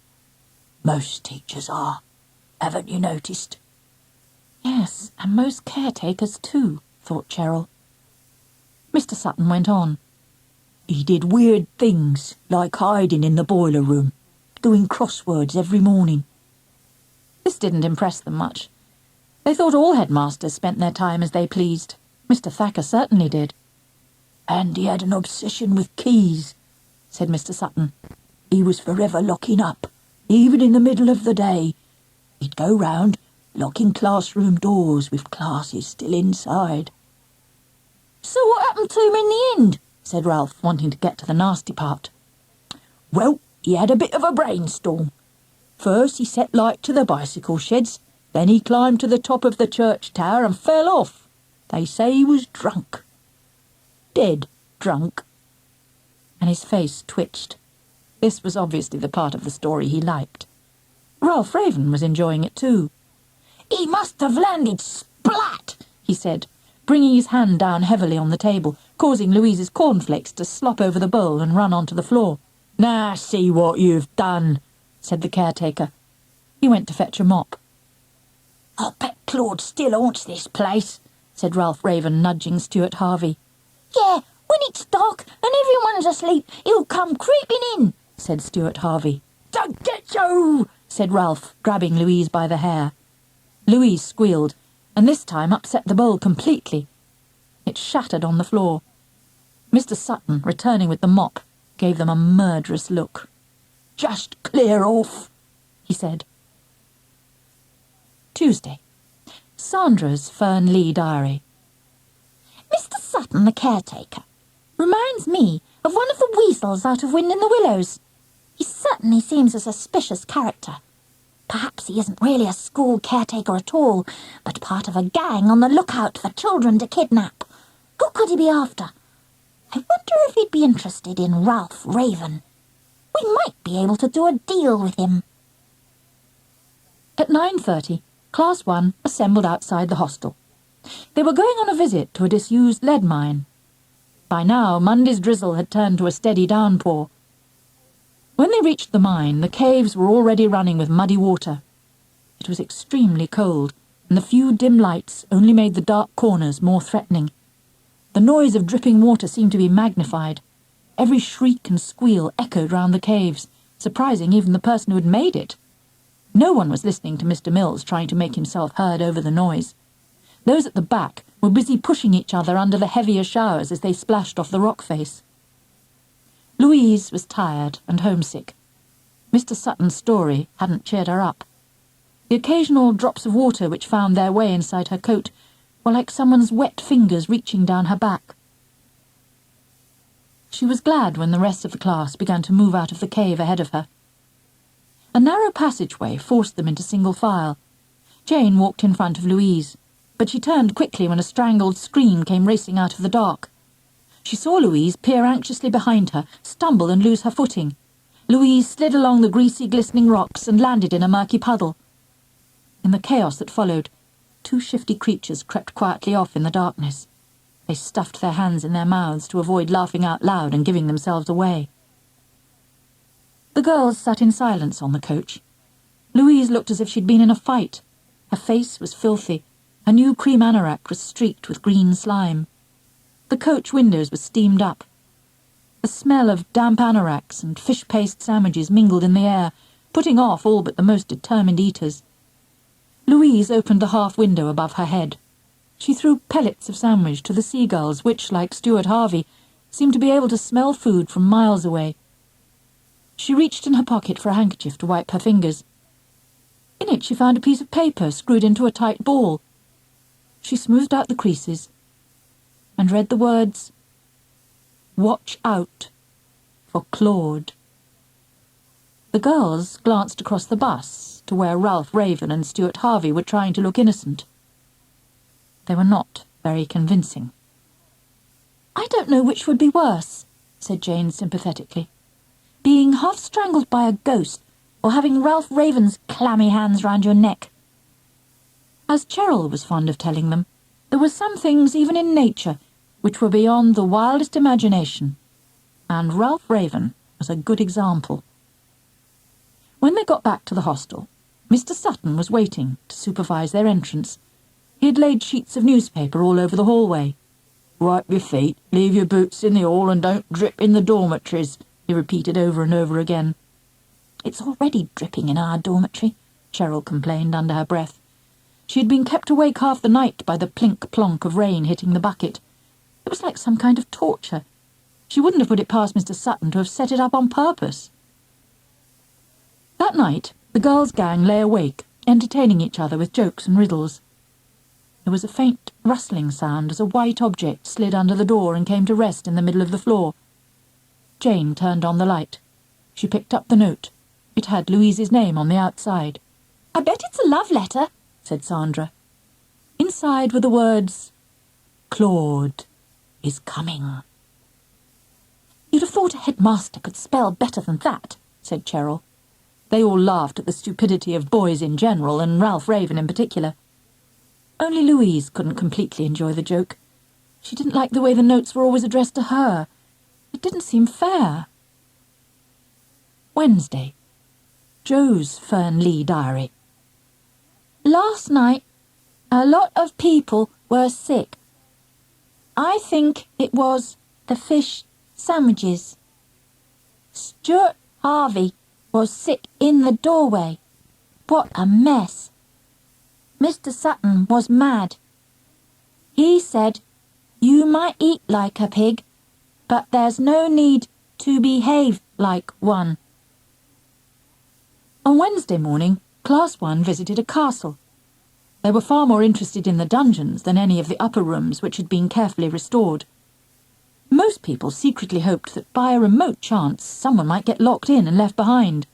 "Most teachers are. Haven't you noticed?" "Yes, and most caretakers too," thought Cheryl. Mr. Sutton went on. "He did weird things, like hiding in the boiler room, doing crosswords every morning." This didn't impress them much. They thought all headmasters spent their time as they pleased. Mr. Thacker certainly did. "And he had an obsession with keys," said Mr. Sutton. "He was forever locking up, even in the middle of the day. He'd go round, locking classroom doors with classes still inside." "So what happened to him in the end?" said Ralph, wanting to get to the nasty part. "Well, he had a bit of a brainstorm. First he set light to the bicycle sheds, then he climbed to the top of the church tower and fell off. They say he was drunk. Dead drunk." And his face twitched. This was obviously the part of the story he liked. Ralph Raven was enjoying it too. "He must have landed splat," he said, bringing his hand down heavily on the table, causing Louise's cornflakes to slop over the bowl and run onto the floor. "Now see what you've done," said the caretaker. He went to fetch a mop. "I bet Claude still haunts this place," said Ralph Raven, nudging Stuart Harvey. "Yeah, when it's dark and everyone's asleep, he'll come creeping in," said Stuart Harvey. "To get you!" said Ralph, grabbing Louise by the hair. Louise squealed, and this time upset the bowl completely. It shattered on the floor. Mr. Sutton, returning with the mop, gave them a murderous look. "Just clear off," he said. Tuesday. Sandra's Fern Lee diary. Mr. Sutton, the caretaker, reminds me of one of the weasels out of Wind in the Willows. He certainly seems a suspicious character. Perhaps he isn't really a school caretaker at all, but part of a gang on the lookout for children to kidnap. Who could he be after? I wonder if he'd be interested in Ralph Raven. We might be able to do a deal with him. At 9:30, Class 1 assembled outside the hostel. They were going on a visit to a disused lead mine. By now, Monday's drizzle had turned to a steady downpour. When they reached the mine, the caves were already running with muddy water. It was extremely cold, and the few dim lights only made the dark corners more threatening. The noise of dripping water seemed to be magnified. Every shriek and squeal echoed round the caves, surprising even the person who had made it. No one was listening to Mr. Mills trying to make himself heard over the noise. Those at the back were busy pushing each other under the heavier showers as they splashed off the rock face. Louise was tired and homesick. Mr. Sutton's story hadn't cheered her up. The occasional drops of water which found their way inside her coat were like someone's wet fingers reaching down her back. She was glad when the rest of the class began to move out of the cave ahead of her. A narrow passageway forced them into single file. Jane walked in front of Louise, but she turned quickly when a strangled scream came racing out of the dark. She saw Louise peer anxiously behind her, stumble and lose her footing. Louise slid along the greasy, glistening rocks and landed in a murky puddle. In the chaos that followed, two shifty creatures crept quietly off in the darkness. They stuffed their hands in their mouths to avoid laughing out loud and giving themselves away. The girls sat in silence on the coach. Louise looked as if she'd been in a fight. Her face was filthy. Her new cream anorak was streaked with green slime. The coach windows were steamed up. The smell of damp anoraks and fish paste sandwiches mingled in the air, putting off all but the most determined eaters. Louise opened the half window above her head. She threw pellets of sandwich to the seagulls which, like Stuart Harvey, seemed to be able to smell food from miles away. She reached in her pocket for a handkerchief to wipe her fingers. In it she found a piece of paper screwed into a tight ball. She smoothed out the creases and read the words, "Watch out for Claude." The girls glanced across the bus to where Ralph Raven and Stuart Harvey were trying to look innocent. They were not very convincing. "I don't know which would be worse," said Jane sympathetically. "Being half-strangled by a ghost or having Ralph Raven's clammy hands round your neck." As Cheryl was fond of telling them, there were some things even in nature which were beyond the wildest imagination, and Ralph Raven was a good example. When they got back to the hostel, Mr. Sutton was waiting to supervise their entrance. He had laid sheets of newspaper all over the hallway. "Wipe your feet, leave your boots in the hall, and don't drip in the dormitories," he repeated over and over again. "It's already dripping in our dormitory," Cheryl complained under her breath. She had been kept awake half the night by the plink-plonk of rain hitting the bucket. It was like some kind of torture. She wouldn't have put it past Mr. Sutton to have set it up on purpose. That night, the girls' gang lay awake, entertaining each other with jokes and riddles. There was a faint rustling sound as a white object slid under the door and came to rest in the middle of the floor. Jane turned on the light. She picked up the note. It had Louise's name on the outside. "I bet it's a love letter," said Sandra. Inside were the words, "Claude is coming." "You'd have thought a headmaster could spell better than that," said Cheryl. They all laughed at the stupidity of boys in general, and Ralph Raven in particular. Only Louise couldn't completely enjoy the joke. She didn't like the way the notes were always addressed to her. It didn't seem fair. Wednesday. Joe's Fernley diary. "Last night, a lot of people were sick. I think it was the fish sandwiches. Stuart Harvey was sick in the doorway. What a mess. Mr. Sutton was mad. He said, 'You might eat like a pig, but there's no need to behave like one.'" On Wednesday morning, Class 1 visited a castle. They were far more interested in the dungeons than any of the upper rooms, which had been carefully restored. Most people secretly hoped that by a remote chance someone might get locked in and left behind.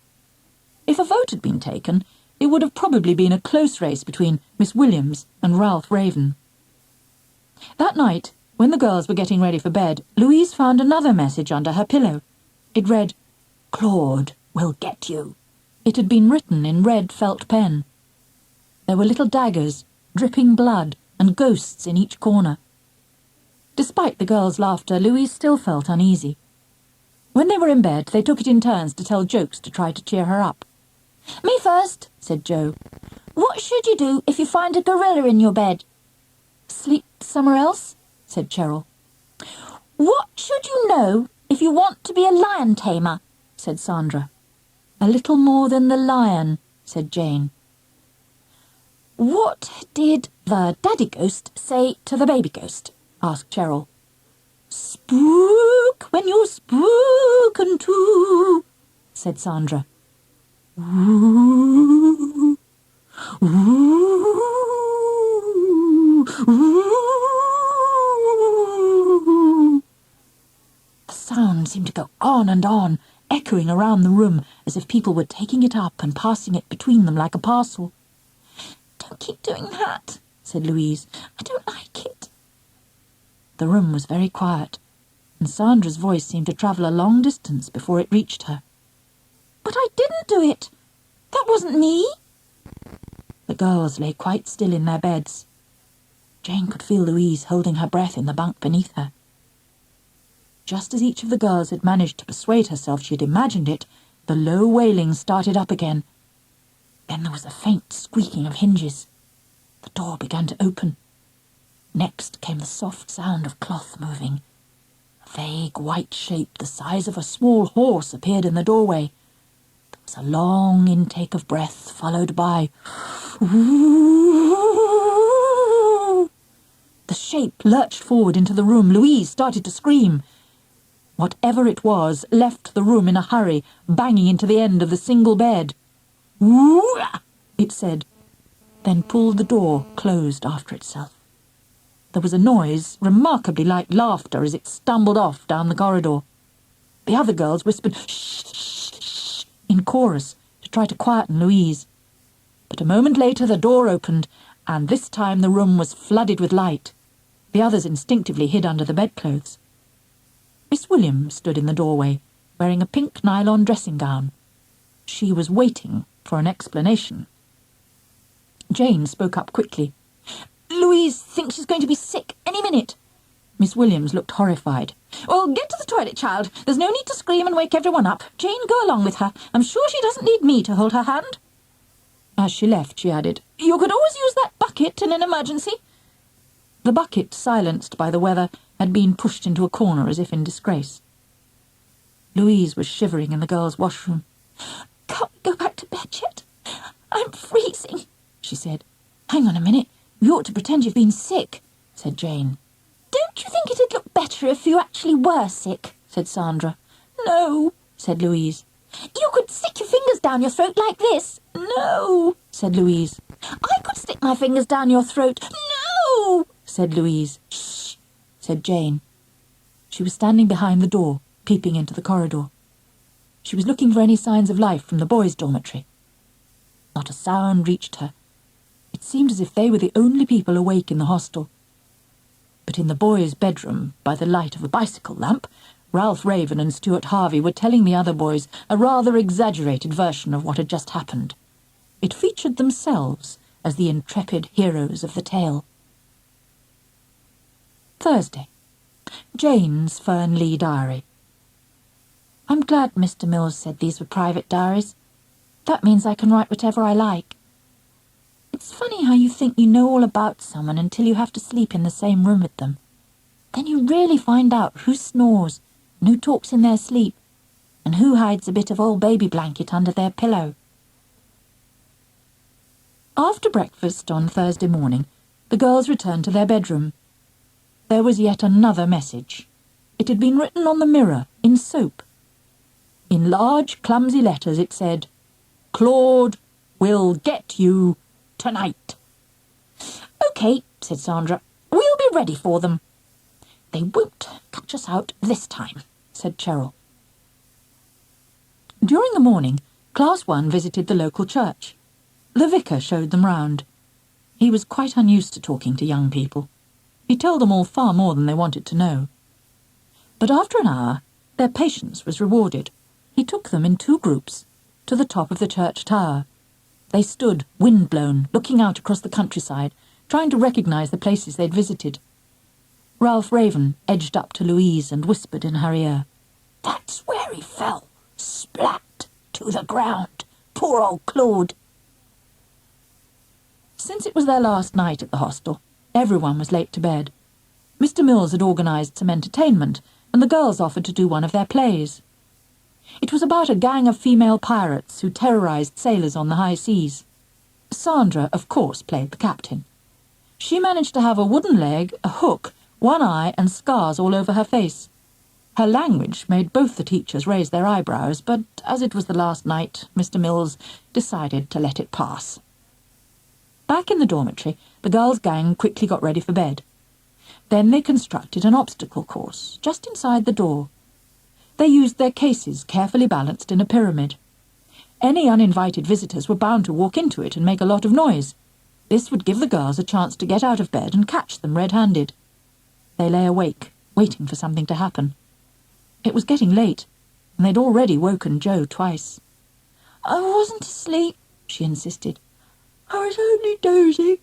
If a vote had been taken, it would have probably been a close race between Miss Williams and Ralph Raven. That night, when the girls were getting ready for bed, Louise found another message under her pillow. It read, "Claude will get you." It had been written in red felt pen. There were little daggers, dripping blood, and ghosts in each corner. Despite the girls' laughter, Louise still felt uneasy. When they were in bed, they took it in turns to tell jokes to try to cheer her up. "Me first," said Joe. "What should you do if you find a gorilla in your bed?" "Sleep somewhere else," said Cheryl. "What should you know if you want to be a lion tamer?" said Sandra. "A little more than the lion," said Jane. "What did the daddy ghost say to the baby ghost?" asked Cheryl. "Spook when you're spoken to," said Sandra. "Ooh, ooh, ooh." The sound seemed to go on and on, echoing around the room as if people were taking it up and passing it between them like a parcel. "Don't keep doing that," said Louise. "I don't like it." The room was very quiet, and Sandra's voice seemed to travel a long distance before it reached her. "But I didn't do it. That wasn't me." The girls lay quite still in their beds. Jane could feel Louise holding her breath in the bunk beneath her. Just as each of the girls had managed to persuade herself she had imagined it, the low wailing started up again. Then there was a faint squeaking of hinges. The door began to open. Next came the soft sound of cloth moving. A vague white shape the size of a small horse appeared in the doorway. There was a long intake of breath, followed by "Ooh." The shape lurched forward into the room. Louise started to scream. Whatever it was left the room in a hurry, banging into the end of the single bed. "Ooh," it said, then pulled the door closed after itself. There was a noise remarkably like laughter as it stumbled off down the corridor. The other girls whispered "shh, shh, shh" in chorus to try to quieten Louise. But a moment later the door opened, and this time the room was flooded with light. The others instinctively hid under the bedclothes. Miss Williams stood in the doorway, wearing a pink nylon dressing gown. She was waiting for an explanation. Jane spoke up quickly. "Louise thinks she's going to be sick any minute." Miss Williams looked horrified. "Well, get to the toilet, child. There's no need to scream and wake everyone up. Jane, go along with her. I'm sure she doesn't need me to hold her hand." As she left, she added, "You could always use that bucket in an emergency." The bucket, silenced by the weather, had been pushed into a corner as if in disgrace. Louise was shivering in the girls' washroom. "Can't we go back to bed yet? I'm freezing," she said. "Hang on a minute. You ought to pretend you've been sick," said Jane. "Don't you think it'd look better if you actually were sick?" said Sandra. "No," said Louise. "You could stick your fingers down your throat like this." "No," said said Louise. I could stick my fingers down your throat. No, said Louise. Shh, said Jane. She was standing behind the door, peeping into the corridor. She was looking for any signs of life from the boys' dormitory. Not a sound reached her. It seemed as if they were the only people awake in the hostel. But in the boys' bedroom, by the light of a bicycle lamp, Ralph Raven and Stuart Harvey were telling the other boys a rather exaggerated version of what had just happened. It featured themselves as the intrepid heroes of the tale. Thursday. Jane's Fernley Diary. I'm glad Mr. Mills said these were private diaries. That means I can write whatever I like. It's funny how you think you know all about someone until you have to sleep in the same room with them. Then you really find out who snores and who talks in their sleep and who hides a bit of old baby blanket under their pillow. After breakfast on Thursday morning, the girls returned to their bedroom. There was yet another message. It had been written on the mirror, in soap. In large, clumsy letters it said, "Claude will get you tonight." "OK," said Sandra. "We'll be ready for them." "They won't catch us out this time," said Cheryl. During the morning, Class 1 visited the local church. The vicar showed them round. He was quite unused to talking to young people. He told them all far more than they wanted to know. But after an hour, their patience was rewarded. He took them in 2 groups to the top of the church tower. They stood, wind-blown, looking out across the countryside, trying to recognise the places they'd visited. Ralph Raven edged up to Louise and whispered in her ear, "That's where he fell, splat to the ground. Poor old Claude." Since it was their last night at the hostel, everyone was late to bed. Mr. Mills had organised some entertainment, and the girls offered to do one of their plays. It was about a gang of female pirates who terrorised sailors on the high seas. Sandra, of course, played the captain. She managed to have a wooden leg, a hook, one eye, and scars all over her face. Her language made both the teachers raise their eyebrows, but as it was the last night, Mr. Mills decided to let it pass. Back in the dormitory, the girls' gang quickly got ready for bed. Then they constructed an obstacle course just inside the door. They used their cases carefully balanced in a pyramid. Any uninvited visitors were bound to walk into it and make a lot of noise. This would give the girls a chance to get out of bed and catch them red-handed. They lay awake, waiting for something to happen. It was getting late, and they'd already woken Jo twice. "I wasn't asleep," she insisted. "I was only dozing."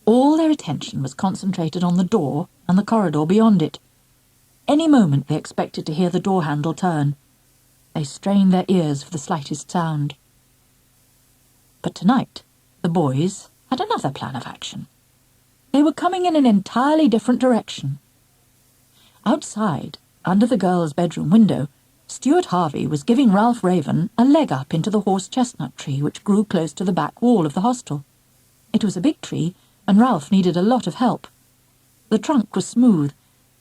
All their attention was concentrated on the door and the corridor beyond it. Any moment they expected to hear the door handle turn. They strained their ears for the slightest sound. But tonight, the boys had another plan of action. They were coming in an entirely different direction. Outside, under the girls' bedroom window, Stuart Harvey was giving Ralph Raven a leg up into the horse-chestnut tree which grew close to the back wall of the hostel. It was a big tree, and Ralph needed a lot of help. The trunk was smooth,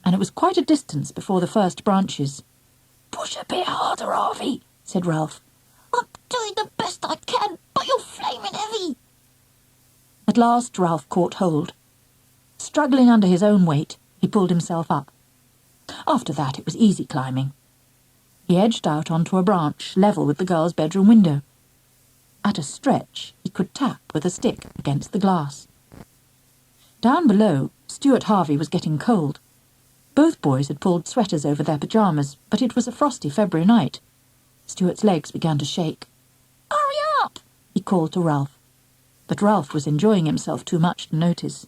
and it was quite a distance before the first branches. "Push a bit harder, Harvey," said Ralph. "I'm doing the best I can, but you're flaming heavy." At last Ralph caught hold. Struggling under his own weight, he pulled himself up. After that it was easy climbing. He edged out onto a branch level with the girls' bedroom window. At a stretch, he could tap with a stick against the glass. Down below, Stuart Harvey was getting cold. Both boys had pulled sweaters over their pyjamas, but it was a frosty February night. Stuart's legs began to shake. "Hurry up!" he called to Ralph. But Ralph was enjoying himself too much to notice.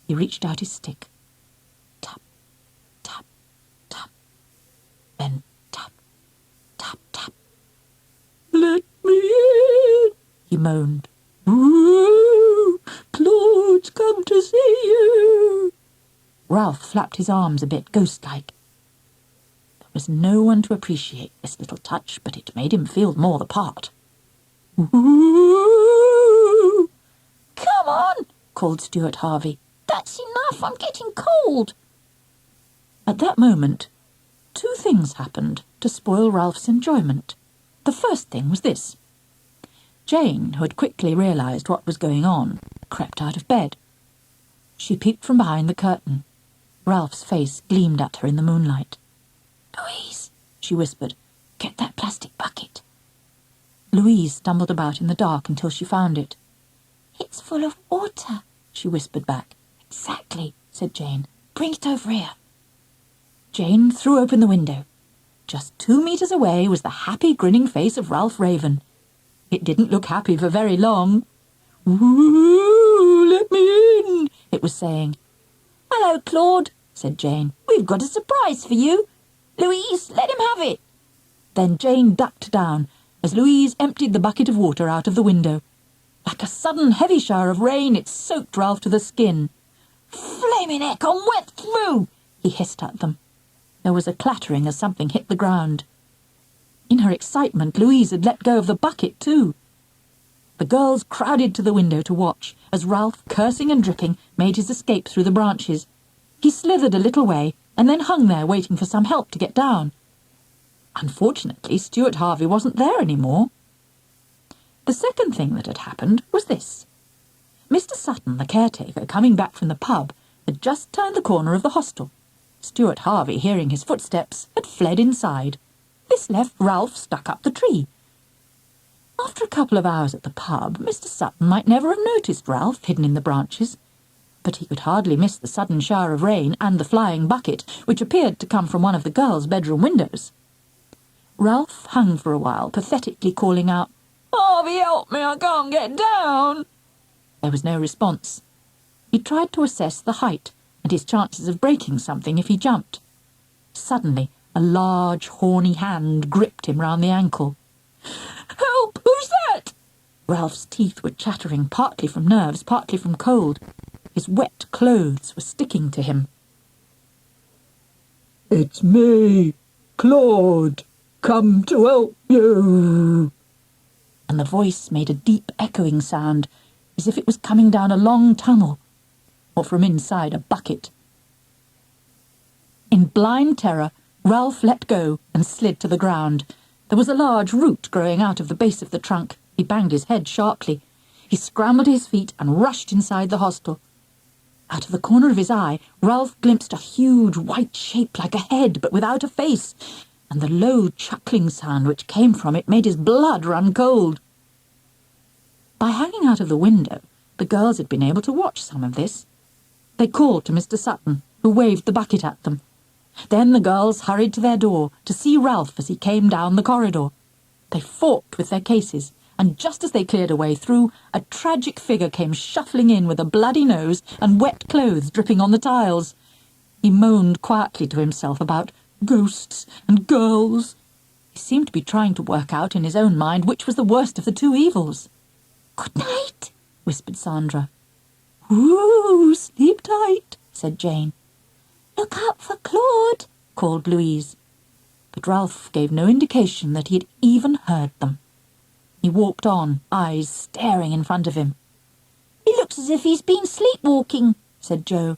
He reached out his stick. Tap, tap, tap. Then tap, tap, tap. "Let me in," he moaned. "Ooh, Claude's come to see you." Ralph flapped his arms a bit ghost-like. There was no one to appreciate this little touch, but it made him feel more the part. "Ooh!" "Come on," called Stuart Harvey. "That's enough, I'm getting cold." At that moment, 2 things happened to spoil Ralph's enjoyment. The first thing was this. Jane, who had quickly realised what was going on, crept out of bed. She peeped from behind the curtain. Ralph's face gleamed at her in the moonlight. "Louise," she whispered, "get that plastic bucket." Louise stumbled about in the dark until she found it. "It's full of water," she whispered back. "Exactly," said Jane. "Bring it over here." Jane threw open the window. Just 2 meters away was the happy, grinning face of Ralph Raven. It didn't look happy for very long. "Ooh, let me in," it was saying. "Hello, Claude," said Jane. "We've got a surprise for you. Louise, let him have it." Then Jane ducked down as Louise emptied the bucket of water out of the window. Like a sudden heavy shower of rain, it soaked Ralph to the skin. "Flaming heck, I'm wet through," he hissed at them. There was a clattering as something hit the ground. In her excitement, Louise had let go of the bucket too. The girls crowded to the window to watch as Ralph, cursing and dripping, made his escape through the branches. He slithered a little way and then hung there waiting for some help to get down. Unfortunately, Stuart Harvey wasn't there anymore. The second thing that had happened was this. Mr. Sutton, the caretaker, coming back from the pub, had just turned the corner of the hostel. Stuart Harvey, hearing his footsteps, had fled inside. This left Ralph stuck up the tree. After a couple of hours at the pub, Mr. Sutton might never have noticed Ralph hidden in the branches, but he could hardly miss the sudden shower of rain and the flying bucket, which appeared to come from one of the girls' bedroom windows. Ralph hung for a while, pathetically calling out, "Harvey, help me, I can't get down." There was no response. He tried to assess the height and his chances of breaking something if he jumped. Suddenly, a large, horny hand gripped him round the ankle. "Help! Who's that?" Ralph's teeth were chattering, partly from nerves, partly from cold. His wet clothes were sticking to him. "It's me, Claude. Come to help you." And the voice made a deep echoing sound, as if it was coming down a long tunnel, or from inside a bucket. In blind terror, Ralph let go and slid to the ground. There was a large root growing out of the base of the trunk. He banged his head sharply. He scrambled to his feet and rushed inside the hostel. Out of the corner of his eye, Ralph glimpsed a huge white shape like a head, but without a face, and the low chuckling sound which came from it made his blood run cold. By hanging out of the window, the girls had been able to watch some of this. They called to Mr. Sutton, who waved the bucket at them. Then the girls hurried to their door to see Ralph as he came down the corridor. They fought with their cases, and just as they cleared a way through, a tragic figure came shuffling in with a bloody nose and wet clothes dripping on the tiles. He moaned quietly to himself about ghosts and girls. He seemed to be trying to work out in his own mind which was the worst of the two evils. "Good night," whispered Sandra. "Ooh, sleep tight," said Jane. "Look out for Claude," called Louise. But Ralph gave no indication that he had even heard them. He walked on, eyes staring in front of him. "He looks as if he's been sleepwalking," said Jo.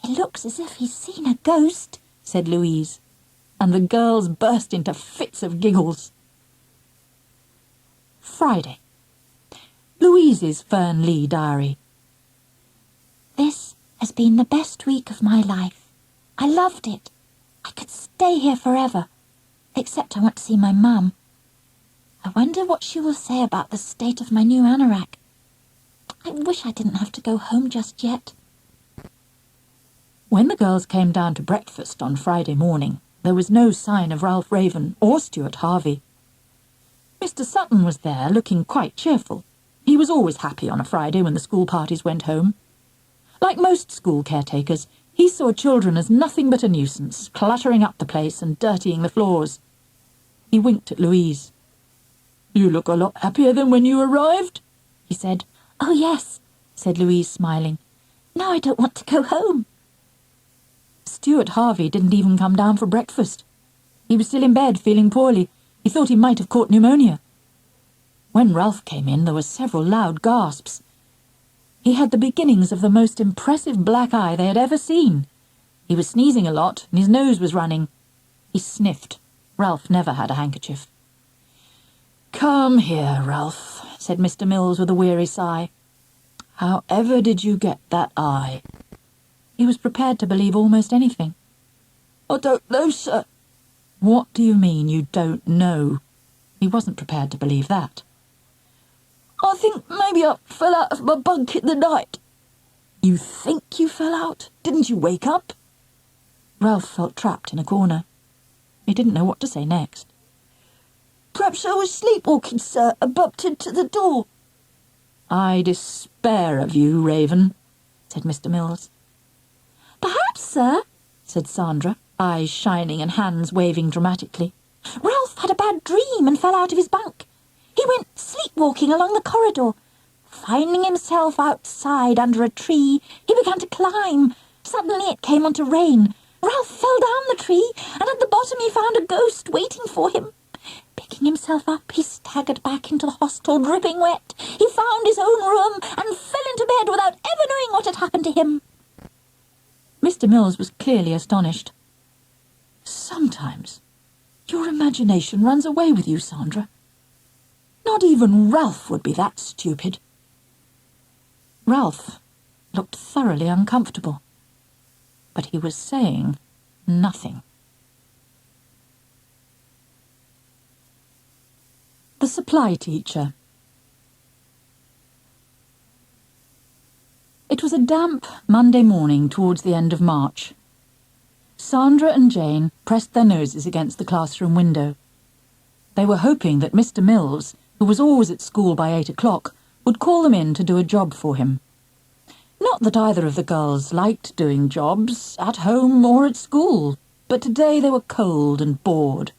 "He looks as if he's seen a ghost," said Louise, and the girls burst into fits of giggles. Friday. Louise's Fernley diary. "This has been the best week of my life. I loved it. I could stay here forever, except I want to see my mum. I wonder what she will say about the state of my new anorak. I wish I didn't have to go home just yet." When the girls came down to breakfast on Friday morning, there was no sign of Ralph Raven or Stuart Harvey. Mr. Sutton was there, looking quite cheerful. He was always happy on a Friday when the school parties went home. Like most school caretakers, he saw children as nothing but a nuisance, cluttering up the place and dirtying the floors. He winked at Louise. "You look a lot happier than when you arrived," he said. "Oh, yes," said Louise, smiling. "Now I don't want to go home." Stuart Harvey didn't even come down for breakfast. He was still in bed, feeling poorly. He thought he might have caught pneumonia. When Ralph came in, there were several loud gasps. He had the beginnings of the most impressive black eye they had ever seen. He was sneezing a lot, and his nose was running. He sniffed. Ralph never had a handkerchief. "Come here, Ralph," said Mr. Mills with a weary sigh. "However did you get that eye?" He was prepared to believe almost anything. "I don't know, sir." "What do you mean you don't know?" He wasn't prepared to believe that. "I think maybe I fell out of my bunk in the night." "You think you fell out? Didn't you wake up?" Ralph felt trapped in a corner. He didn't know what to say next. "Perhaps I was sleepwalking, sir, and bumped into the door." "I despair of you, Raven," said Mr. Mills. "Perhaps, sir," said Sandra, eyes shining and hands waving dramatically, "Ralph had a bad dream and fell out of his bunk. He went sleepwalking along the corridor. Finding himself outside under a tree, he began to climb. Suddenly it came on to rain. Ralph fell down the tree, and at the bottom he found a ghost waiting for him. Picking himself up, he staggered back into the hostel, dripping wet. He found his own room and fell into bed without ever knowing what had happened to him." Mr. Mills was clearly astonished. "Sometimes your imagination runs away with you, Sandra. Not even Ralph would be that stupid." Ralph looked thoroughly uncomfortable, but he was saying nothing. The supply teacher. It was a damp Monday morning towards the end of March. Sandra and Jane pressed their noses against the classroom window. They were hoping that Mr. Mills, who was always at school by 8 o'clock, would call them in to do a job for him. Not that either of the girls liked doing jobs, at home or at school, but today they were cold and bored.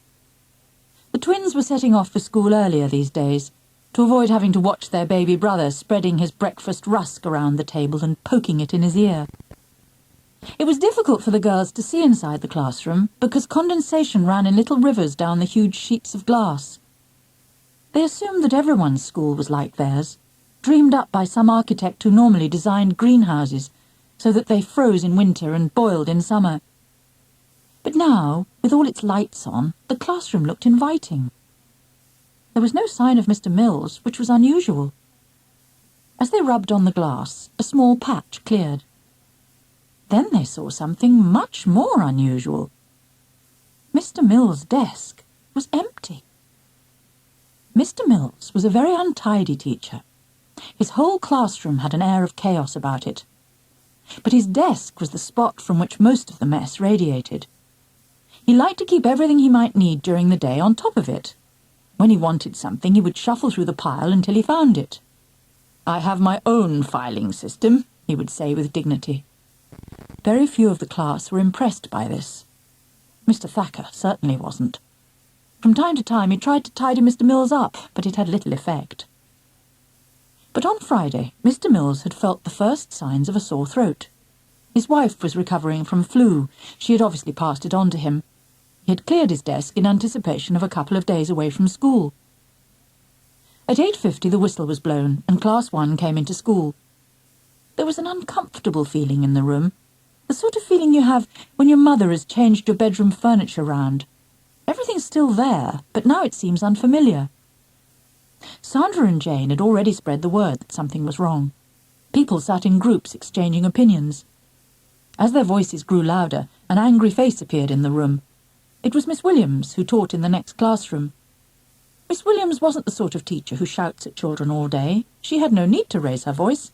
The twins were setting off for school earlier these days, to avoid having to watch their baby brother spreading his breakfast rusk around the table and poking it in his ear. It was difficult for the girls to see inside the classroom because condensation ran in little rivers down the huge sheets of glass. They assumed that everyone's school was like theirs, dreamed up by some architect who normally designed greenhouses so that they froze in winter and boiled in summer. But now, with all its lights on, the classroom looked inviting. There was no sign of Mr. Mills, which was unusual. As they rubbed on the glass, a small patch cleared. Then they saw something much more unusual. Mr. Mills' desk was empty. Mr. Mills was a very untidy teacher. His whole classroom had an air of chaos about it. But his desk was the spot from which most of the mess radiated. He liked to keep everything he might need during the day on top of it. When he wanted something, he would shuffle through the pile until he found it. "I have my own filing system," he would say with dignity. Very few of the class were impressed by this. Mr. Thacker certainly wasn't. From time to time he tried to tidy Mr. Mills up, but it had little effect. But on Friday, Mr. Mills had felt the first signs of a sore throat. His wife was recovering from flu. She had obviously passed it on to him. He had cleared his desk in anticipation of a couple of days away from school. At 8:50 the whistle was blown, and Class 1 came into school. There was an uncomfortable feeling in the room, the sort of feeling you have when your mother has changed your bedroom furniture round. Everything's still there, but now it seems unfamiliar. Sandra and Jane had already spread the word that something was wrong. People sat in groups exchanging opinions. As their voices grew louder, an angry face appeared in the room. It was Miss Williams, who taught in the next classroom. Miss Williams wasn't the sort of teacher who shouts at children all day. She had no need to raise her voice.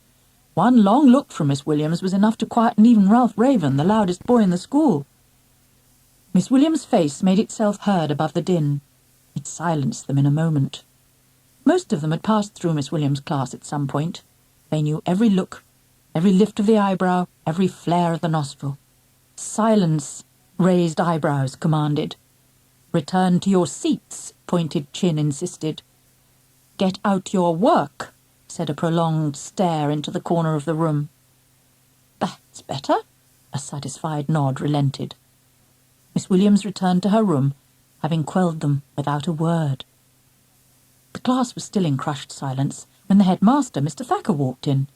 One long look from Miss Williams was enough to quieten even Ralph Raven, the loudest boy in the school. Miss Williams' face made itself heard above the din. It silenced them in a moment. Most of them had passed through Miss Williams' class at some point. They knew every look, every lift of the eyebrow, every flare of the nostril. "Silence," raised eyebrows commanded. "Return to your seats," pointed chin insisted. "Get out your work," said a prolonged stare into the corner of the room. "That's better," a satisfied nod relented. Miss Williams returned to her room, having quelled them without a word. The class was still in crushed silence when the headmaster, Mr. Thacker, walked in.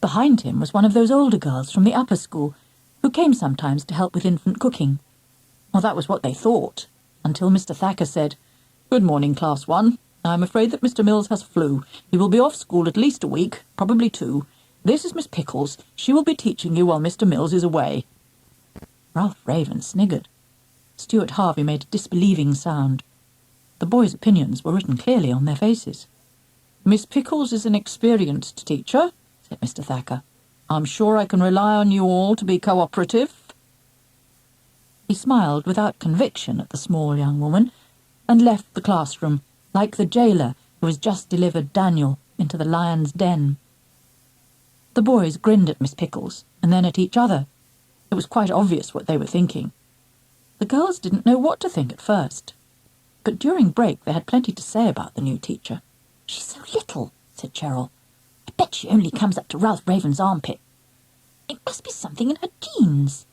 Behind him was one of those older girls from the upper school who came sometimes to help with infant cooking. Well, that was what they thought, until Mr. Thacker said, "Good morning, Class 1. I'm afraid that Mr. Mills has flu. He will be off school at least a week, probably 2. This is Miss Pickles. She will be teaching you while Mr. Mills is away." Ralph Raven sniggered. Stuart Harvey made a disbelieving sound. The boys' opinions were written clearly on their faces. "Miss Pickles is an experienced teacher," said Mr. Thacker. "I'm sure I can rely on you all to be cooperative." He smiled without conviction at the small young woman and left the classroom, like the jailer who has just delivered Daniel into the lion's den. The boys grinned at Miss Pickles and then at each other. It was quite obvious what they were thinking. The girls didn't know what to think at first, but during break they had plenty to say about the new teacher. "She's so little," said Cheryl. "I bet she only comes up to Ralph Raven's armpit. It must be something in her genes."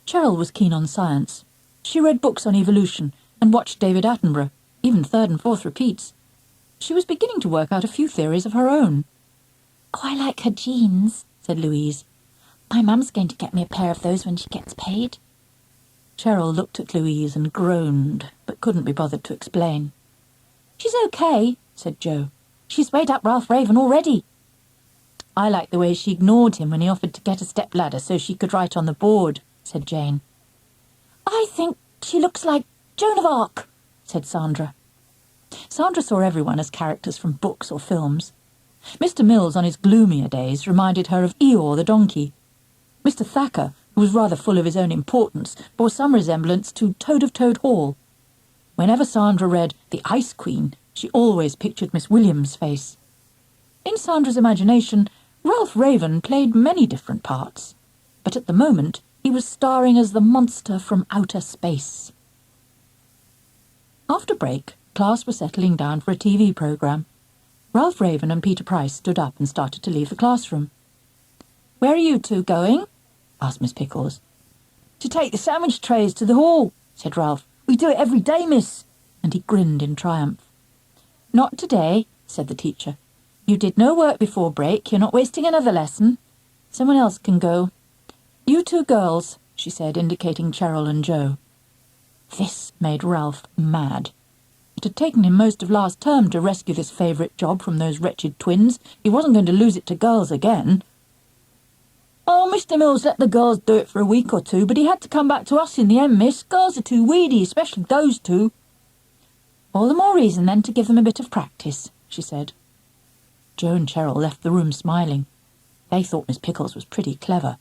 Cheryl was keen on science. She read books on evolution and watched David Attenborough, even 3rd and 4th repeats. She was beginning to work out a few theories of her own. "Oh, I like her jeans," said Louise. "My mum's going to get me a pair of those when she gets paid." Cheryl looked at Louise and groaned, but couldn't be bothered to explain. "She's okay," said Jo. "She's weighed up Ralph Raven already." "I like the way she ignored him when he offered to get a step-ladder so she could write on the board," said Jane. "I think she looks like Joan of Arc," said Sandra. Sandra saw everyone as characters from books or films. Mr. Mills, on his gloomier days, reminded her of Eeyore the donkey. Mr. Thacker, who was rather full of his own importance, bore some resemblance to Toad of Toad Hall. Whenever Sandra read The Ice Queen, she always pictured Miss Williams' face. In Sandra's imagination, Ralph Raven played many different parts, but at the moment he was starring as the monster from outer space. After break, class was settling down for a TV programme. Ralph Raven and Peter Price stood up and started to leave the classroom. "Where are you two going?" asked Miss Pickles. "To take the sandwich trays to the hall," said Ralph. "We do it every day, miss," and he grinned in triumph. "Not today," said the teacher. "You did no work before break. You're not wasting another lesson. Someone else can go. You 2 girls," she said, indicating Cheryl and Jo. This made Ralph mad. It had taken him most of last term to rescue this favourite job from those wretched twins. He wasn't going to lose it to girls again. "Oh, Mr. Mills let the girls do it for a week or 2, but he had to come back to us in the end, miss. Girls are too weedy, especially those 2. "All the more reason, then, to give them a bit of practice," she said. Jo and Cheryl left the room smiling. They thought Miss Pickles was pretty clever.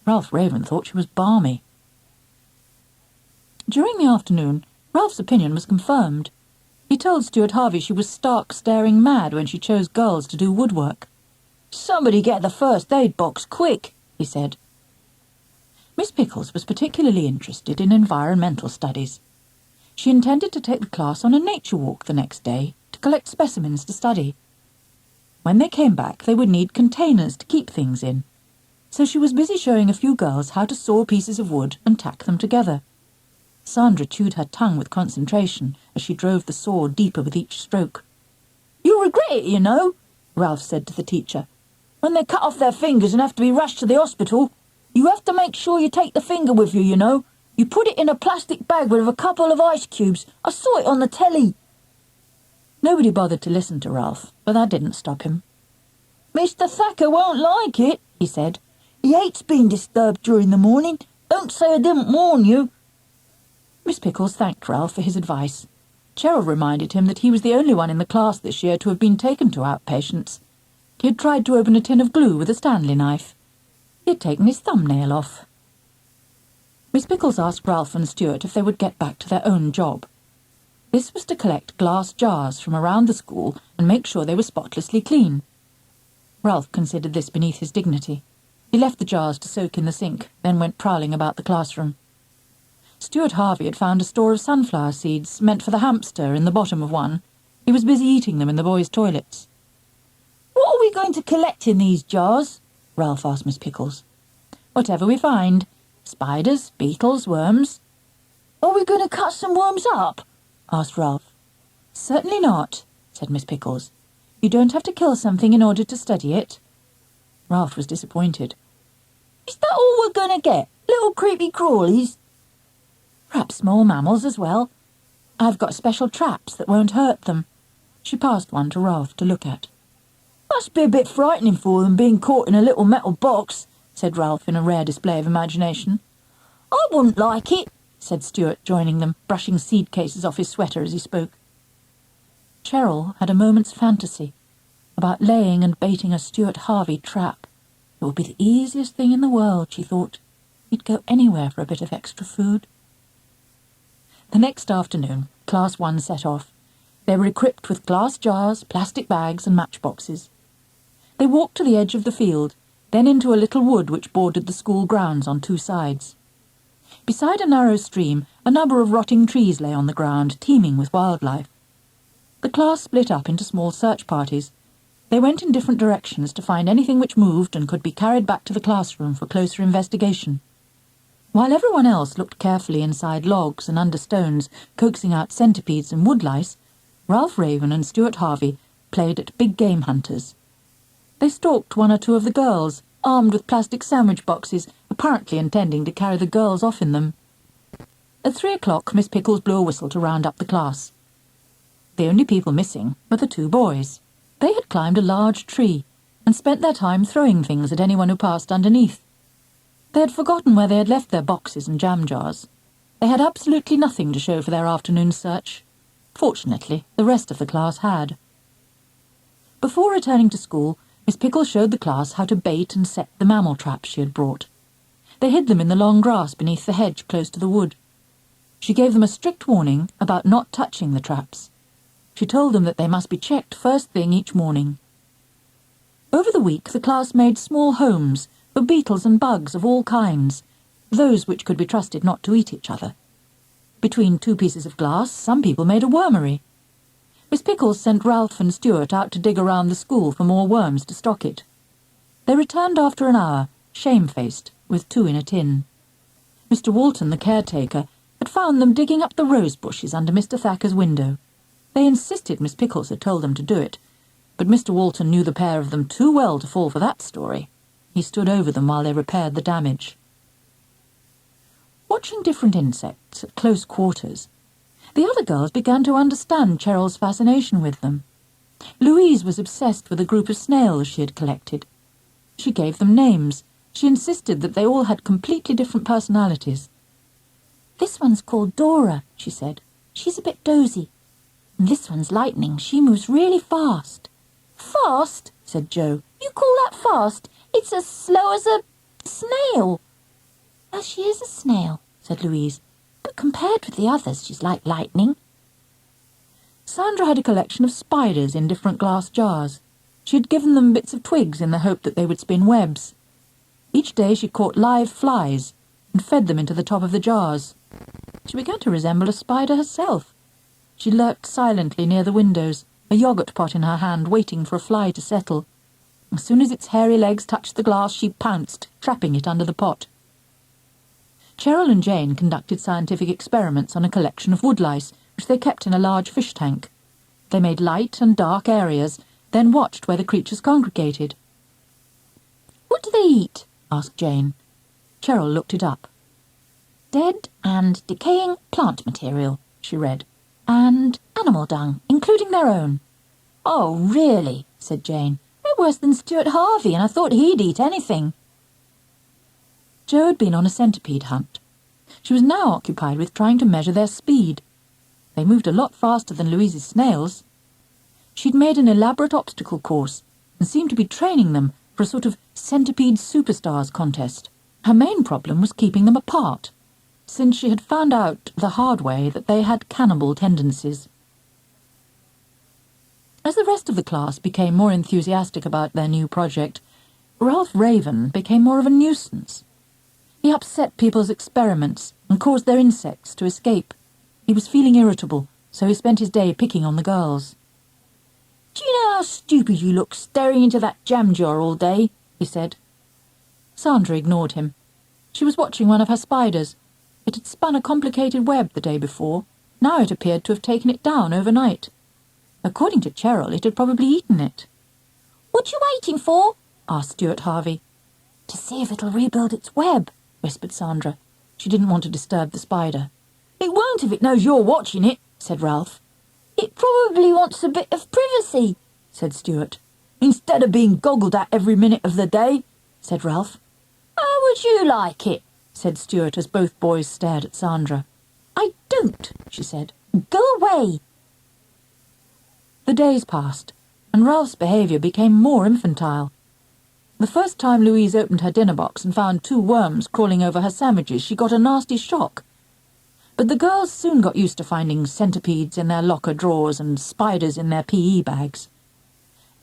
Ralph Raven thought she was balmy. During the afternoon, Ralph's opinion was confirmed. He told Stuart Harvey she was stark staring mad when she chose girls to do woodwork. "Somebody get the first aid box, quick," he said. Miss Pickles was particularly interested in environmental studies. She intended to take the class on a nature walk the next day to collect specimens to study. When they came back, they would need containers to keep things in, so she was busy showing a few girls how to saw pieces of wood and tack them together. Sandra chewed her tongue with concentration as she drove the saw deeper with each stroke. "You'll regret it, you know," Ralph said to the teacher. "When they cut off their fingers and have to be rushed to the hospital, you have to make sure you take the finger with you, you know. You put it in a plastic bag with a couple of ice cubes. I saw it on the telly." Nobody bothered to listen to Ralph, but that didn't stop him. "Mr. Thacker won't like it," he said. "He hates being disturbed during the morning. Don't say I didn't warn you." Miss Pickles thanked Ralph for his advice. Cheryl reminded him that he was the only one in the class this year to have been taken to outpatients. He had tried to open a tin of glue with a Stanley knife. He had taken his thumbnail off. Miss Pickles asked Ralph and Stuart if they would get back to their own job. This was to collect glass jars from around the school and make sure they were spotlessly clean. Ralph considered this beneath his dignity. He left the jars to soak in the sink, then went prowling about the classroom. Stuart Harvey had found a store of sunflower seeds meant for the hamster in the bottom of one. He was busy eating them in the boys' toilets. "What are we going to collect in these jars?" Ralph asked Miss Pickles. "Whatever we find. Spiders, beetles, worms." "Are we going to cut some worms up?" asked Ralph. "Certainly not," said Miss Pickles. "You don't have to kill something in order to study it." Ralph was disappointed. "Is that all we're going to get? Little creepy crawlies?" "Perhaps small mammals as well." I've got special traps that won't hurt them." She passed one to Ralph to look at. "Must be a bit frightening for them being caught in a little metal box," said Ralph in a rare display of imagination. "I wouldn't like it," said Stuart, joining them, brushing seed cases off his sweater as he spoke. Cheryl had a moment's fantasy about laying and baiting a Stuart Harvey trap. It would be the easiest thing in the world, she thought. He'd go anywhere for a bit of extra food. The next afternoon, Class 1 set off. They were equipped with glass jars, plastic bags and matchboxes. They walked to the edge of the field, then into a little wood which bordered the school grounds on two sides. Beside a narrow stream, a number of rotting trees lay on the ground, teeming with wildlife. The class split up into small search parties. They went in different directions to find anything which moved and could be carried back to the classroom for closer investigation. While everyone else looked carefully inside logs and under stones, coaxing out centipedes and woodlice, Ralph Raven and Stuart Harvey played at big game hunters. They stalked one or two of the girls, armed with plastic sandwich boxes, apparently intending to carry the girls off in them. At 3 o'clock, Miss Pickles blew a whistle to round up the class. The only people missing were the two boys. They had climbed a large tree and spent their time throwing things at anyone who passed underneath. They had forgotten where they had left their boxes and jam jars. They had absolutely nothing to show for their afternoon search. Fortunately, the rest of the class had. Before returning to school, Miss Pickles showed the class how to bait and set the mammal traps she had brought. They hid them in the long grass beneath the hedge close to the wood. She gave them a strict warning about not touching the traps. She told them that they must be checked first thing each morning. Over the week, the class made small homes for beetles and bugs of all kinds, those which could be trusted not to eat each other. Between two pieces of glass, some people made a wormery. Miss Pickles sent Ralph and Stuart out to dig around the school for more worms to stock it. They returned after an hour, shamefaced, with 2 in a tin. Mr. Walton, the caretaker, had found them digging up the rose bushes under Mr. Thacker's window. They insisted Miss Pickles had told them to do it, but Mr. Walton knew the pair of them too well to fall for that story. He stood over them while they repaired the damage. Watching different insects at close quarters, the other girls began to understand Cheryl's fascination with them. Louise was obsessed with a group of snails she had collected. She gave them names. She insisted that they all had completely different personalities. "This one's called Dora," she said. "She's a bit dozy. And this one's Lightning. She moves really fast." "Fast?" said Jo. "You call that fast? It's as slow as a snail." "Well, she is a snail," said Louise. "But compared with the others, she's like Lightning." Sandra had a collection of spiders in different glass jars. She had given them bits of twigs in the hope that they would spin webs. Each day she caught live flies and fed them into the top of the jars. She began to resemble a spider herself. She lurked silently near the windows, a yogurt pot in her hand, waiting for a fly to settle. As soon as its hairy legs touched the glass, she pounced, trapping it under the pot. Cheryl and Jane conducted scientific experiments on a collection of woodlice, which they kept in a large fish tank. They made light and dark areas, then watched where the creatures congregated. "What do they eat?" asked Jane. Cheryl looked it up. "Dead and decaying plant material," she read. "And animal dung, including their own." "Oh, really?" said Jane. "They're worse than Stuart Harvey, and I thought he'd eat anything." Jo had been on a centipede hunt. She was now occupied with trying to measure their speed. They moved a lot faster than Louise's snails. She'd made an elaborate obstacle course and seemed to be training them for a sort of centipede superstars contest. Her main problem was keeping them apart, since she had found out the hard way that they had cannibal tendencies. As the rest of the class became more enthusiastic about their new project, Ralph Raven became more of a nuisance. He upset people's experiments and caused their insects to escape. He was feeling irritable, so he spent his day picking on the girls. "Do you know how stupid you look staring into that jam jar all day?" he said. Sandra ignored him. She was watching one of her spiders. It had spun a complicated web the day before. Now it appeared to have taken it down overnight. According to Cheryl, it had probably eaten it. "What you waiting for?" asked Stuart Harvey. "To see if it'll rebuild its web," whispered Sandra. She didn't want to disturb the spider. "It won't if it knows you're watching it," said Ralph. "It probably wants a bit of privacy," said Stuart. "Instead of being goggled at every minute of the day," said Ralph. "How would you like it?" said Stuart as both boys stared at Sandra. "I don't," she said. "Go away." The days passed, and Ralph's behaviour became more infantile. The first time Louise opened her dinner box and found 2 worms crawling over her sandwiches, she got a nasty shock. But the girls soon got used to finding centipedes in their locker drawers and spiders in their PE bags.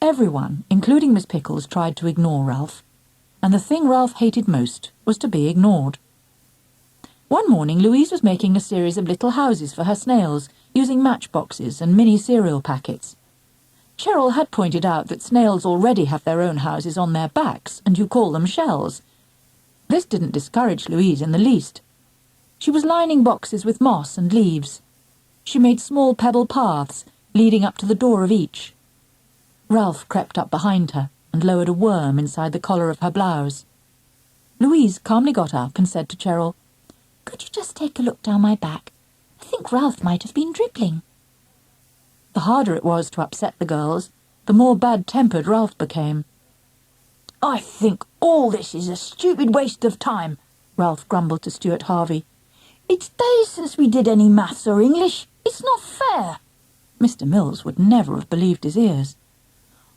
Everyone, including Miss Pickles, tried to ignore Ralph, and the thing Ralph hated most was to be ignored. One morning Louise was making a series of little houses for her snails, using matchboxes and mini cereal packets. Cheryl had pointed out that snails already have their own houses on their backs, and you call them shells. This didn't discourage Louise in the least. She was lining boxes with moss and leaves. She made small pebble paths, leading up to the door of each. Ralph crept up behind her and lowered a worm inside the collar of her blouse. Louise calmly got up and said to Cheryl, "Could you just take a look down my back? I think Ralph might have been dribbling." The harder it was to upset the girls, the more bad-tempered Ralph became. "I think all this is a stupid waste of time," Ralph grumbled to Stuart Harvey. "It's days since we did any maths or English. It's not fair." Mr. Mills would never have believed his ears.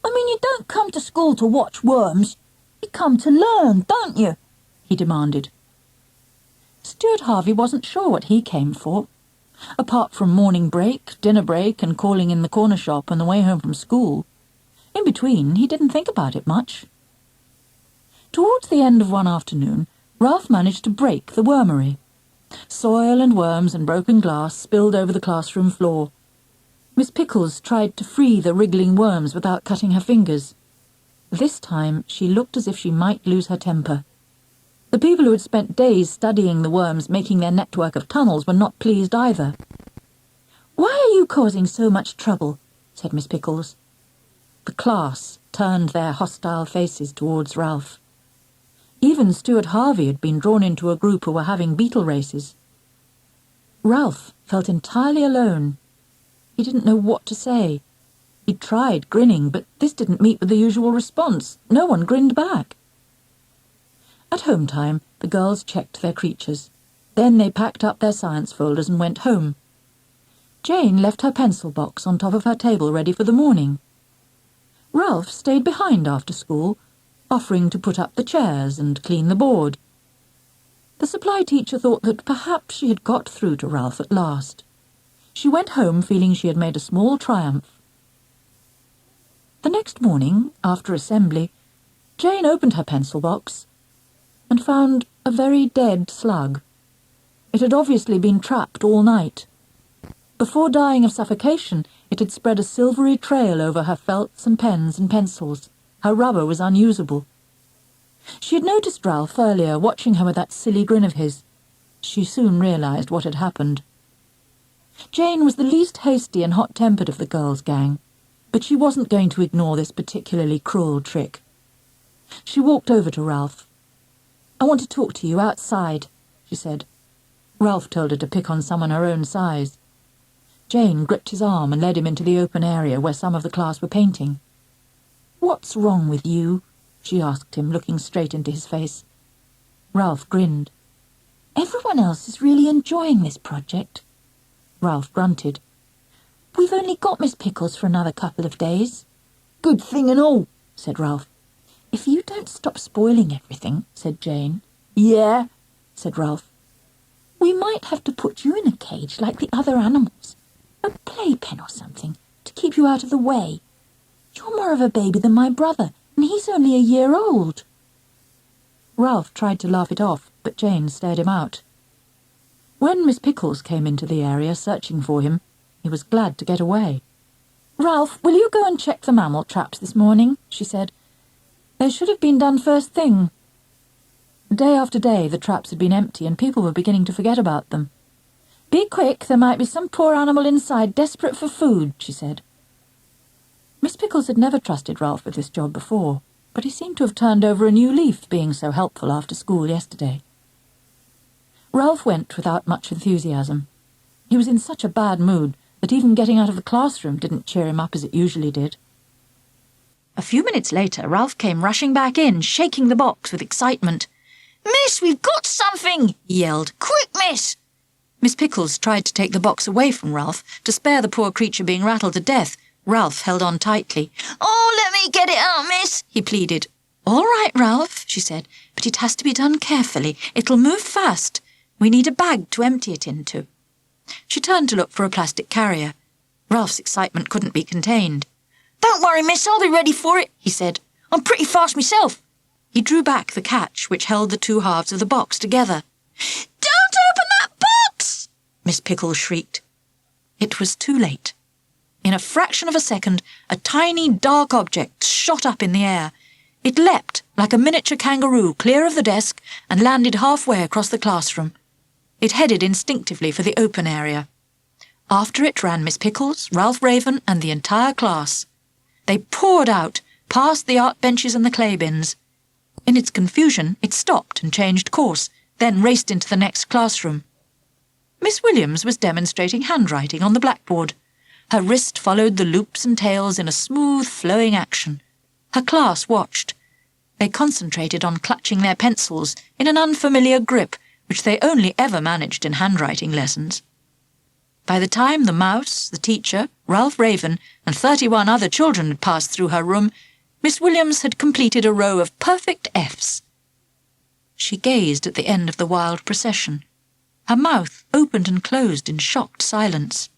"I mean, you don't come to school to watch worms. You come to learn, don't you?" he demanded. Stuart Harvey wasn't sure what he came for. Apart from morning break, dinner break, and calling in the corner shop on the way home from school, in between he didn't think about it much. Towards the end of one afternoon, Ralph managed to break the wormery. Soil and worms and broken glass spilled over the classroom floor. Miss Pickles tried to free the wriggling worms without cutting her fingers. This time she looked as if she might lose her temper. The people who had spent days studying the worms making their network of tunnels were not pleased either. "Why are you causing so much trouble?" said Miss Pickles. The class turned their hostile faces towards Ralph. Even Stuart Harvey had been drawn into a group who were having beetle races. Ralph felt entirely alone. He didn't know what to say. He tried grinning, but this didn't meet with the usual response. No one grinned back. At home time, the girls checked their creatures. Then they packed up their science folders and went home. Jane left her pencil box on top of her table ready for the morning. Ralph stayed behind after school, offering to put up the chairs and clean the board. The supply teacher thought that perhaps she had got through to Ralph at last. She went home feeling she had made a small triumph. The next morning, after assembly, Jane opened her pencil box and found a very dead slug. It had obviously been trapped all night. Before dying of suffocation, it had spread a silvery trail over her felts and pens and pencils. Her rubber was unusable. She had noticed Ralph earlier, watching her with that silly grin of his. She soon realized what had happened. Jane was the least hasty and hot-tempered of the girls' gang, but she wasn't going to ignore this particularly cruel trick. She walked over to Ralph. "I want to talk to you outside," she said. Ralph told her to pick on someone her own size. Jane gripped his arm and led him into the open area where some of the class were painting. "What's wrong with you?" she asked him, looking straight into his face. Ralph grinned. "Everyone else is really enjoying this project." Ralph grunted. "We've only got Miss Pickles for another couple of days." "Good thing and all," said Ralph. "If you don't stop spoiling everything," said Jane. "Yeah," said Ralph. "We might have to put you in a cage like the other animals. A playpen or something, to keep you out of the way. You're more of a baby than my brother, and he's only a year old." Ralph tried to laugh it off, but Jane stared him out. When Miss Pickles came into the area searching for him, he was glad to get away. "Ralph, will you go and check the mammal traps this morning?" she said. "They should have been done first thing." Day after day the traps had been empty and people were beginning to forget about them. "Be quick, there might be some poor animal inside desperate for food," she said. Miss Pickles had never trusted Ralph with this job before, but he seemed to have turned over a new leaf, being so helpful after school yesterday. Ralph went without much enthusiasm. He was in such a bad mood but even getting out of the classroom didn't cheer him up as it usually did. A few minutes later, Ralph came rushing back in, shaking the box with excitement. "Miss, we've got something!" he yelled. "Quick, miss!" Miss Pickles tried to take the box away from Ralph to spare the poor creature being rattled to death. Ralph held on tightly. "Oh, let me get it out, miss," he pleaded. "All right, Ralph," she said, "but it has to be done carefully. It'll move fast. We need a bag to empty it into." She turned to look for a plastic carrier. Ralph's excitement couldn't be contained. "Don't worry, miss, I'll be ready for it," he said. "I'm pretty fast myself." He drew back the catch which held the two halves of the box together. "Don't open that box!" Miss Pickles shrieked. It was too late. In a fraction of a second, a tiny, dark object shot up in the air. It leapt like a miniature kangaroo clear of the desk and landed halfway across the classroom. It headed instinctively for the open area. After it ran Miss Pickles, Ralph Raven, and the entire class. They poured out, past the art benches and the clay bins. In its confusion, it stopped and changed course, then raced into the next classroom. Miss Williams was demonstrating handwriting on the blackboard. Her wrist followed the loops and tails in a smooth, flowing action. Her class watched. They concentrated on clutching their pencils in an unfamiliar grip which they only ever managed in handwriting lessons. By the time the mouse, the teacher, Ralph Raven, and 31 other children had passed through her room, Miss Williams had completed a row of perfect Fs. She gazed at the end of the wild procession. Her mouth opened and closed in shocked silence.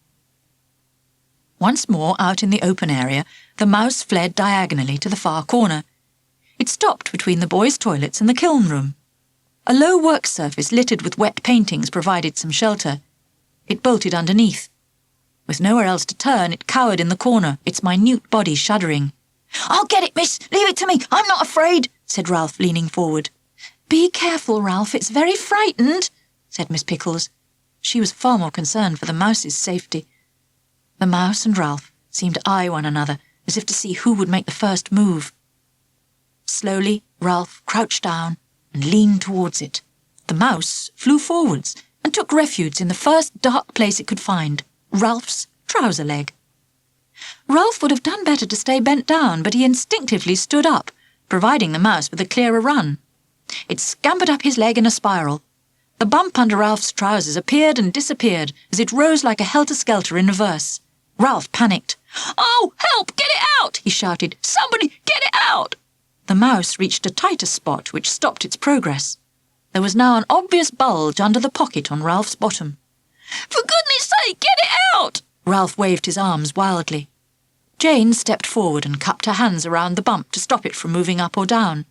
Once more out in the open area, the mouse fled diagonally to the far corner. It stopped between the boys' toilets and the kiln room. A low work surface littered with wet paintings provided some shelter. It bolted underneath. With nowhere else to turn, it cowered in the corner, its minute body shuddering. "I'll get it, miss. Leave it to me. I'm not afraid," said Ralph, leaning forward. "Be careful, Ralph. It's very frightened," said Miss Pickles. She was far more concerned for the mouse's safety. The mouse and Ralph seemed to eye one another, as if to see who would make the first move. Slowly, Ralph crouched down and leaned towards it. The mouse flew forwards and took refuge in the first dark place it could find, Ralph's trouser leg. Ralph would have done better to stay bent down, but he instinctively stood up, providing the mouse with a clearer run. It scampered up his leg in a spiral. The bump under Ralph's trousers appeared and disappeared as it rose like a helter-skelter in reverse. Ralph panicked. "Oh, help! Get it out!" he shouted. "Somebody, get it out!" The mouse reached a tighter spot which stopped its progress. There was now an obvious bulge under the pocket on Ralph's bottom. "For goodness sake, get it out!" Ralph waved his arms wildly. Jane stepped forward and cupped her hands around the bump to stop it from moving up or down.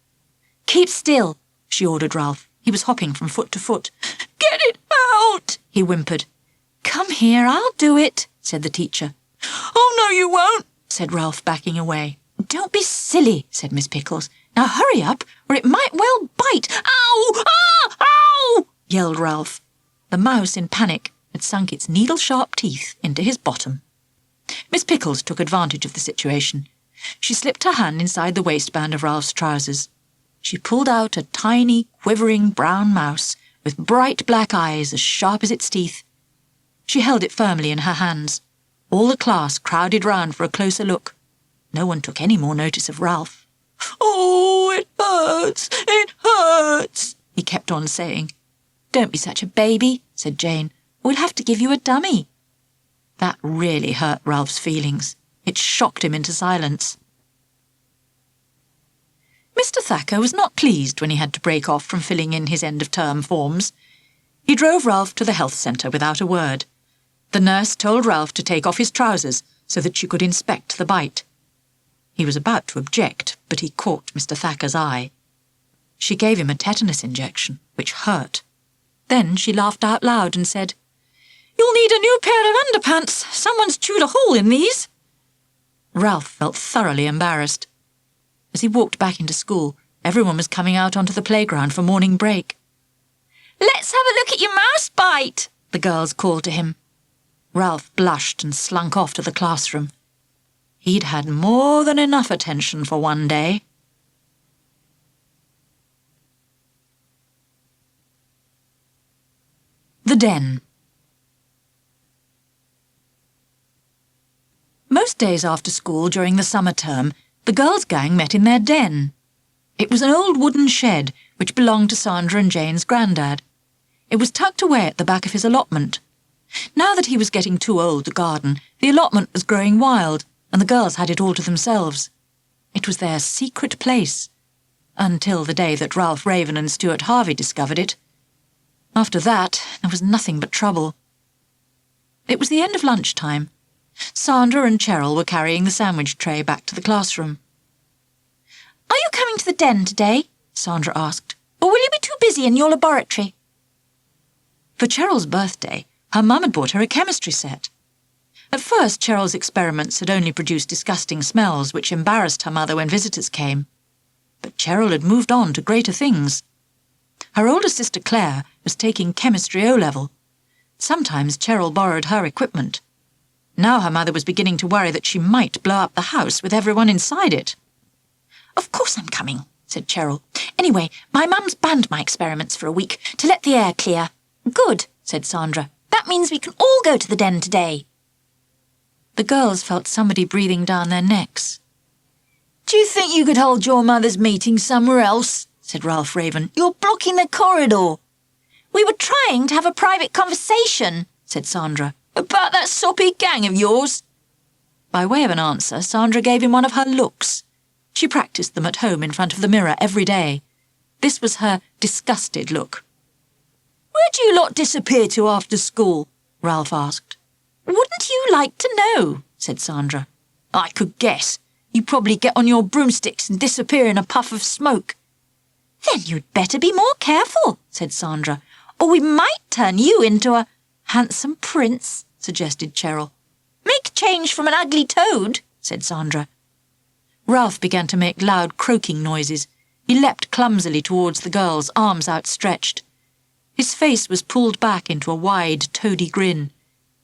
"Keep still," she ordered Ralph. He was hopping from foot to foot. "Get it out!" he whimpered. "Come here, I'll do it," said the teacher. "Oh, no, you won't," said Ralph, backing away. "Don't be silly," said Miss Pickles. "Now hurry up, or it might well bite." "Ow! Ah! Ow!" yelled Ralph. The mouse, in panic, had sunk its needle-sharp teeth into his bottom. Miss Pickles took advantage of the situation. She slipped her hand inside the waistband of Ralph's trousers. She pulled out a tiny, quivering brown mouse with bright black eyes as sharp as its teeth. She held it firmly in her hands. All the class crowded round for a closer look. No one took any more notice of Ralph. "Oh, it hurts! It hurts!" he kept on saying. "Don't be such a baby," said Jane. "We'll have to give you a dummy." That really hurt Ralph's feelings. It shocked him into silence. Mr. Thacker was not pleased when he had to break off from filling in his end-of-term forms. He drove Ralph to the health centre without a word. The nurse told Ralph to take off his trousers so that she could inspect the bite. He was about to object, but he caught Mr. Thacker's eye. She gave him a tetanus injection, which hurt. Then she laughed out loud and said, "You'll need a new pair of underpants. Someone's chewed a hole in these." Ralph felt thoroughly embarrassed. As he walked back into school, everyone was coming out onto the playground for morning break. "Let's have a look at your mouse bite," the girls called to him. Ralph blushed and slunk off to the classroom. He'd had more than enough attention for one day. The Den. Most days after school during the summer term, the girls' gang met in their den. It was an old wooden shed which belonged to Sandra and Jane's granddad. It was tucked away at the back of his allotment. Now that he was getting too old to garden, the allotment was growing wild, and the girls had it all to themselves. It was their secret place, until the day that Ralph Raven and Stuart Harvey discovered it. After that, there was nothing but trouble. It was the end of lunchtime. Sandra and Cheryl were carrying the sandwich tray back to the classroom. "Are you coming to the den today?" Sandra asked. "Or will you be too busy in your laboratory?" For Cheryl's birthday, her mum had bought her a chemistry set. At first, Cheryl's experiments had only produced disgusting smells which embarrassed her mother when visitors came. But Cheryl had moved on to greater things. Her older sister Claire was taking chemistry O-level. Sometimes Cheryl borrowed her equipment. Now her mother was beginning to worry that she might blow up the house with everyone inside it. "Of course I'm coming," said Cheryl. "Anyway, my mum's banned my experiments for a week to let the air clear." "Good," said Sandra. "That means we can all go to the den today." The girls felt somebody breathing down their necks. "Do you think you could hold your mother's meeting somewhere else?" said Ralph Raven. "You're blocking the corridor." "We were trying to have a private conversation," said Sandra. "About that soppy gang of yours." By way of an answer, Sandra gave him one of her looks. She practiced them at home in front of the mirror every day. This was her disgusted look. "Where do you lot disappear to after school?" Ralph asked. "Wouldn't you like to know?" said Sandra. "I could guess. You probably get on your broomsticks and disappear in a puff of smoke." "Then you'd better be more careful," said Sandra, "or we might turn you into a handsome prince," suggested Cheryl. "Make change from an ugly toad," said Sandra. Ralph began to make loud croaking noises. He leapt clumsily towards the girls, arms outstretched. His face was pulled back into a wide, toady grin.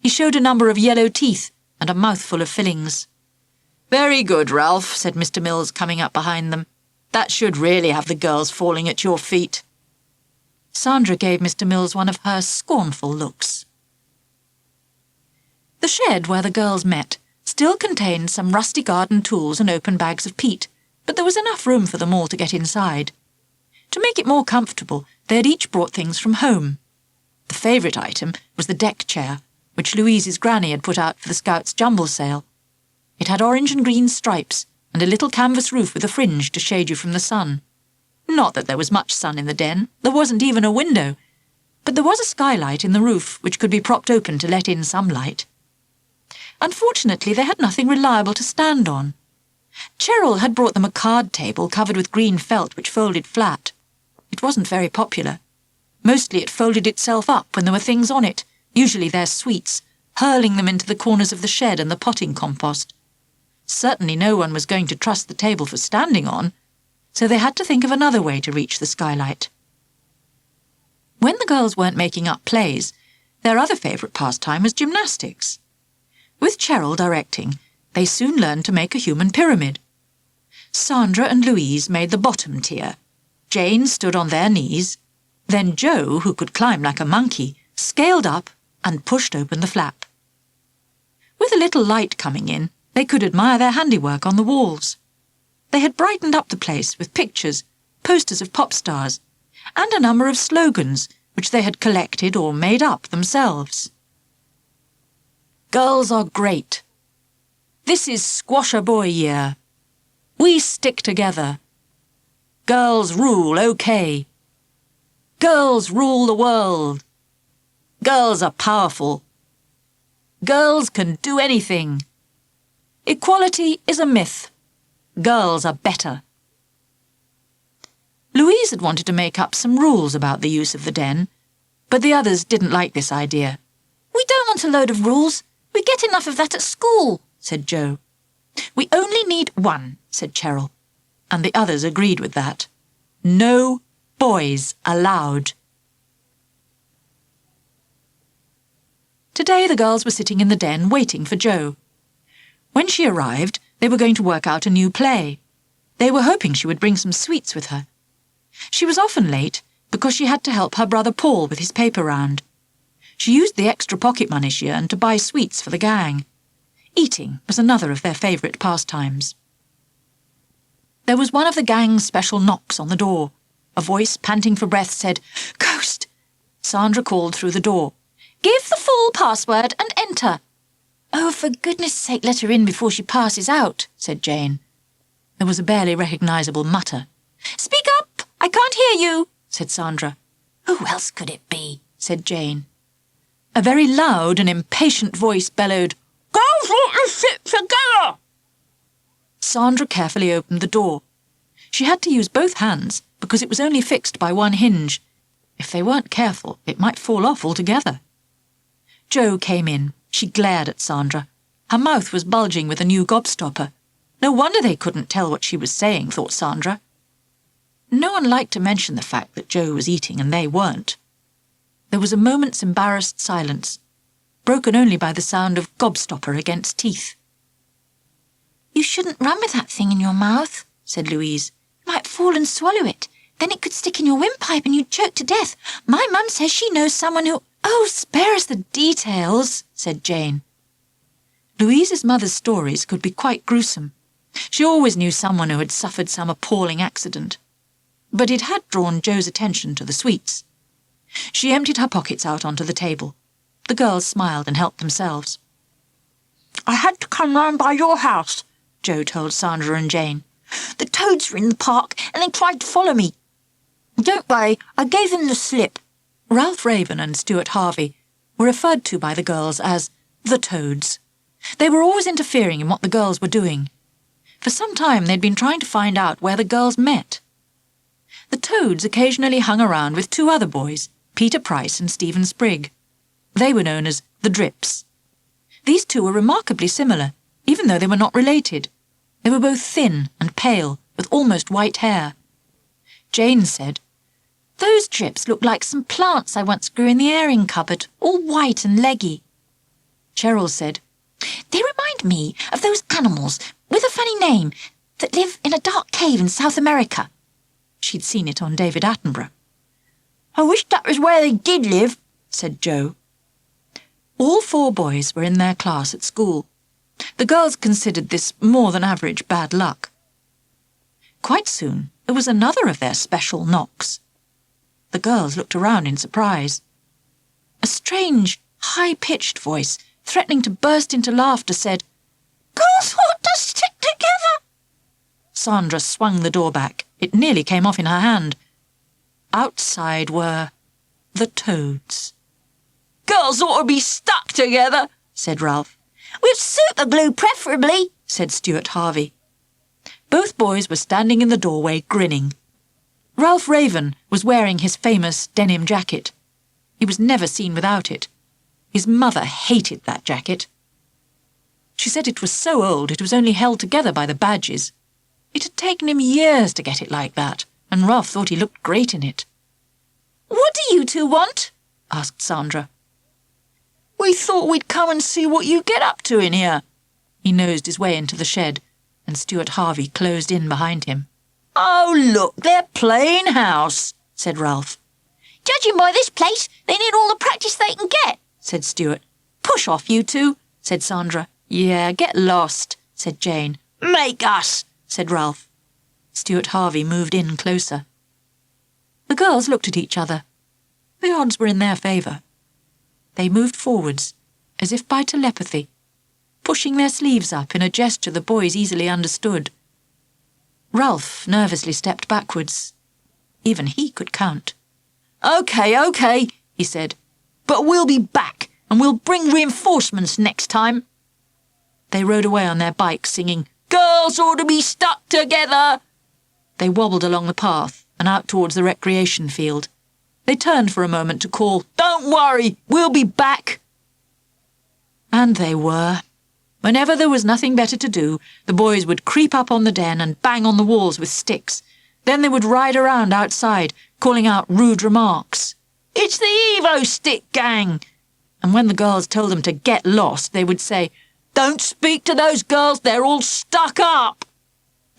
He showed a number of yellow teeth and a mouthful of fillings. "Very good, Ralph," said Mr. Mills, coming up behind them. "That should really have the girls falling at your feet." Sandra gave Mr. Mills one of her scornful looks. The shed where the girls met still contained some rusty garden tools and open bags of peat, but there was enough room for them all to get inside. To make it more comfortable, they had each brought things from home. The favourite item was the deck chair, which Louise's granny had put out for the Scouts' jumble sale. It had orange and green stripes and a little canvas roof with a fringe to shade you from the sun. Not that there was much sun in the den, there wasn't even a window, but there was a skylight in the roof which could be propped open to let in some light. Unfortunately, they had nothing reliable to stand on. Cheryl had brought them a card table covered with green felt which folded flat. It wasn't very popular. Mostly it folded itself up when there were things on it, usually their sweets, hurling them into the corners of the shed and the potting compost. Certainly no one was going to trust the table for standing on, so they had to think of another way to reach the skylight. When the girls weren't making up plays, their other favourite pastime was gymnastics. With Cheryl directing, they soon learned to make a human pyramid. Sandra and Louise made the bottom tier. Jane stood on their knees. Then Jo, who could climb like a monkey, scaled up and pushed open the flap. With a little light coming in, they could admire their handiwork on the walls. They had brightened up the place with pictures, posters of pop stars, and a number of slogans which they had collected or made up themselves. Girls are great. This is Squash a Boy year. We stick together. Girls rule okay. Girls rule the world. Girls are powerful. Girls can do anything. Equality is a myth. Girls are better. Louise had wanted to make up some rules about the use of the den, but the others didn't like this idea. "We don't want a load of rules. We get enough of that at school," said Jo. "We only need one," said Cheryl, and the others agreed with that. No boys allowed. Today the girls were sitting in the den waiting for Jo. When she arrived, they were going to work out a new play. They were hoping she would bring some sweets with her. She was often late because she had to help her brother Paul with his paper round. She used the extra pocket money she earned to buy sweets for the gang. Eating was another of their favourite pastimes. There was one of the gang's special knocks on the door. A voice, panting for breath, said, "Ghost!" Sandra called through the door. "Give the full password and enter." "Oh, for goodness sake, let her in before she passes out," said Jane. There was a barely recognisable mutter. "Speak up! I can't hear you," said Sandra. "Who else could it be?" said Jane. A very loud and impatient voice bellowed, "Girls want to sit together!" Sandra carefully opened the door. She had to use both hands because it was only fixed by one hinge. If they weren't careful, it might fall off altogether. Jo came in. She glared at Sandra. Her mouth was bulging with a new gobstopper. No wonder they couldn't tell what she was saying, thought Sandra. No one liked to mention the fact that Jo was eating and they weren't. There was a moment's embarrassed silence, broken only by the sound of gobstopper against teeth. "You shouldn't run with that thing in your mouth," said Louise. "You might fall and swallow it. Then it could stick in your windpipe and you'd choke to death. My mum says she knows someone who—" "Oh, spare us the details," said Jane. Louise's mother's stories could be quite gruesome. She always knew someone who had suffered some appalling accident. But it had drawn Jo's attention to the sweets. She emptied her pockets out onto the table. The girls smiled and helped themselves. "I had to come round by your house," Jo told Sandra and Jane. "The toads were in the park and they tried to follow me. Don't worry, I gave them the slip." Ralph Raven and Stuart Harvey were referred to by the girls as the toads. They were always interfering in what the girls were doing. For some time they'd been trying to find out where the girls met. The toads occasionally hung around with two other boys, Peter Price and Stephen Sprigg. They were known as the Drips. These two were remarkably similar, even though they were not related. They were both thin and pale, with almost white hair. Jane said, "Those Drips look like some plants I once grew in the airing cupboard, all white and leggy." Cheryl said, "They remind me of those animals with a funny name that live in a dark cave in South America." She'd seen it on David Attenborough. "I wish that was where they did live," said Jo. All four boys were in their class at school. The girls considered this more than average bad luck. Quite soon, there was another of their special knocks. The girls looked around in surprise. A strange, high-pitched voice, threatening to burst into laughter, said, "Girls want to stick together." Sandra swung the door back. It nearly came off in her hand. Outside were the toads. "Girls ought to be stuck together," said Ralph. "With superglue, preferably," said Stuart Harvey. Both boys were standing in the doorway, grinning. Ralph Raven was wearing his famous denim jacket. He was never seen without it. His mother hated that jacket. She said it was so old it was only held together by the badges. It had taken him years to get it like that, and Ralph thought he looked great in it. "What do you two want?" asked Sandra. "We thought we'd come and see what you get up to in here." He nosed his way into the shed, and Stuart Harvey closed in behind him. "Oh, look, they're playing house," said Ralph. "Judging by this place, they need all the practice they can get," said Stuart. "Push off, you two," said Sandra. "Yeah, get lost," said Jane. "Make us," said Ralph. Stuart Harvey moved in closer. The girls looked at each other. The odds were in their favour. They moved forwards, as if by telepathy, pushing their sleeves up in a gesture the boys easily understood. Ralph nervously stepped backwards. Even he could count. Okay, he said. "But we'll be back, and we'll bring reinforcements next time." They rode away on their bikes, singing, "Girls ought to be stuck together." They wobbled along the path and out towards the recreation field. They turned for a moment to call, "Don't worry, we'll be back." And they were. Whenever there was nothing better to do, the boys would creep up on the den and bang on the walls with sticks. Then they would ride around outside, calling out rude remarks. "It's the Evo Stick Gang!" And when the girls told them to get lost, they would say, "Don't speak to those girls, they're all stuck up."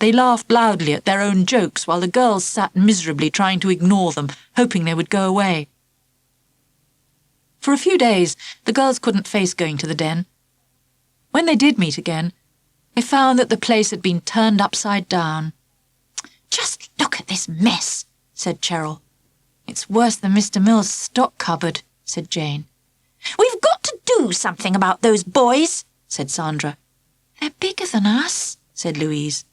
They laughed loudly at their own jokes while the girls sat miserably trying to ignore them, hoping they would go away. For a few days, the girls couldn't face going to the den. When they did meet again, they found that the place had been turned upside down. "Just look at this mess," said Cheryl. "It's worse than Mr. Mill's stock cupboard," said Jane. "We've got to do something about those boys," said Sandra. "They're bigger than us," said Louise.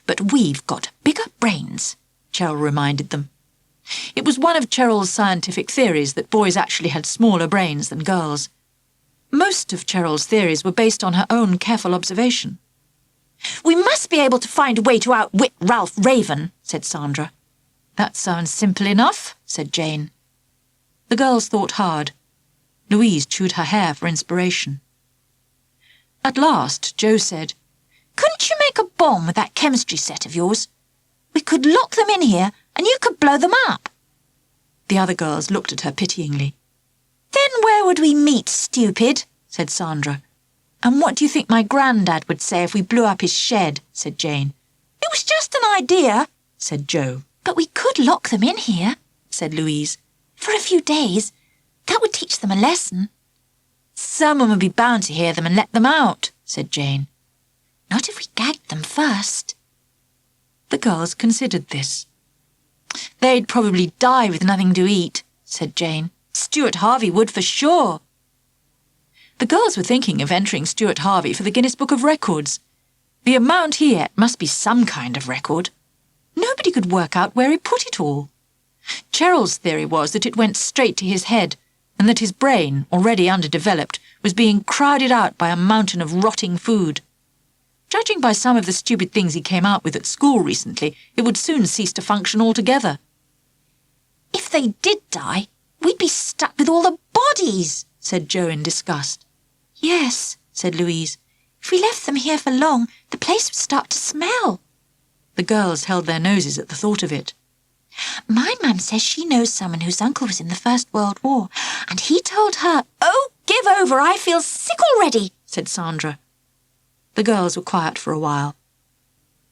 "But we've got bigger brains," Cheryl reminded them. It was one of Cheryl's scientific theories that boys actually had smaller brains than girls. Most of Cheryl's theories were based on her own careful observation. "We must be able to find a way to outwit Ralph Raven," said Sandra. "That sounds simple enough," said Jane. The girls thought hard. Louise chewed her hair for inspiration. At last, Jo said, "Couldn't you make a bomb with that chemistry set of yours? We could lock them in here and you could blow them up." The other girls looked at her pityingly. "Then where would we meet, stupid?" said Sandra. "And what do you think my granddad would say if we blew up his shed?" said Jane. "It was just an idea," said Jo. "But we could lock them in here," said Louise. "for a few days. That would teach them a lesson." "Someone would be bound to hear them and let them out," said Jane. "Not if we gagged them first." The girls considered this. "They'd probably die with nothing to eat," said Jane. "Stuart Harvey would for sure." The girls were thinking of entering Stuart Harvey for the Guinness Book of Records. The amount he ate must be some kind of record. Nobody could work out where he put it all. Cheryl's theory was that it went straight to his head, and that his brain, already underdeveloped, was being crowded out by a mountain of rotting food. Judging by some of the stupid things he came out with at school recently, it would soon cease to function altogether. "If they did die, we'd be stuck with all the bodies," said Jo in disgust. "Yes," said Louise. "If we left them here for long, the place would start to smell." The girls held their noses at the thought of it. "My mum says she knows someone whose uncle was in the First World War, and he told her—" "Oh, give over, I feel sick already," said Sandra. The girls were quiet for a while.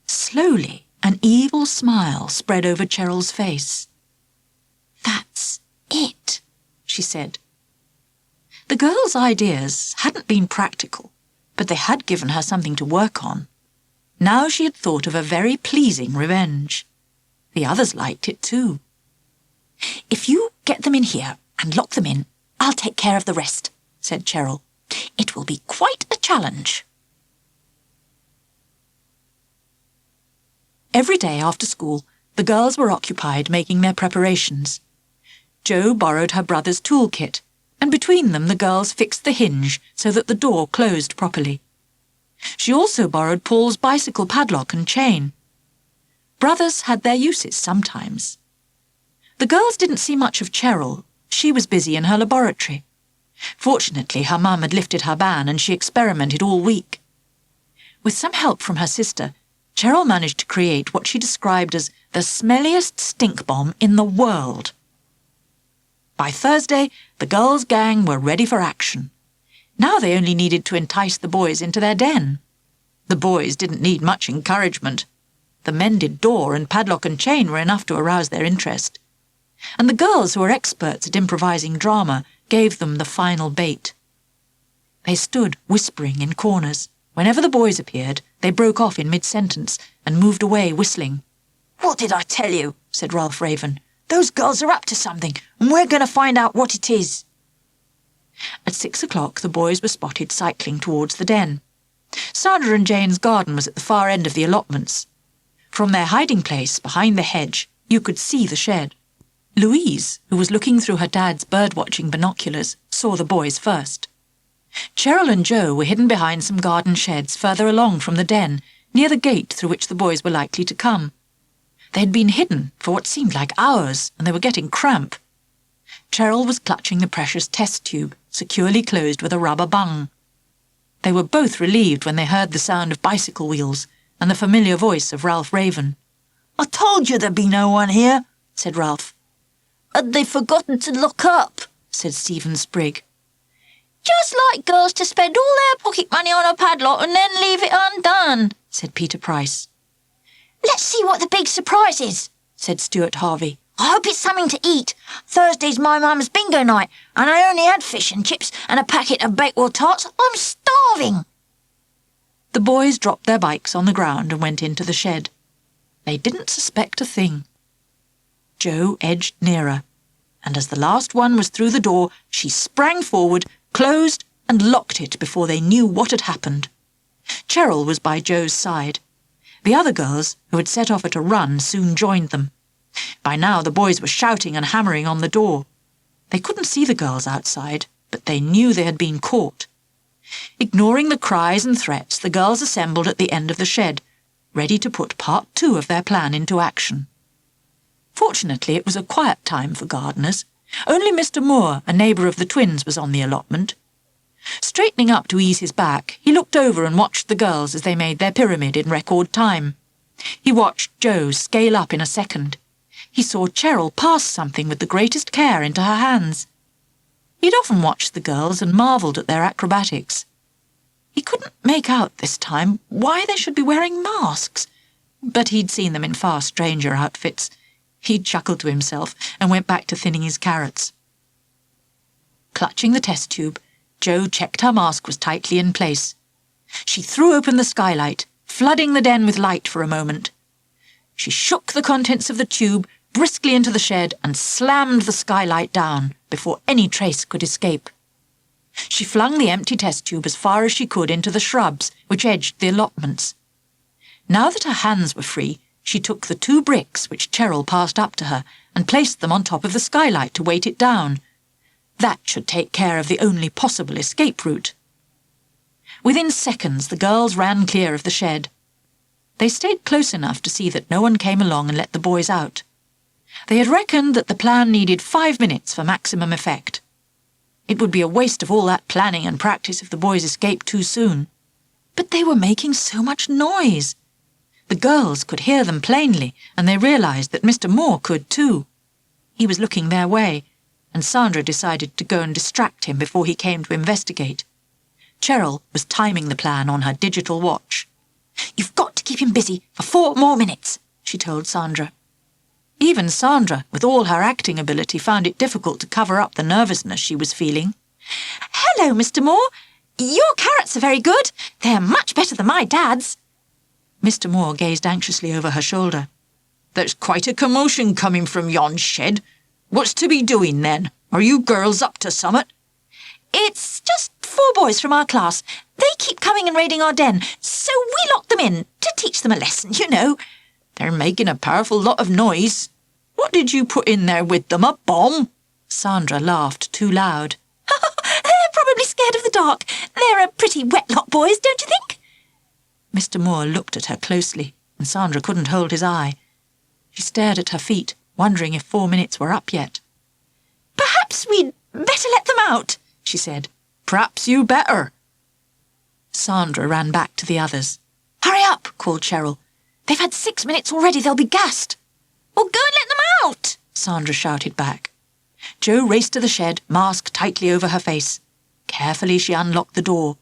Slowly, an evil smile spread over Cheryl's face. "That's it," she said. The girls' ideas hadn't been practical, but they had given her something to work on. Now she had thought of a very pleasing revenge. The others liked it too. "If you get them in here and lock them in, I'll take care of the rest," said Cheryl. "It will be quite a challenge." Every day after school, the girls were occupied making their preparations. Jo borrowed her brother's toolkit, and between them the girls fixed the hinge so that the door closed properly. She also borrowed Paul's bicycle padlock and chain. Brothers had their uses sometimes. The girls didn't see much of Cheryl. She was busy in her laboratory. Fortunately, her mum had lifted her ban and she experimented all week. With some help from her sister, Cheryl managed to create what she described as the smelliest stink bomb in the world. By Thursday, the girls' gang were ready for action. Now they only needed to entice the boys into their den. The boys didn't need much encouragement. The mended door and padlock and chain were enough to arouse their interest. And the girls, who were experts at improvising drama, gave them the final bait. They stood whispering in corners. Whenever the boys appeared, they broke off in mid-sentence and moved away whistling. "What did I tell you?" said Ralph Raven. "Those girls are up to something, and we're going to find out what it is." At 6 o'clock, the boys were spotted cycling towards the den. Sandra and Jane's garden was at the far end of the allotments. From their hiding place behind the hedge, you could see the shed. Louise, who was looking through her dad's bird-watching binoculars, saw the boys first. Cheryl and Jo were hidden behind some garden sheds further along from the den, near the gate through which the boys were likely to come. They had been hidden for what seemed like hours, and they were getting cramp. Cheryl was clutching the precious test tube, securely closed with a rubber bung. They were both relieved when they heard the sound of bicycle wheels and the familiar voice of Ralph Raven. "I told you there'd be no one here," said Ralph. "Had they forgotten to lock up?" said Stephen Sprigg. "Just like girls to spend all their pocket money on a padlock and then leave it undone," said Peter Price. "Let's see what the big surprise is," said Stuart Harvey. "I hope it's something to eat. Thursday's my mum's bingo night, and I only had fish and chips and a packet of Bakewell tarts. I'm starving." The boys dropped their bikes on the ground and went into the shed. They didn't suspect a thing. Jo edged nearer, and as the last one was through the door, she sprang forward, closed and locked it before they knew what had happened. Cheryl was by Jo's side. The other girls, who had set off at a run, soon joined them. By now the boys were shouting and hammering on the door. They couldn't see the girls outside, but they knew they had been caught. Ignoring the cries and threats, the girls assembled at the end of the shed, ready to put part 2 of their plan into action. Fortunately, it was a quiet time for gardeners. Only Mr. Moore, a neighbour of the twins, was on the allotment. Straightening up to ease his back, he looked over and watched the girls as they made their pyramid in record time. He watched Jo scale up in a second. He saw Cheryl pass something with the greatest care into her hands. He'd often watched the girls and marvelled at their acrobatics. He couldn't make out this time why they should be wearing masks, but he'd seen them in far stranger outfits. He chuckled to himself and went back to thinning his carrots. Clutching the test tube, Jo checked her mask was tightly in place. She threw open the skylight, flooding the den with light for a moment. She shook the contents of the tube briskly into the shed and slammed the skylight down before any trace could escape. She flung the empty test tube as far as she could into the shrubs which edged the allotments. Now that her hands were free, she took the 2 bricks which Cheryl passed up to her and placed them on top of the skylight to weight it down. That should take care of the only possible escape route. Within seconds, the girls ran clear of the shed. They stayed close enough to see that no one came along and let the boys out. They had reckoned that the plan needed 5 minutes for maximum effect. It would be a waste of all that planning and practice if the boys escaped too soon. But they were making so much noise. The girls could hear them plainly, and they realised that Mr. Moore could too. He was looking their way, and Sandra decided to go and distract him before he came to investigate. Cheryl was timing the plan on her digital watch. "You've got to keep him busy for 4 more minutes," she told Sandra. Even Sandra, with all her acting ability, found it difficult to cover up the nervousness she was feeling. "Hello, Mr. Moore. Your carrots are very good. They're much better than my dad's." Mr. Moore gazed anxiously over her shoulder. "There's quite a commotion coming from yon shed. What's to be doing then? Are you girls up to summit?" "It's just 4 boys from our class. They keep coming and raiding our den, so we lock them in to teach them a lesson, you know." "They're making a powerful lot of noise. What did you put in there with them, a bomb?" Sandra laughed too loud. "They're probably scared of the dark. They're a pretty wet lot, boys, don't you think?" Mr. Moore looked at her closely, and Sandra couldn't hold his eye. She stared at her feet, wondering if 4 minutes were up yet. "Perhaps we'd better let them out," she said. "Perhaps you better." Sandra ran back to the others. "Hurry up," called Cheryl. "They've had 6 minutes already. They'll be gassed." "Well, go and let them out," Sandra shouted back. Jo raced to the shed, mask tightly over her face. Carefully she unlocked the door.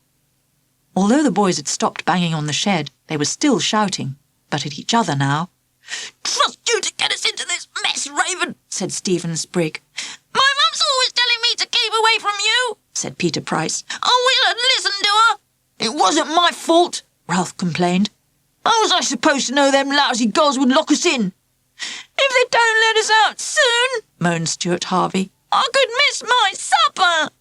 Although the boys had stopped banging on the shed, they were still shouting, but at each other now. "Trust you to get us into this mess, Raven," said Stephen Sprigg. "My mum's always telling me to keep away from you," said Peter Price. "I wish I'd listened to her." "It wasn't my fault," Ralph complained. "How was I supposed to know them lousy girls would lock us in?" "If they don't let us out soon," moaned Stuart Harvey, "I could miss my supper."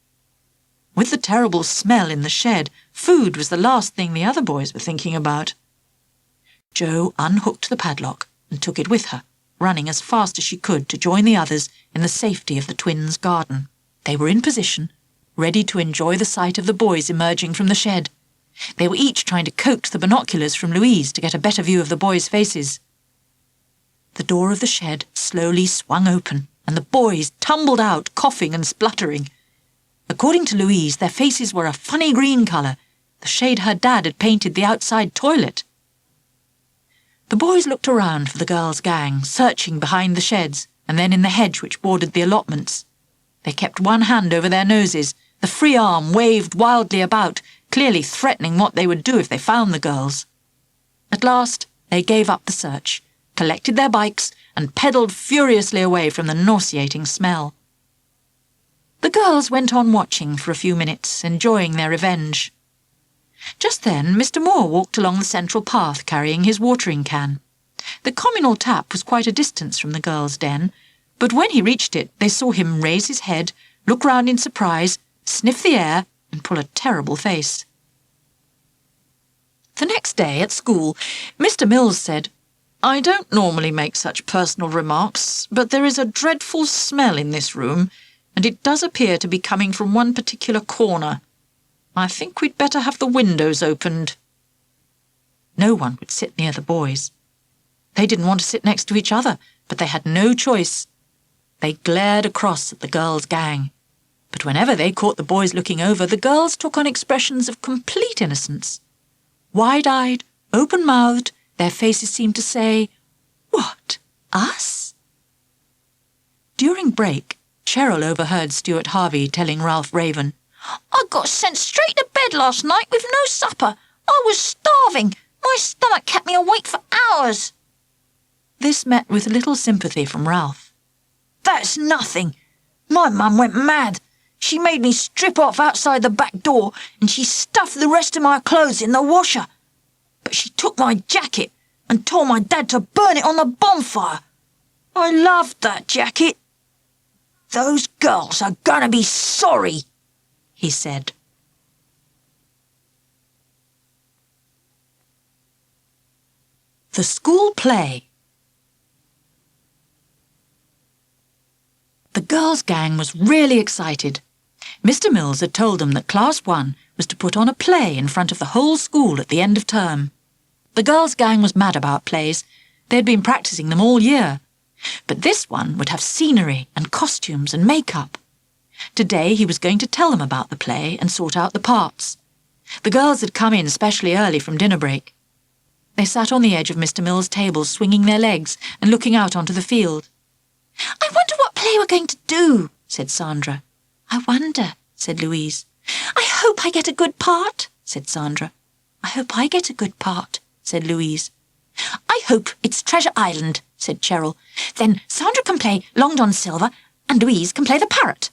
With the terrible smell in the shed, food was the last thing the other boys were thinking about. Jo unhooked the padlock and took it with her, running as fast as she could to join the others in the safety of the twins' garden. They were in position, ready to enjoy the sight of the boys emerging from the shed. They were each trying to coax the binoculars from Louise to get a better view of the boys' faces. The door of the shed slowly swung open, and the boys tumbled out, coughing and spluttering. According to Louise, their faces were a funny green colour, the shade her dad had painted the outside toilet. The boys looked around for the girls' gang, searching behind the sheds, and then in the hedge which bordered the allotments. They kept one hand over their noses. The free arm waved wildly about, clearly threatening what they would do if they found the girls. At last, they gave up the search, collected their bikes, and pedalled furiously away from the nauseating smell. The girls went on watching for a few minutes, enjoying their revenge. Just then Mr. Moore walked along the central path carrying his watering can. The communal tap was quite a distance from the girls' den, but when he reached it they saw him raise his head, look round in surprise, sniff the air and pull a terrible face. The next day at school, Mr. Mills said, "I don't normally make such personal remarks, but there is a dreadful smell in this room, and it does appear to be coming from one particular corner. I think we'd better have the windows opened." No one would sit near the boys. They didn't want to sit next to each other, but they had no choice. They glared across at the girls' gang. But whenever they caught the boys looking over, the girls took on expressions of complete innocence. Wide-eyed, open-mouthed, their faces seemed to say, "What, us?" During break, Cheryl overheard Stuart Harvey telling Ralph Raven, "I got sent straight to bed last night with no supper. I was starving. My stomach kept me awake for hours." This met with little sympathy from Ralph. "That's nothing. My mum went mad. She made me strip off outside the back door and she stuffed the rest of my clothes in the washer. But she took my jacket and told my dad to burn it on the bonfire. I loved that jacket. Those girls are gonna be sorry," he said. The school play. The girls' gang was really excited. Mr. Mills had told them that Class 1 was to put on a play in front of the whole school at the end of term. The girls' gang was mad about plays. They had been practicing them all year. But this one would have scenery and costumes and makeup. Today he was going to tell them about the play and sort out the parts. The girls had come in specially early from dinner break. They sat on the edge of Mr. Mills' table, swinging their legs and looking out onto the field. "I wonder what play we're going to do," said Sandra. "I wonder," said Louise. "I hope I get a good part," said Sandra. "I hope I get a good part," said Louise. "I hope it's Treasure Island," said Cheryl. "Then Sandra can play Long John Silver and Louise can play the parrot."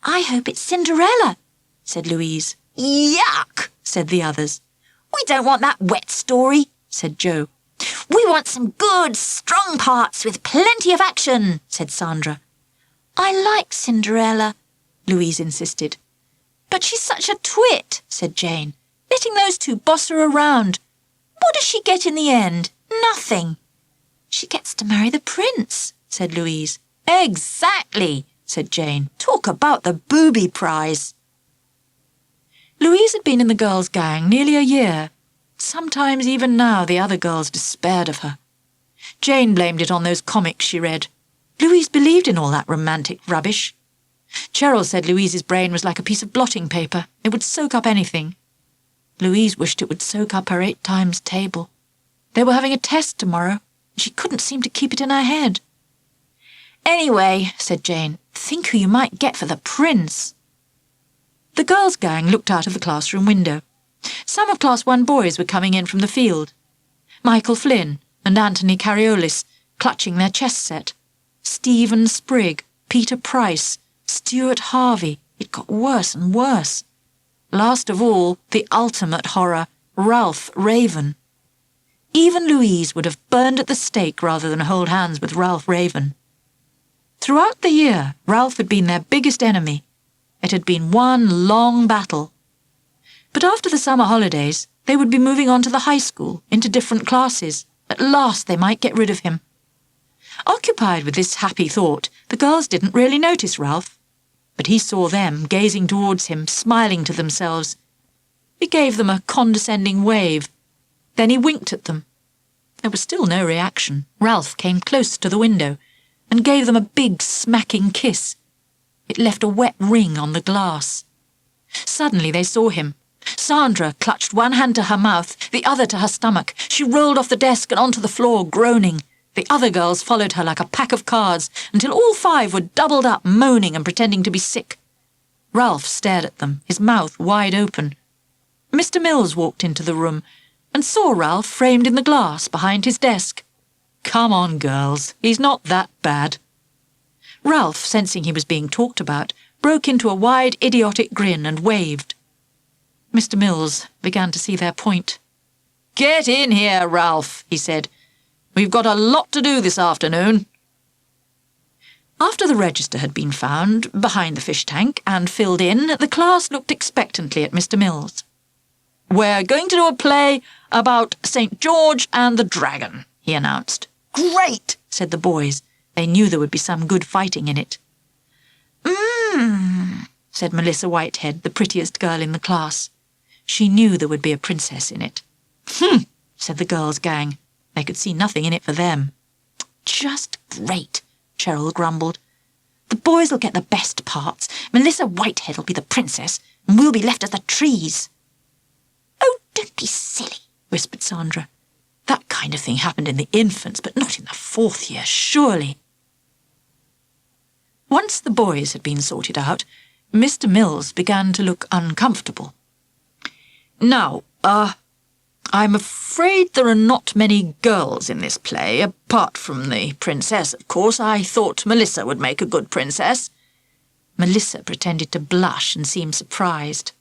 "I hope it's Cinderella," said Louise. "Yuck," said the others. "We don't want that wet story," said Jo. "We want some good, strong parts with plenty of action," said Sandra. "I like Cinderella," Louise insisted. "But she's such a twit," said Jane, "letting those two boss her around. What does she get in the end? Nothing." "She gets to marry the prince," said Louise. "Exactly," said Jane. "Talk about the booby prize." Louise had been in the girls' gang nearly a year. Sometimes even now the other girls despaired of her. Jane blamed it on those comics she read. Louise believed in all that romantic rubbish. Cheryl said Louise's brain was like a piece of blotting paper. It would soak up anything. Louise wished it would soak up her 8 times table. They were having a test tomorrow, and she couldn't seem to keep it in her head. "Anyway," said Jane, "think who you might get for the prince." The girls' gang looked out of the classroom window. Some of Class 1 boys were coming in from the field. Michael Flynn and Anthony Cariolis, clutching their chess set. Stephen Sprigg, Peter Price, Stuart Harvey. It got worse and worse. Last of all, the ultimate horror, Ralph Raven. Even Louise would have burned at the stake rather than hold hands with Ralph Raven. Throughout the year, Ralph had been their biggest enemy. It had been one long battle. But after the summer holidays, they would be moving on to the high school, into different classes. At last they might get rid of him. Occupied with this happy thought, the girls didn't really notice Ralph. But he saw them, gazing towards him, smiling to themselves. He gave them a condescending wave. Then he winked at them. There was still no reaction. Ralph came close to the window and gave them a big, smacking kiss. It left a wet ring on the glass. Suddenly they saw him. Sandra clutched one hand to her mouth, the other to her stomach. She rolled off the desk and onto the floor, groaning. The other girls followed her like a pack of cards until all 5 were doubled up, moaning and pretending to be sick. Ralph stared at them, his mouth wide open. Mr. Mills walked into the room and saw Ralph framed in the glass behind his desk. "Come on, girls, he's not that bad." Ralph, sensing he was being talked about, broke into a wide, idiotic grin and waved. Mr. Mills began to see their point. "Get in here, Ralph," he said. "We've got a lot to do this afternoon." After the register had been found behind the fish tank and filled in, the class looked expectantly at Mr. Mills. "We're going to do a play about St. George and the Dragon," he announced. "Great," said the boys. They knew there would be some good fighting in it. Said Melissa Whitehead, the prettiest girl in the class. She knew there would be a princess in it. Said the girls' gang. They could see nothing in it for them. "Just great," Cheryl grumbled. "The boys will get the best parts. Melissa Whitehead will be the princess, and we'll be left as the trees." "Oh, don't be silly," whispered Sandra. "That kind of thing happened in the infants, but not in the 4th year, surely." Once the boys had been sorted out, Mr. Mills began to look uncomfortable. "Now, I'm afraid there are not many girls in this play, apart from the princess, of course. I thought Melissa would make a good princess." Melissa pretended to blush and seem surprised.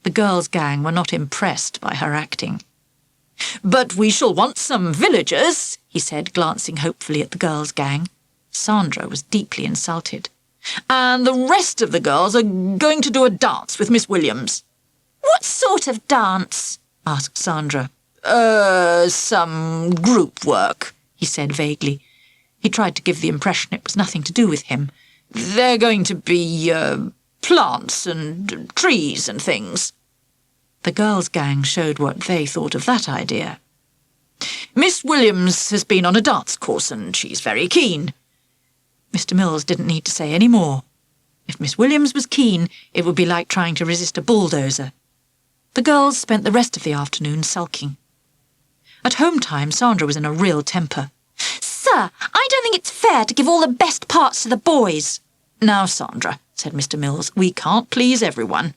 The girls' gang were not impressed by her acting. "But we shall want some villagers," he said, glancing hopefully at the girls' gang. Sandra was deeply insulted. "And the rest of the girls are going to do a dance with Miss Williams." "What sort of dance?" asked Sandra. Some group work," he said vaguely. He tried to give the impression it was nothing to do with him. "They're going to be, plants and trees and things." The girls' gang showed what they thought of that idea. "Miss Williams has been on a dance course and she's very keen." Mr. Mills didn't need to say any more. If Miss Williams was keen, it would be like trying to resist a bulldozer. The girls spent the rest of the afternoon sulking. At home time, Sandra was in a real temper. "Sir, I don't think it's fair to give all the best parts to the boys." "Now, Sandra," said Mr. Mills, "we can't please everyone."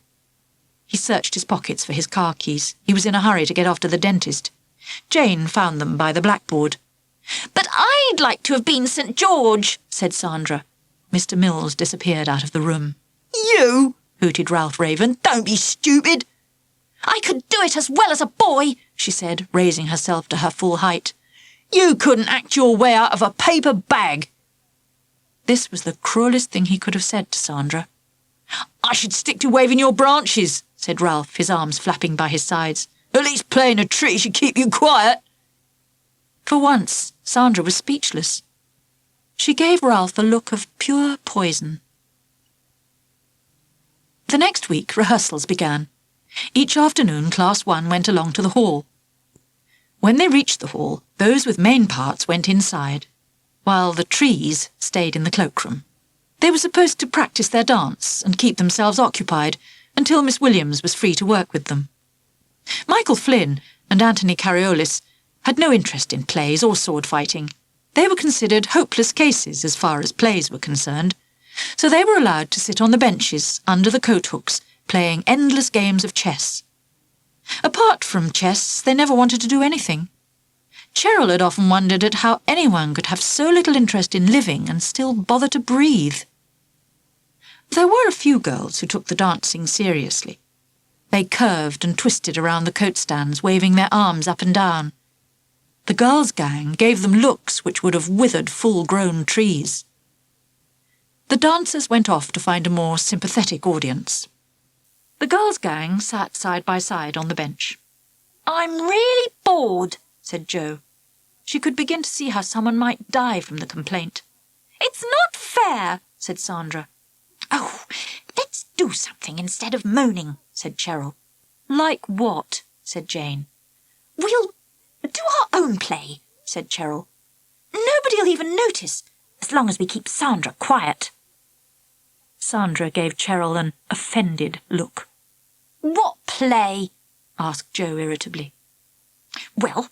He searched his pockets for his car keys. He was in a hurry to get off to the dentist. Jane found them by the blackboard. "But I'd like to have been St. George," said Sandra. Mr. Mills disappeared out of the room. "You!" hooted Ralph Raven. "Don't be stupid." "I could do it as well as a boy," she said, raising herself to her full height. "You couldn't act your way out of a paper bag." This was the cruelest thing he could have said to Sandra. "I should stick to waving your branches," said Ralph, his arms flapping by his sides. "At least playing a tree should keep you quiet." For once, Sandra was speechless. She gave Ralph a look of pure poison. The next week, rehearsals began. Each afternoon, Class 1 went along to the hall. When they reached the hall, those with main parts went inside, while the trees stayed in the cloakroom. They were supposed to practice their dance and keep themselves occupied until Miss Williams was free to work with them. Michael Flynn and Anthony Cariolis had no interest in plays or sword fighting. They were considered hopeless cases as far as plays were concerned, so they were allowed to sit on the benches under the coat hooks, playing endless games of chess. Apart from chess, they never wanted to do anything. Cheryl had often wondered at how anyone could have so little interest in living and still bother to breathe. There were a few girls who took the dancing seriously. They curved and twisted around the coat stands, waving their arms up and down. The girls' gang gave them looks which would have withered full-grown trees. The dancers went off to find a more sympathetic audience. The girls' gang sat side by side on the bench. "I'm really bored," said Jo. She could begin to see how someone might die from the complaint. "It's not fair," said Sandra. "Oh, let's do something instead of moaning," said Cheryl. "Like what?" said Jane. "We'll do our own play," said Cheryl. "Nobody'll even notice, as long as we keep Sandra quiet." Sandra gave Cheryl an offended look. "What play?" asked Jo irritably. "Well,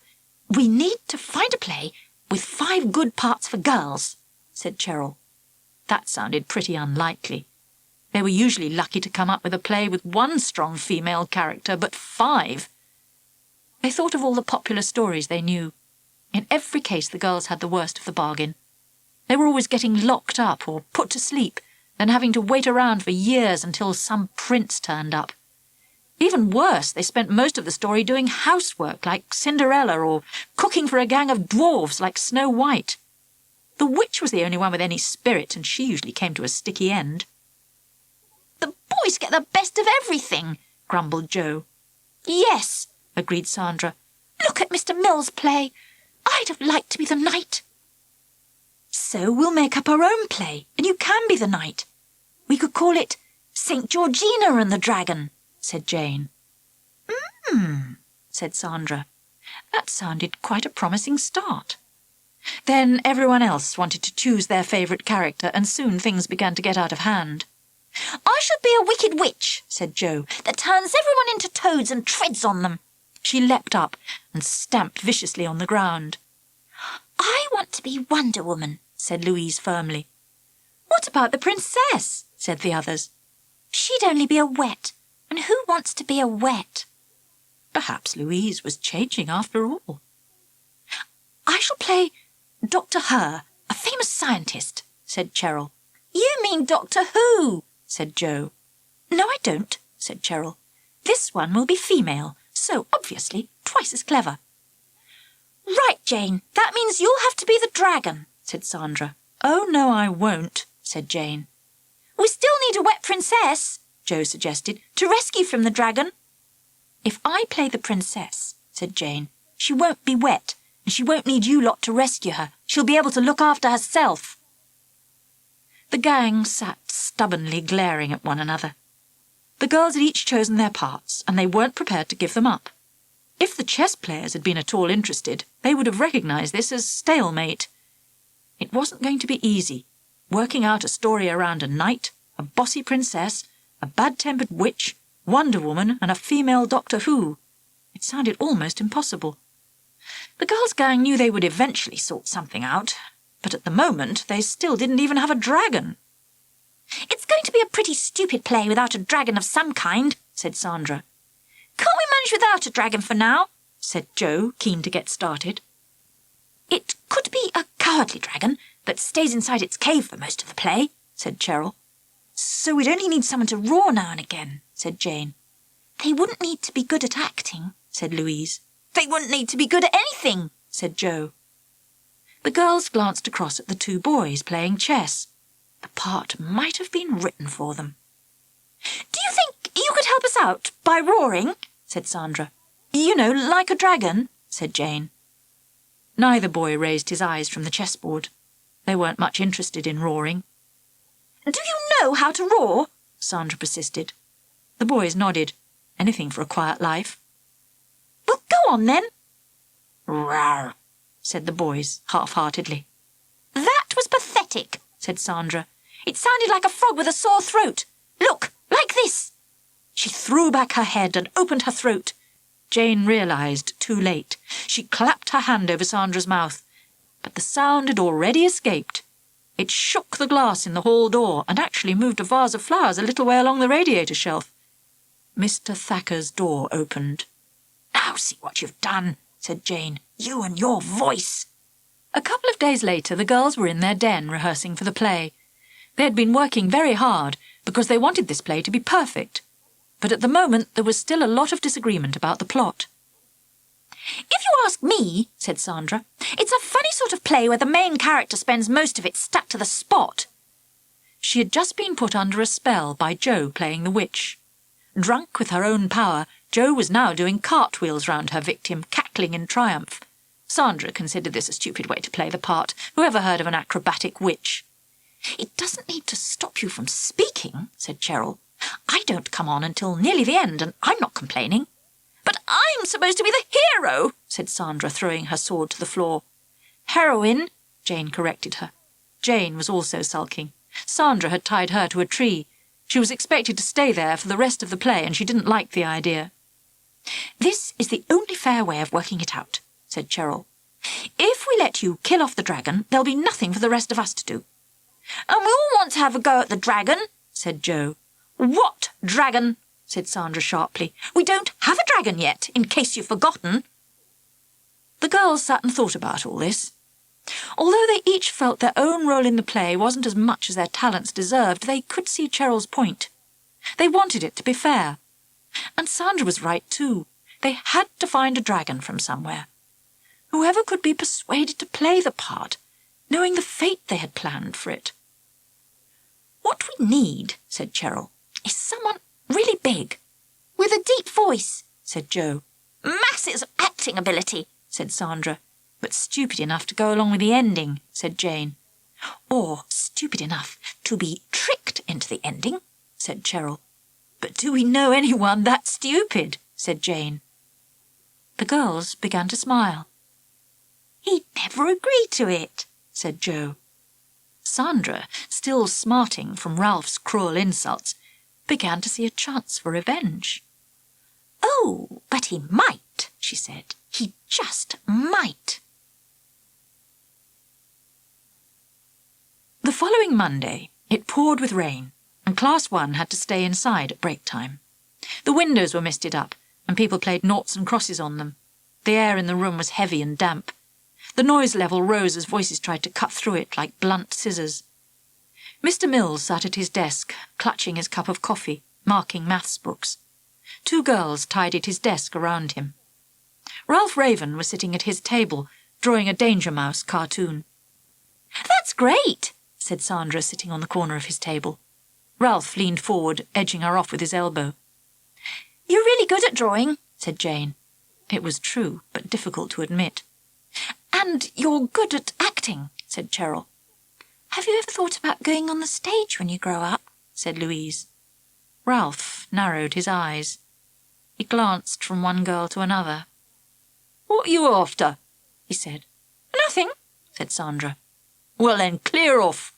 we need to find a play with 5 good parts for girls," said Cheryl. That sounded pretty unlikely. They were usually lucky to come up with a play with 1 strong female character, but 5. They thought of all the popular stories they knew. In every case, the girls had the worst of the bargain. They were always getting locked up or put to sleep, then having to wait around for years until some prince turned up. Even worse, they spent most of the story doing housework like Cinderella or cooking for a gang of dwarves like Snow White. The witch was the only one with any spirit, and she usually came to a sticky end. The boys get the best of everything, grumbled Joe. Yes, agreed Sandra. Look at Mr. Mills' play. I'd have liked to be the knight. So we'll make up our own play, and you can be the knight. We could call it St. Georgina and the Dragon, said Jane. Said Sandra. That sounded quite a promising start. Then everyone else wanted to choose their favourite character, and soon things began to get out of hand. I should be a wicked witch, said Jo, that turns everyone into toads and treads on them. She leapt up and stamped viciously on the ground. I want to be Wonder Woman, said Louise firmly. What about the princess? Said the others. She'd only be a wet, and who wants to be a wet? Perhaps Louise was changing after all. I shall play Dr. Her, a famous scientist, said Cheryl. You mean Doctor Who, said Jo. No, I don't, said Cheryl. This one will be female, so obviously twice as clever. Right, Jane, that means you'll have to be the dragon, said Sandra. Oh, no, I won't, said Jane. We still need a wet princess, Jo suggested, to rescue from the dragon. If I play the princess, said Jane, she won't be wet, and she won't need you lot to rescue her. She'll be able to look after herself. The gang sat stubbornly glaring at one another. The girls had each chosen their parts, and they weren't prepared to give them up. If the chess players had been at all interested, they would have recognised this as stalemate. It wasn't going to be easy, working out a story around a knight, a bossy princess, a bad-tempered witch, Wonder Woman, and a female Doctor Who. It sounded almost impossible. The girls' gang knew they would eventually sort something out, but at the moment they still didn't even have a dragon. It's going to be a pretty stupid play without a dragon of some kind, said Sandra. Can't we manage without a dragon for now? Said Jo, keen to get started. It could be a cowardly dragon that stays inside its cave for most of the play, said Cheryl. So we'd only need someone to roar now and again, said Jane. They wouldn't need to be good at acting, said Louise. They wouldn't need to be good at anything, said Jo. The girls glanced across at the two boys playing chess. The part might have been written for them. Do you think you could help us out by roaring? Said Sandra. You know, like a dragon, said Jane. Neither boy raised his eyes from the chessboard. They weren't much interested in roaring. Do you know how to roar? Sandra persisted. The boys nodded. Anything for a quiet life. Well, go on then. Roar, said the boys half-heartedly. That was pathetic, said Sandra. It sounded like a frog with a sore throat. Look, like this. She threw back her head and opened her throat. Jane realised too late. She clapped her hand over Sandra's mouth, but the sound had already escaped. It shook the glass in the hall door and actually moved a vase of flowers a little way along the radiator shelf. Mr. Thacker's door opened. Now see what you've done, said Jane. You and your voice. A couple of days later, the girls were in their den rehearsing for the play. They had been working very hard because they wanted this play to be perfect. But at the moment, there was still a lot of disagreement about the plot. If you ask me, said Sandra, it's a funny sort of play where the main character spends most of it stuck to the spot. She had just been put under a spell by Jo playing the witch. Drunk with her own power, Jo was now doing cartwheels round her victim, cackling in triumph. Sandra considered this a stupid way to play the part. Whoever heard of an acrobatic witch? It doesn't need to stop you from speaking, said Cheryl. I don't come on until nearly the end, and I'm not complaining. But I'm supposed to be the hero, said Sandra, throwing her sword to the floor. Heroine, Jane corrected her. Jane was also sulking. Sandra had tied her to a tree. She was expected to stay there for the rest of the play, and she didn't like the idea. This is the only fair way of working it out, said Cheryl. If we let you kill off the dragon, there'll be nothing for the rest of us to do. And we all want to have a go at the dragon, said Jo. What dragon? Said Sandra sharply. We don't have a dragon yet, in case you've forgotten. The girls sat and thought about all this. Although they each felt their own role in the play wasn't as much as their talents deserved, they could see Cheryl's point. They wanted it to be fair. And Sandra was right too. They had to find a dragon from somewhere. Whoever could be persuaded to play the part, knowing the fate they had planned for it. "What we need," said Cheryl, "is someone really big." "With a deep voice," said Jo. "masses of acting ability," said Sandra. "But stupid enough to go along with the ending," said Jane. "Or stupid enough to be tricked into the ending," said Cheryl. "But do we know anyone that stupid?" said Jane. The girls began to smile. "He'd never agree to it," said Jo. Sandra, still smarting from Ralph's cruel insults, began to see a chance for revenge. "Oh, but he might," she said. "He just might." The following Monday, it poured with rain, and Class 1 had to stay inside at break time. The windows were misted up, and people played noughts and crosses on them. The air in the room was heavy and damp. The noise level rose as voices tried to cut through it like blunt scissors. Mr. Mills sat at his desk, clutching his cup of coffee, marking maths books. 2 girls tidied his desk around him. Ralph Raven was sitting at his table, drawing a Danger Mouse cartoon. "That's great," said Sandra, sitting on the corner of his table. Ralph leaned forward, edging her off with his elbow. "You're really good at drawing," said Jane. It was true, but difficult to admit. "And you're good at acting," said Cheryl. "Have you ever thought about going on the stage when you grow up?" said Louise. Ralph narrowed his eyes. He glanced from one girl to another. "What are you after?" he said. "Nothing," said Sandra. "Well then, clear off."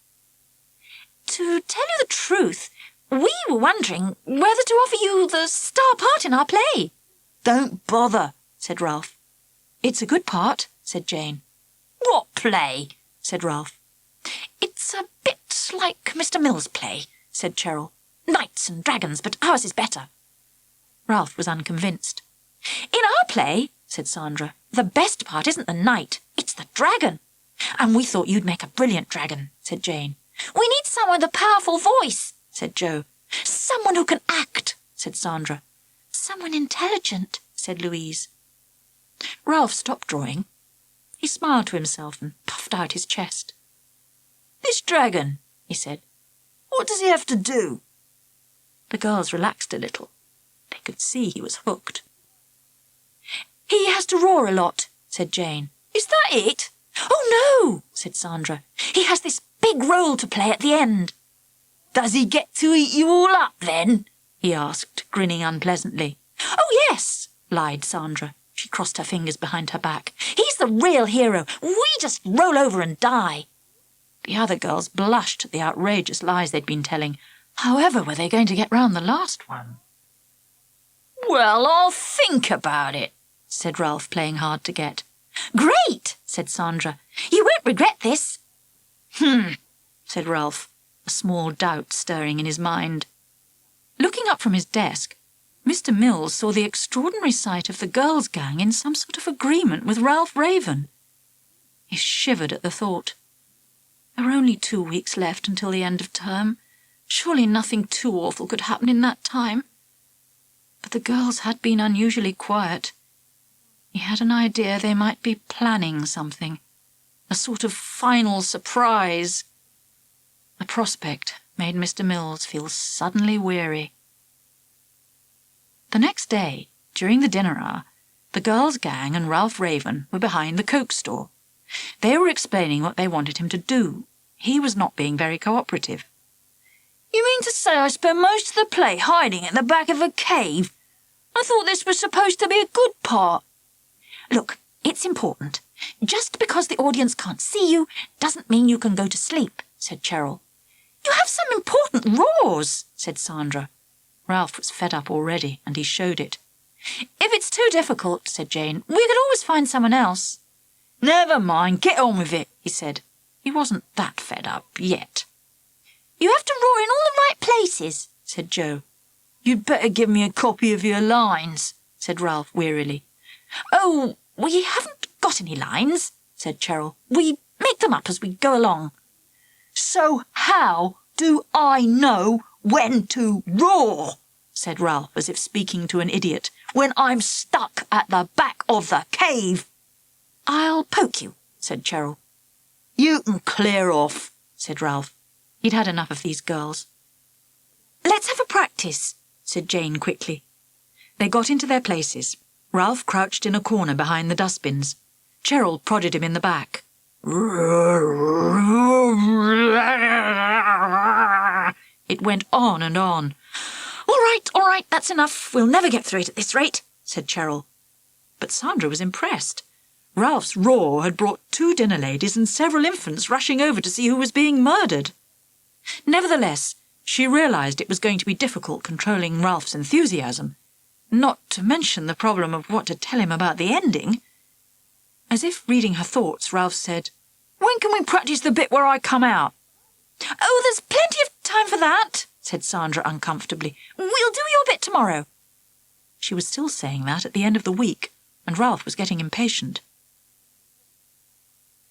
"To tell you the truth, we were wondering whether to offer you the star part in our play." "Don't bother," said Ralph. "It's a good part," said Jane. "What play?" said Ralph. "It's a bit like Mr. Mills' play," said Cheryl. "Knights and dragons, but ours is better." Ralph was unconvinced. "In our play," said Sandra, "the best part isn't the knight, it's the dragon." "And we thought you'd make a brilliant dragon," said Jane. "We need someone with a powerful voice," said Jo. "Someone who can act," said Sandra. "Someone intelligent," said Louise. Ralph stopped drawing. He smiled to himself and puffed out his chest. "This dragon," he said, "what does he have to do?" The girls relaxed a little. They could see he was hooked. "He has to roar a lot," said Jane. "Is that it?" "Oh, no," said Sandra. "He has this big role to play at the end." "Does he get to eat you all up, then?" he asked, grinning unpleasantly. "Oh, yes," lied Sandra. She crossed her fingers behind her back. "He's the real hero. We just roll over and die." The other girls blushed at the outrageous lies they'd been telling. However were they going to get round the last one? "Well, I'll think about it," said Ralph, playing hard to get. "Great," said Sandra. "You won't regret this." Said Ralph, a small doubt stirring in his mind. Looking up from his desk, Mr. Mills saw the extraordinary sight of the girls' gang in some sort of agreement with Ralph Raven. He shivered at the thought. There were only 2 weeks left until the end of term. Surely nothing too awful could happen in that time. But the girls had been unusually quiet. He had an idea they might be planning something, a sort of final surprise. The prospect made Mr. Mills feel suddenly weary. The next day, during the dinner hour, the girls' gang and Ralph Raven were behind the Coke store. They were explaining what they wanted him to do. He was not being very cooperative. "You mean to say I spent most of the play hiding in the back of a cave? I thought this was supposed to be a good part." "Look, it's important. Just because the audience can't see you doesn't mean you can go to sleep," said Cheryl. "You have some important roars," said Sandra. Ralph was fed up already, and he showed it. "If it's too difficult," said Jane, "we could always find someone else." "Never mind, get on with it," he said. He wasn't that fed up yet. "You have to roar in all the right places," said Jo. "You'd better give me a copy of your lines," said Ralph wearily. "Oh, we haven't got any lines," said Cheryl. "We make them up as we go along." "So how do I know when to roar?" said Ralph, as if speaking to an idiot, when I'm stuck at the back of the cave. I'll poke you, said Cheryl. You can clear off, said Ralph. He'd had enough of these girls. Let's have a practice, said Jane quickly. They got into their places. Ralph crouched in a corner behind the dustbins. Cheryl prodded him in the back. It went on and on. All right, that's enough. We'll never get through it at this rate, said Cheryl. But Sandra was impressed. Ralph's roar had brought 2 dinner ladies and several infants rushing over to see who was being murdered. Nevertheless, she realised it was going to be difficult controlling Ralph's enthusiasm, not to mention the problem of what to tell him about the ending. As if reading her thoughts, Ralph said, When can we practice the bit where I come out? Oh, there's plenty of time for that, said Sandra uncomfortably. We'll do your bit tomorrow. She was still saying that at the end of the week, and Ralph was getting impatient.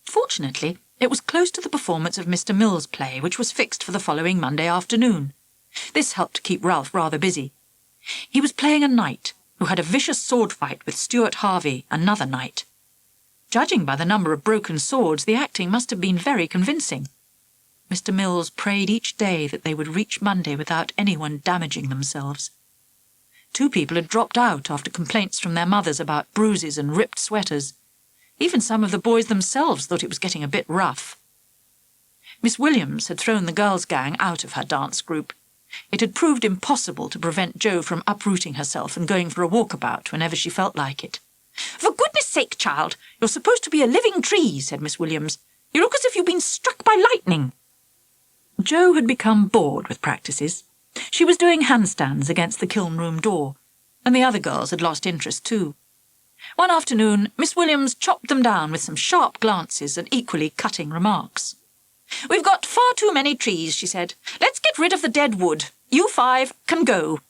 Fortunately, it was close to the performance of Mr. Mill's play, which was fixed for the following Monday afternoon. This helped to keep Ralph rather busy. He was playing a knight who had a vicious sword fight with Stuart Harvey, another knight. Judging by the number of broken swords, the acting must have been very convincing. Mr. Mills prayed each day that they would reach Monday without anyone damaging themselves. 2 people had dropped out after complaints from their mothers about bruises and ripped sweaters. Even some of the boys themselves thought it was getting a bit rough. Miss Williams had thrown the girls' gang out of her dance group. It had proved impossible to prevent Jo from uprooting herself and going for a walkabout whenever she felt like it. For goodness sake, child, you're supposed to be a living tree, said Miss Williams. You look as if you've been struck by lightning. Jo had become bored with practices. She was doing handstands against the kiln room door, and the other girls had lost interest too. One afternoon, Miss Williams chopped them down with some sharp glances and equally cutting remarks. We've got far too many trees, she said. Let's get rid of the dead wood. You 5 can go.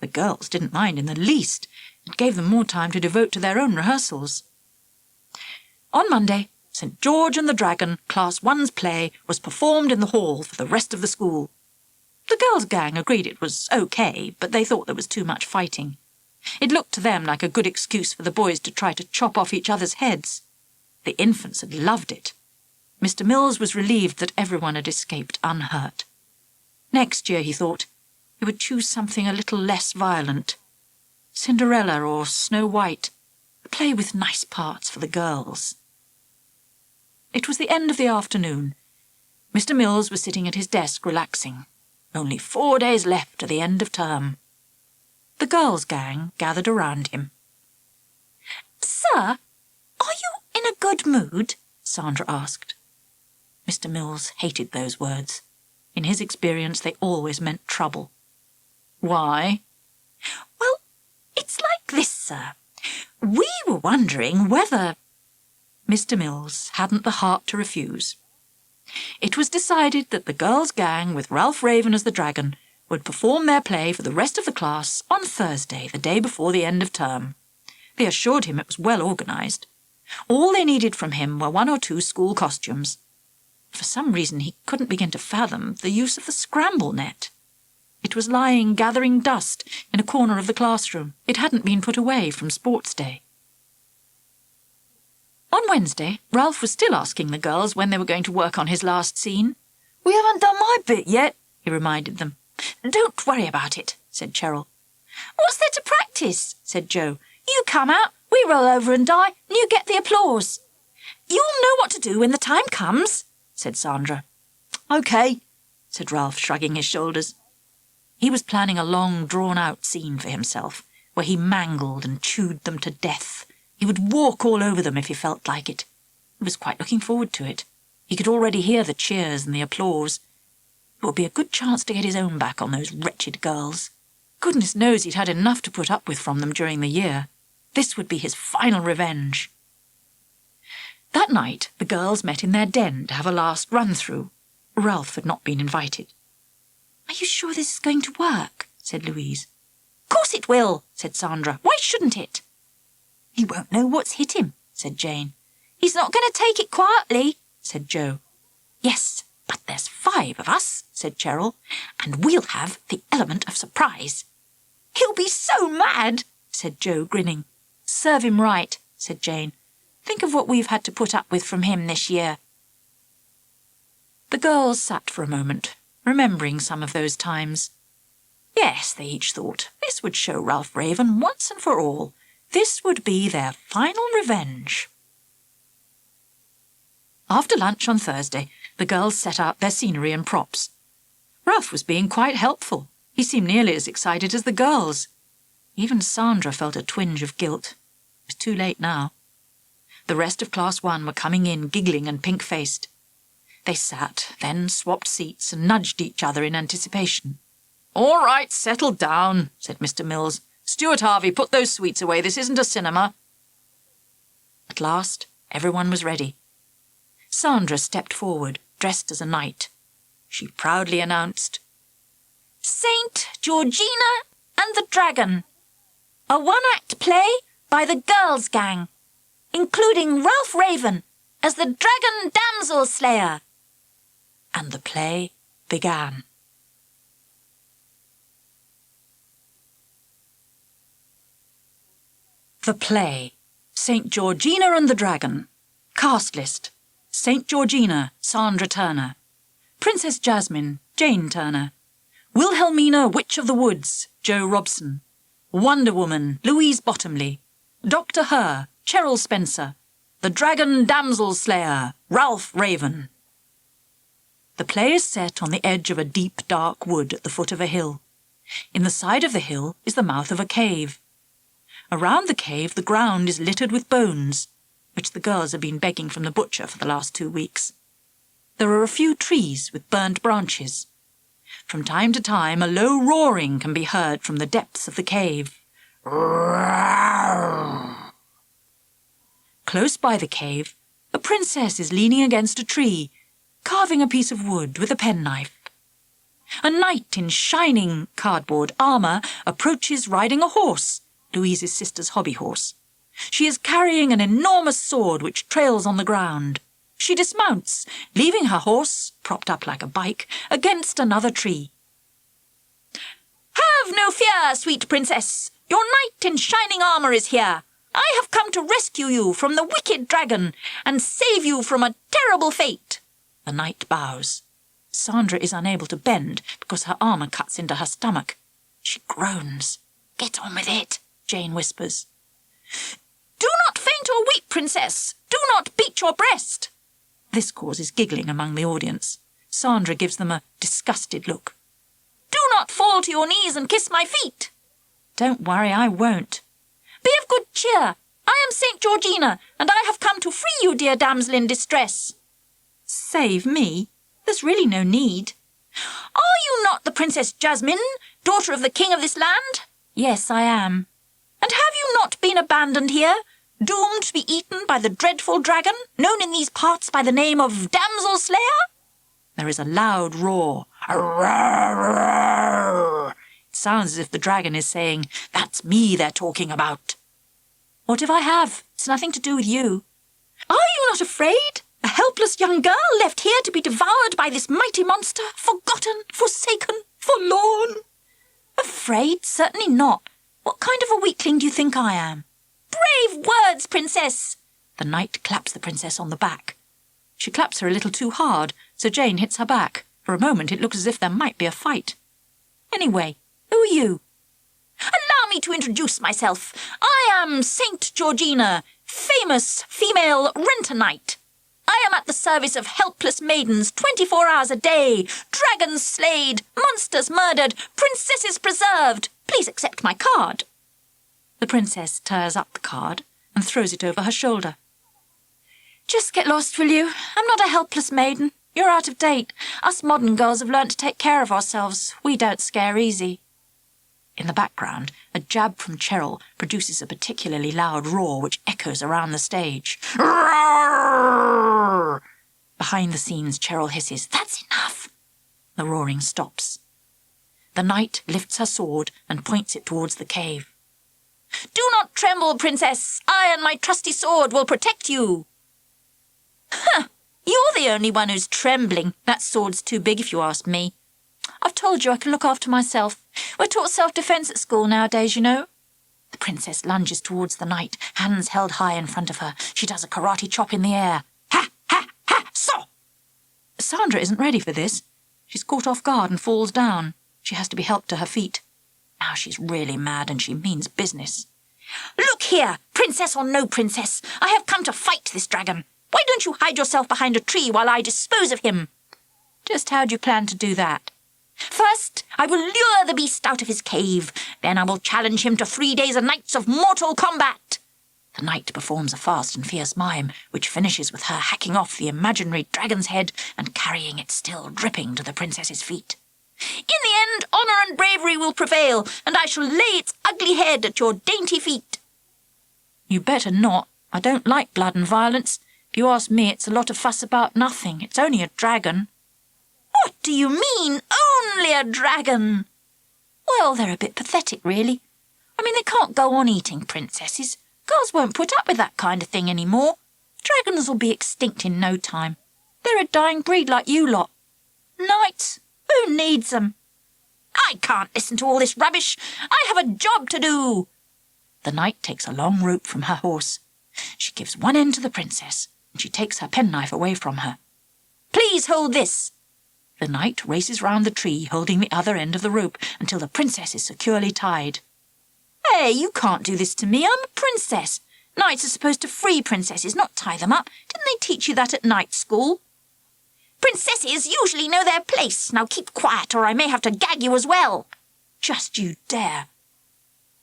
The girls didn't mind in the least. It gave them more time to devote to their own rehearsals. On Monday, St. George and the Dragon, Class 1's play, was performed in the hall for the rest of the school. The girls' gang agreed it was okay, but they thought there was too much fighting. It looked to them like a good excuse for the boys to try to chop off each other's heads. The infants had loved it. Mr. Mills was relieved that everyone had escaped unhurt. Next year, he thought, he would choose something a little less violent. Cinderella or Snow White, a play with nice parts for the girls. It was the end of the afternoon. Mr. Mills was sitting at his desk relaxing. Only 4 days left to the end of term. The girls' gang gathered around him. Sir, are you in a good mood? Sandra asked. Mr. Mills hated those words. In his experience, they always meant trouble. Why? Well, it's like this, sir. We were wondering whether... Mr. Mills hadn't the heart to refuse. It was decided that the girls' gang, with Ralph Raven as the dragon, would perform their play for the rest of the class on Thursday, the day before the end of term. They assured him it was well organised. All they needed from him were 1 or 2 school costumes. For some reason he couldn't begin to fathom the use of the scramble net. It was lying gathering dust in a corner of the classroom. It hadn't been put away from sports day. On Wednesday, Ralph was still asking the girls when they were going to work on his last scene. We haven't done my bit yet, he reminded them. Don't worry about it, said Cheryl. What's there to practice? Said Jo. You come out, we roll over and die, and you get the applause. You'll know what to do when the time comes, said Sandra. OK, said Ralph, shrugging his shoulders. He was planning a long, drawn-out scene for himself, where he mangled and chewed them to death. He would walk all over them if he felt like it. He was quite looking forward to it. He could already hear the cheers and the applause. It would be a good chance to get his own back on those wretched girls. Goodness knows he'd had enough to put up with from them during the year. This would be his final revenge. That night, the girls met in their den to have a last run-through. Ralph had not been invited. Are you sure this is going to work? Said Louise. Course it will, said Sandra. Why shouldn't it? He won't know what's hit him, said Jane. He's not going to take it quietly, said Jo. Yes, but there's 5 of us, said Cheryl, and we'll have the element of surprise. He'll be so mad, said Joe, grinning. Serve him right, said Jane. Think of what we've had to put up with from him this year. The girls sat for a moment, remembering some of those times. Yes, they each thought, this would show Ralph Raven once and for all. This would be their final revenge. After lunch on Thursday, the girls set out their scenery and props. Ralph was being quite helpful. He seemed nearly as excited as the girls. Even Sandra felt a twinge of guilt. It was too late now. The rest of Class 1 were coming in, giggling and pink-faced. They sat, then swapped seats and nudged each other in anticipation. "All right, settle down," said Mr. Mills. "Stuart Harvey, put those sweets away. This isn't a cinema." At last, everyone was ready. Sandra stepped forward, dressed as a knight. She proudly announced, "Saint Georgina and the Dragon, a one-act play by the Girls' Gang, including Ralph Raven as the Dragon Damsel Slayer." And the play began. The play, St. Georgina and the Dragon. Cast list: St. Georgina, Sandra Turner. Princess Jasmine, Jane Turner. Wilhelmina, Witch of the Woods, Joe Robson. Wonder Woman, Louise Bottomley. Dr. Her, Cheryl Spencer. The Dragon Damsel Slayer, Ralph Raven. The play is set on the edge of a deep, dark wood at the foot of a hill. In the side of the hill is the mouth of a cave. Around the cave, the ground is littered with bones, which the girls have been begging from the butcher for the last 2 weeks. There are a few trees with burnt branches. From time to time, a low roaring can be heard from the depths of the cave. Close by the cave, a princess is leaning against a tree, carving a piece of wood with a penknife. A knight in shining cardboard armour approaches riding a horse, Louise's sister's hobby horse. She is carrying an enormous sword which trails on the ground. She dismounts, leaving her horse, propped up like a bike, against another tree. "Have no fear, sweet princess. Your knight in shining armour is here. I have come to rescue you from the wicked dragon and save you from a terrible fate." The knight bows. Sandra is unable to bend because her armour cuts into her stomach. She groans. "Get on with it," Jane whispers. "Do not faint or weep, princess. Do not beat your breast." This causes giggling among the audience. Sandra gives them a disgusted look. "Do not fall to your knees and kiss my feet." "Don't worry, I won't." "Be of good cheer. I am St. Georgina, and I have come to free you, dear damsel in distress." "Save me? There's really no need." "Are you not the Princess Jasmine, daughter of the king of this land?" "Yes, I am." "And have you not been abandoned here, doomed to be eaten by the dreadful dragon, known in these parts by the name of Damsel Slayer?" There is a loud roar. It sounds as if the dragon is saying, "That's me they're talking about." "What if I have? It's nothing to do with you." "Are you not afraid? A helpless young girl left here to be devoured by this mighty monster, forgotten, forsaken, forlorn." "Afraid? Certainly not. What kind of a weakling do you think I am?" "Brave words, princess!" The knight claps the princess on the back. She claps her a little too hard, so Jane hits her back. For a moment it looks as if there might be a fight. "Anyway, who are you?" "Allow me to introduce myself. I am St. Georgina, famous female rent-a-knight. I am at the service of helpless maidens 24 hours a day, dragons slayed, monsters murdered, princesses preserved. Please accept my card." The princess tears up the card and throws it over her shoulder. "Just get lost, will you? I'm not a helpless maiden. You're out of date. Us modern girls have learnt to take care of ourselves. We don't scare easy." In the background, a jab from Cheryl produces a particularly loud roar which echoes around the stage. Roar! Behind the scenes, Cheryl hisses, "That's enough!" The roaring stops. The knight lifts her sword and points it towards the cave. "Do not tremble, princess. I and my trusty sword will protect you." "Huh! You're the only one who's trembling. That sword's too big if you ask me." I've told you I can look after myself. We're taught self-defence at school nowadays, you know. The princess lunges towards the knight, hands held high in front of her. She does a karate chop in the air. Ha, ha, ha, so! Sandra isn't ready for this. She's caught off guard and falls down. She has to be helped to her feet. Now she's really mad and she means business. Look here, princess or no princess, I have come to fight this dragon. Why don't you hide yourself behind a tree while I dispose of him? Just how do you plan to do that? First, I will lure the beast out of his cave. Then I will challenge him to 3 days and nights of mortal combat. The knight performs a fast and fierce mime, which finishes with her hacking off the imaginary dragon's head and carrying it still dripping to the princess's feet. In the end, honour and bravery will prevail, and I shall lay its ugly head at your dainty feet. You better not. I don't like blood and violence. If you ask me, it's a lot of fuss about nothing. It's only a dragon. What do you mean, only a dragon? Well, they're a bit pathetic, really. I mean, they can't go on eating princesses. Girls won't put up with that kind of thing any more. Dragons will be extinct in no time. They're a dying breed like you lot. Knights, who needs them? I can't listen to all this rubbish. I have a job to do. The knight takes a long rope from her horse. She gives one end to the princess, and she takes her penknife away from her. Please hold this. The knight races round the tree, holding the other end of the rope until the princess is securely tied. Hey, you can't do this to me. I'm a princess. Knights are supposed to free princesses, not tie them up. Didn't they teach you that at night school? Princesses usually know their place. Now keep quiet, or I may have to gag you as well. Just you dare.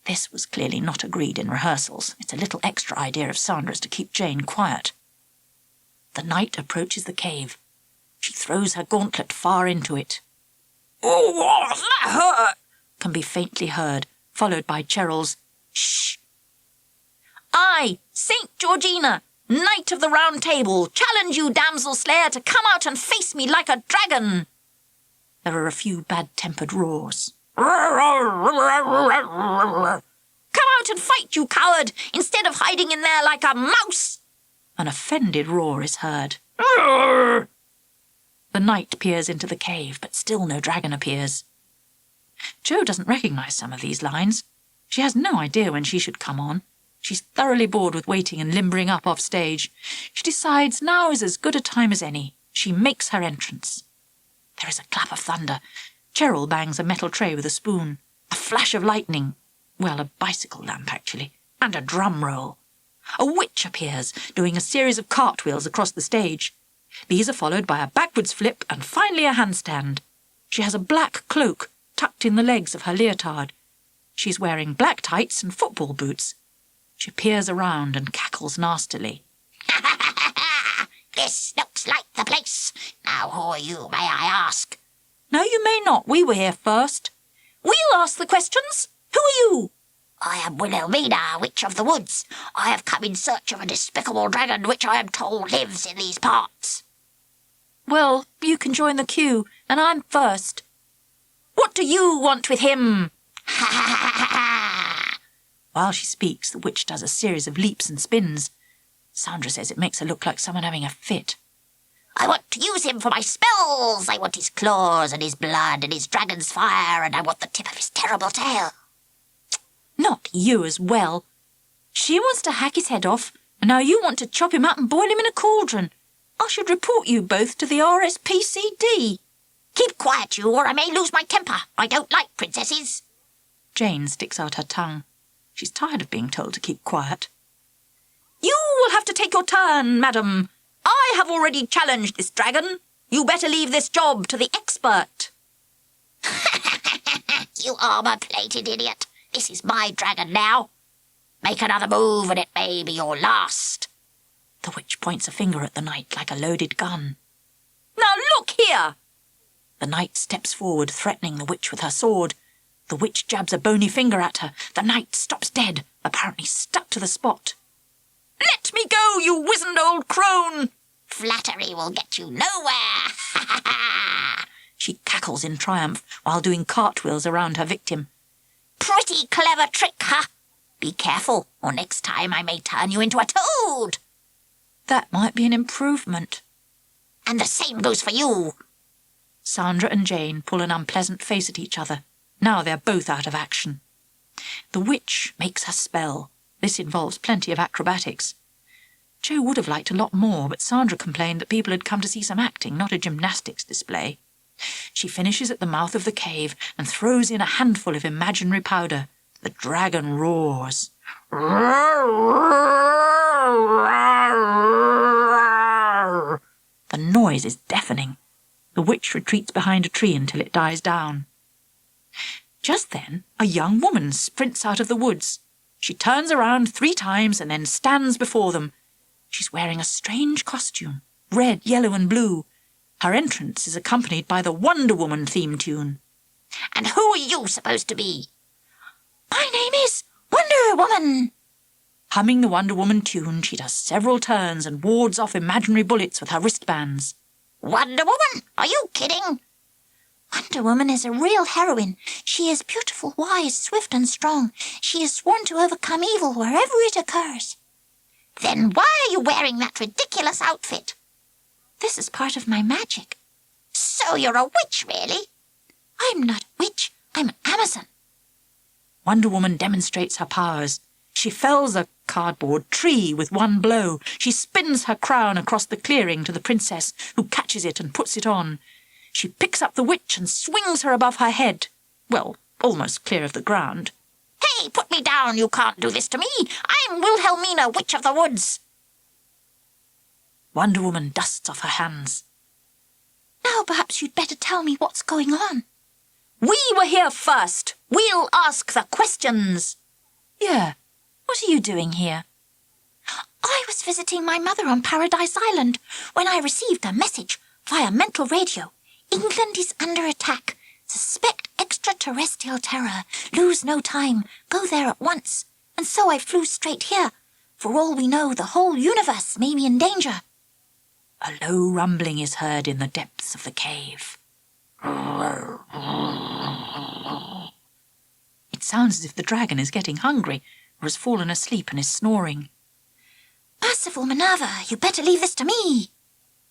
This was clearly not agreed in rehearsals. It's a little extra idea of Sandra's to keep Jane quiet. The knight approaches the cave. She throws her gauntlet far into it. Oh, that hurt! Can be faintly heard, followed by Cheryl's shh. I, Saint Georgina, Knight of the Round Table, challenge you, damsel slayer, to come out and face me like a dragon. There are a few bad-tempered roars. Come out and fight, you coward, instead of hiding in there like a mouse. An offended roar is heard. The knight peers into the cave, but still no dragon appears. Jo doesn't recognise some of these lines. She has no idea when she should come on. She's thoroughly bored with waiting and limbering up off stage. She decides now is as good a time as any. She makes her entrance. There is a clap of thunder. Cheryl bangs a metal tray with a spoon. A flash of lightning. Well, a bicycle lamp, actually. And a drum roll. A witch appears, doing a series of cartwheels across the stage. These are followed by a backwards flip and finally a handstand. She has a black cloak tucked in the legs of her leotard. She's wearing black tights and football boots. She peers around and cackles nastily. This looks like the place. Now who are you, may I ask? No, you may not. We were here first. We'll ask the questions. Who are you? I am Wilhelmina, Witch of the Woods. I have come in search of a despicable dragon which I am told lives in these parts. Well, you can join the queue, and I'm first. What do you want with him? Ha ha ha ha ha! While she speaks, the witch does a series of leaps and spins. Sandra says it makes her look like someone having a fit. I want to use him for my spells. I want his claws and his blood and his dragon's fire, and I want the tip of his terrible tail. Not you as well. She wants to hack his head off, and now you want to chop him up and boil him in a cauldron. I should report you both to the RSPCD. Keep quiet, you, or I may lose my temper. I don't like princesses. Jane sticks out her tongue. She's tired of being told to keep quiet. You will have to take your turn, madam. I have already challenged this dragon. You better leave this job to the expert. You armour-plated idiot. This is my dragon now. Make another move and it may be your last. The witch points a finger at the knight like a loaded gun. Now look here! The knight steps forward, threatening the witch with her sword. The witch jabs a bony finger at her. The knight stops dead, apparently stuck to the spot. Let me go, you wizened old crone! Flattery will get you nowhere. Ha ha ha! She cackles in triumph while doing cartwheels around her victim. Pretty clever trick, huh? Be careful, or next time I may turn you into a toad. That might be an improvement. And the same goes for you. Sandra and Jane pull an unpleasant face at each other. Now they're both out of action. The witch makes her spell. This involves plenty of acrobatics. Jo would have liked a lot more, but Sandra complained that people had come to see some acting, not a gymnastics display. She finishes at the mouth of the cave and throws in a handful of imaginary powder. The dragon roars. The noise is deafening. The witch retreats behind a tree until it dies down. Just then, a young woman sprints out of the woods. She turns around 3 times and then stands before them. She's wearing a strange costume, red, yellow and blue. Her entrance is accompanied by the Wonder Woman theme tune. And who are you supposed to be? My name is Wonder Woman. Humming the Wonder Woman tune, she does several turns and wards off imaginary bullets with her wristbands. Wonder Woman? Are you kidding? Wonder Woman is a real heroine. She is beautiful, wise, swift and strong. She is sworn to overcome evil wherever it occurs. Then why are you wearing that ridiculous outfit? This is part of my magic. So you're a witch, really? I'm not a witch. I'm an Amazon. Wonder Woman demonstrates her powers. She fells a cardboard tree with one blow. She spins her crown across the clearing to the princess, who catches it and puts it on. She picks up the witch and swings her above her head. Well, almost clear of the ground. Hey, put me down. You can't do this to me. I'm Wilhelmina, Witch of the Woods. Wonder Woman dusts off her hands. Now perhaps you'd better tell me what's going on. We were here first. We'll ask the questions. Yeah. What are you doing here? I was visiting my mother on Paradise Island when I received a message via mental radio. England is under attack. Suspect extraterrestrial terror. Lose no time. Go there at once. And so I flew straight here. For all we know, the whole universe may be in danger. A low rumbling is heard in the depths of the cave. It sounds as if the dragon is getting hungry or has fallen asleep and is snoring. Merciful Minerva, you better leave this to me.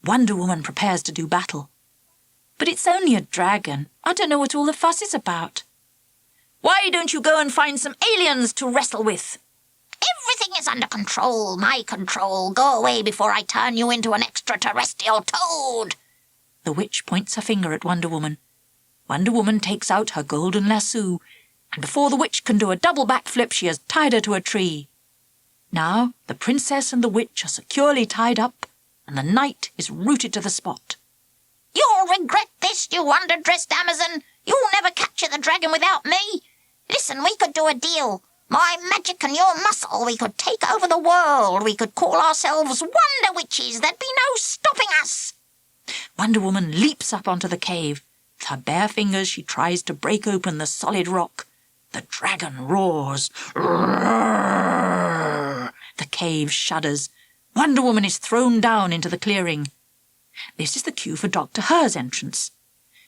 Wonder Woman prepares to do battle. But it's only a dragon. I don't know what all the fuss is about. Why don't you go and find some aliens to wrestle with? Everything is under control, my control. Go away before I turn you into an extraterrestrial toad. The witch points her finger at Wonder Woman. Wonder Woman takes out her golden lasso, and before the witch can do a double backflip, she has tied her to a tree. Now the princess and the witch are securely tied up, and the knight is rooted to the spot. You'll regret this, you underdressed Amazon. You'll never capture the dragon without me. Listen, we could do a deal. My magic and your muscle, we could take over the world. We could call ourselves Wonder Witches. There'd be no stopping us. Wonder Woman leaps up onto the cave. With her bare fingers, she tries to break open the solid rock. The dragon roars. Roar! The cave shudders. Wonder Woman is thrown down into the clearing. This is the cue for Dr. Her's entrance.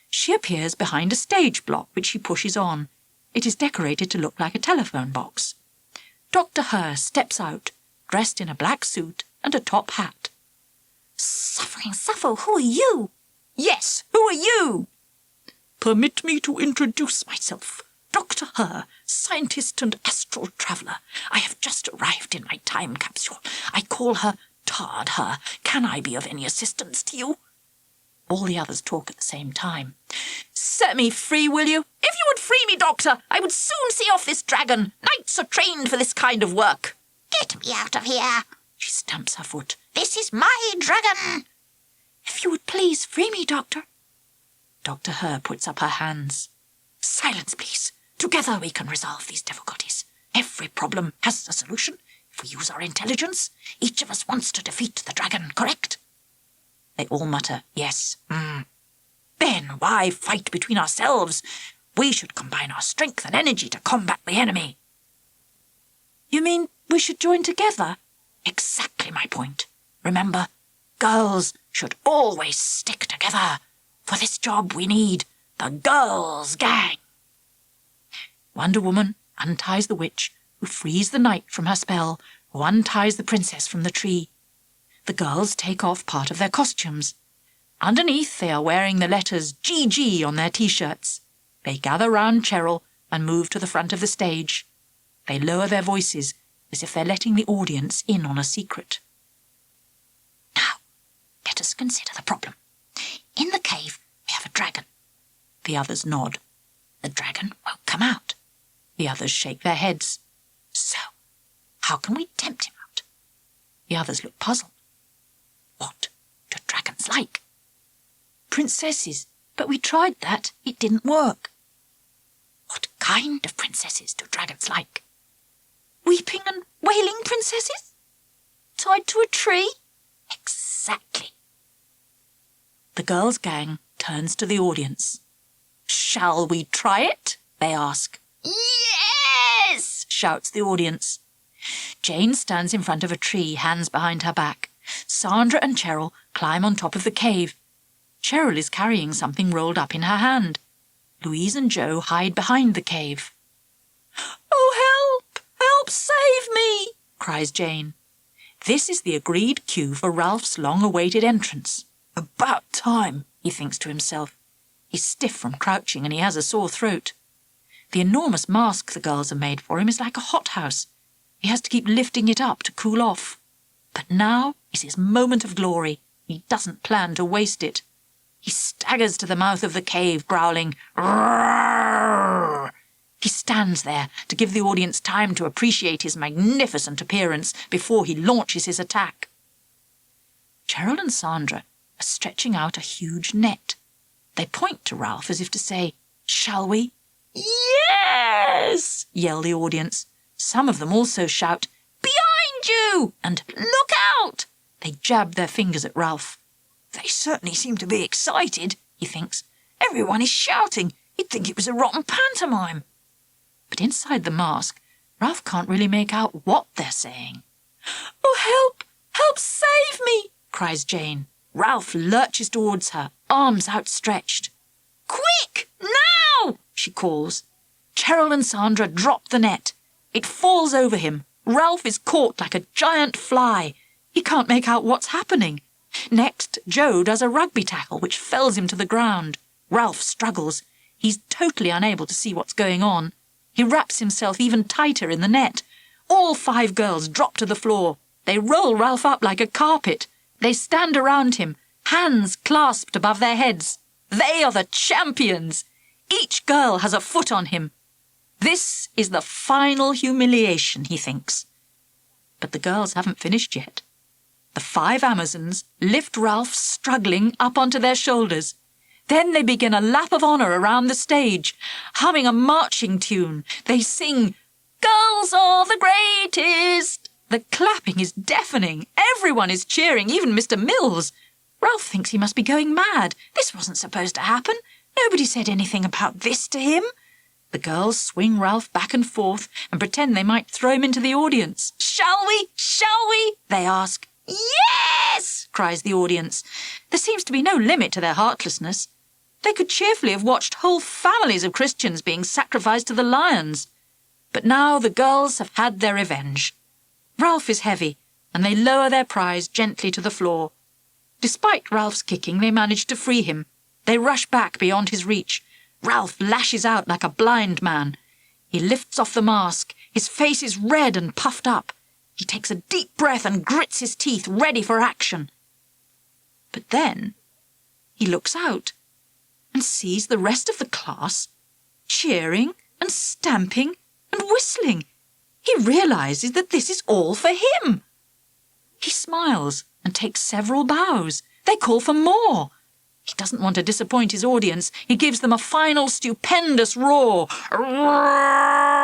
She appears behind a stage block which she pushes on. It is decorated to look like a telephone box. Dr. Her steps out, dressed in a black suit and a top hat. Suffering Sappho, who are you? Yes, who are you? Permit me to introduce myself. Dr. Her, scientist and astral traveller. I have just arrived in my time capsule. I call her Tard Her. Can I be of any assistance to you? All the others talk at the same time. Set me free, will you? If you would free me, Doctor, I would soon see off this dragon. Knights are trained for this kind of work. Get me out of here. She stamps her foot. This is my dragon. If you would please free me, Doctor. Dr. Her puts up her hands. Silence, please. Together we can resolve these difficulties. Every problem has a solution. If we use our intelligence, each of us wants to defeat the dragon, correct? They all mutter, yes. Then why fight between ourselves? We should combine our strength and energy to combat the enemy. You mean we should join together? Exactly my point. Remember, girls should always stick together. For this job we need the girls' gang. Wonder Woman unties the witch, who frees the knight from her spell, who unties the princess from the tree. The girls take off part of their costumes. Underneath, they are wearing the letters GG on their T-shirts. They gather round Cheryl and move to the front of the stage. They lower their voices as if they're letting the audience in on a secret. Now, let us consider the problem. In the cave, we have a dragon. The others nod. The dragon won't come out. The others shake their heads. So, how can we tempt him out? The others look puzzled. What do dragons like? Princesses, but we tried that. It didn't work. What kind of princesses do dragons like? Weeping and wailing princesses? Tied to a tree? Exactly. The girls' gang turns to the audience. Shall we try it? They ask. Yes! Shouts the audience. Jane stands in front of a tree, hands behind her back. Sandra and Cheryl climb on top of the cave. Cheryl is carrying something rolled up in her hand. Louise and Joe hide behind the cave. Oh, help! Help, save me! Cries Jane. This is the agreed cue for Ralph's long-awaited entrance. About time, he thinks to himself. He's stiff from crouching and he has a sore throat. The enormous mask the girls have made for him is like a hothouse. He has to keep lifting it up to cool off. But now is his moment of glory. He doesn't plan to waste it. He staggers to the mouth of the cave, growling, "Roar!" He stands there to give the audience time to appreciate his magnificent appearance before he launches his attack. Cheryl and Sandra are stretching out a huge net. They point to Ralph as if to say, "Shall we?" "Yes!" yell the audience. Some of them also shout, "Behind you!" and "Look out!" They jab their fingers at Ralph. They certainly seem to be excited, he thinks. Everyone is shouting. You'd think it was a rotten pantomime. But inside the mask, Ralph can't really make out what they're saying. "Oh, help! Help, save me!" cries Jane. Ralph lurches towards her, arms outstretched. "Quick! Now!" she calls. Cheryl and Sandra drop the net. It falls over him. Ralph is caught like a giant fly. He can't make out what's happening. Next, Joe does a rugby tackle which fells him to the ground. Ralph struggles. He's totally unable to see what's going on. He wraps himself even tighter in the net. All 5 girls drop to the floor. They roll Ralph up like a carpet. They stand around him, hands clasped above their heads. They are the champions. Each girl has a foot on him. This is the final humiliation, he thinks. But the girls haven't finished yet. The 5 Amazons lift Ralph struggling up onto their shoulders. Then they begin a lap of honour around the stage, humming a marching tune. They sing, "Girls are the greatest." The clapping is deafening. Everyone is cheering, even Mr. Mills. Ralph thinks he must be going mad. This wasn't supposed to happen. Nobody said anything about this to him. The girls swing Ralph back and forth and pretend they might throw him into the audience. "Shall we? Shall we?" they ask. "Yes!" cries the audience. There seems to be no limit to their heartlessness. They could cheerfully have watched whole families of Christians being sacrificed to the lions. But now the girls have had their revenge. Ralph is heavy, and they lower their prize gently to the floor. Despite Ralph's kicking, they manage to free him. They rush back beyond his reach. Ralph lashes out like a blind man. He lifts off the mask. His face is red and puffed up. He takes a deep breath and grits his teeth, ready for action. But then he looks out and sees the rest of the class cheering and stamping and whistling. He realises that this is all for him. He smiles and takes several bows. They call for more. He doesn't want to disappoint his audience. He gives them a final stupendous roar. Roar!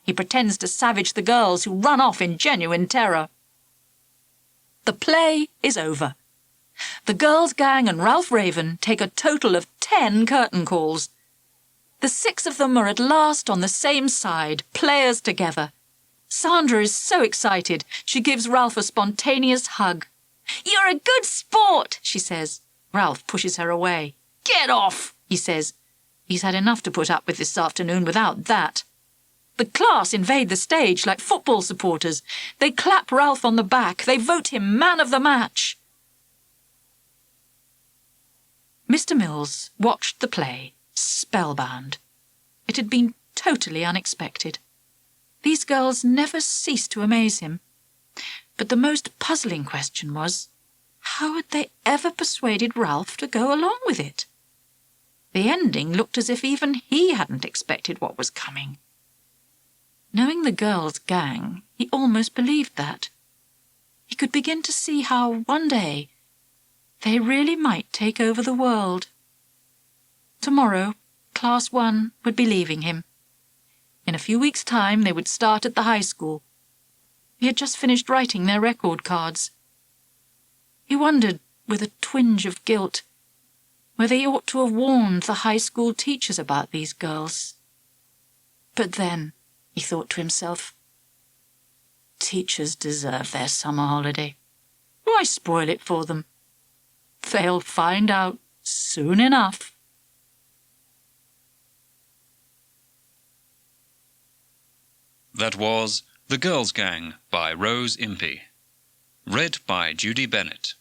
He pretends to savage the girls, who run off in genuine terror. The play is over. The girls' gang and Ralph Raven take a total of 10 curtain calls. The 6 of them are at last on the same side, players together. Sandra is so excited, she gives Ralph a spontaneous hug. "You're a good sport," she says. Ralph pushes her away. "Get off," he says. He's had enough to put up with this afternoon without that. The class invade the stage like football supporters. They clap Ralph on the back. They vote him man of the match. Mr. Mills watched the play, spellbound. It had been totally unexpected. These girls never ceased to amaze him. But the most puzzling question was, how had they ever persuaded Ralph to go along with it? The ending looked as if even he hadn't expected what was coming. Knowing the girls' gang, he almost believed that. He could begin to see how, one day, they really might take over the world. Tomorrow, Class 1 would be leaving him. In a few weeks' time, they would start at the high school. He had just finished writing their record cards. He wondered, with a twinge of guilt, whether he ought to have warned the high school teachers about these girls. But then, he thought to himself, teachers deserve their summer holiday. Why spoil it for them? They'll find out soon enough. That was The Girls' Gang by Rose Impey. Read by Judy Bennett.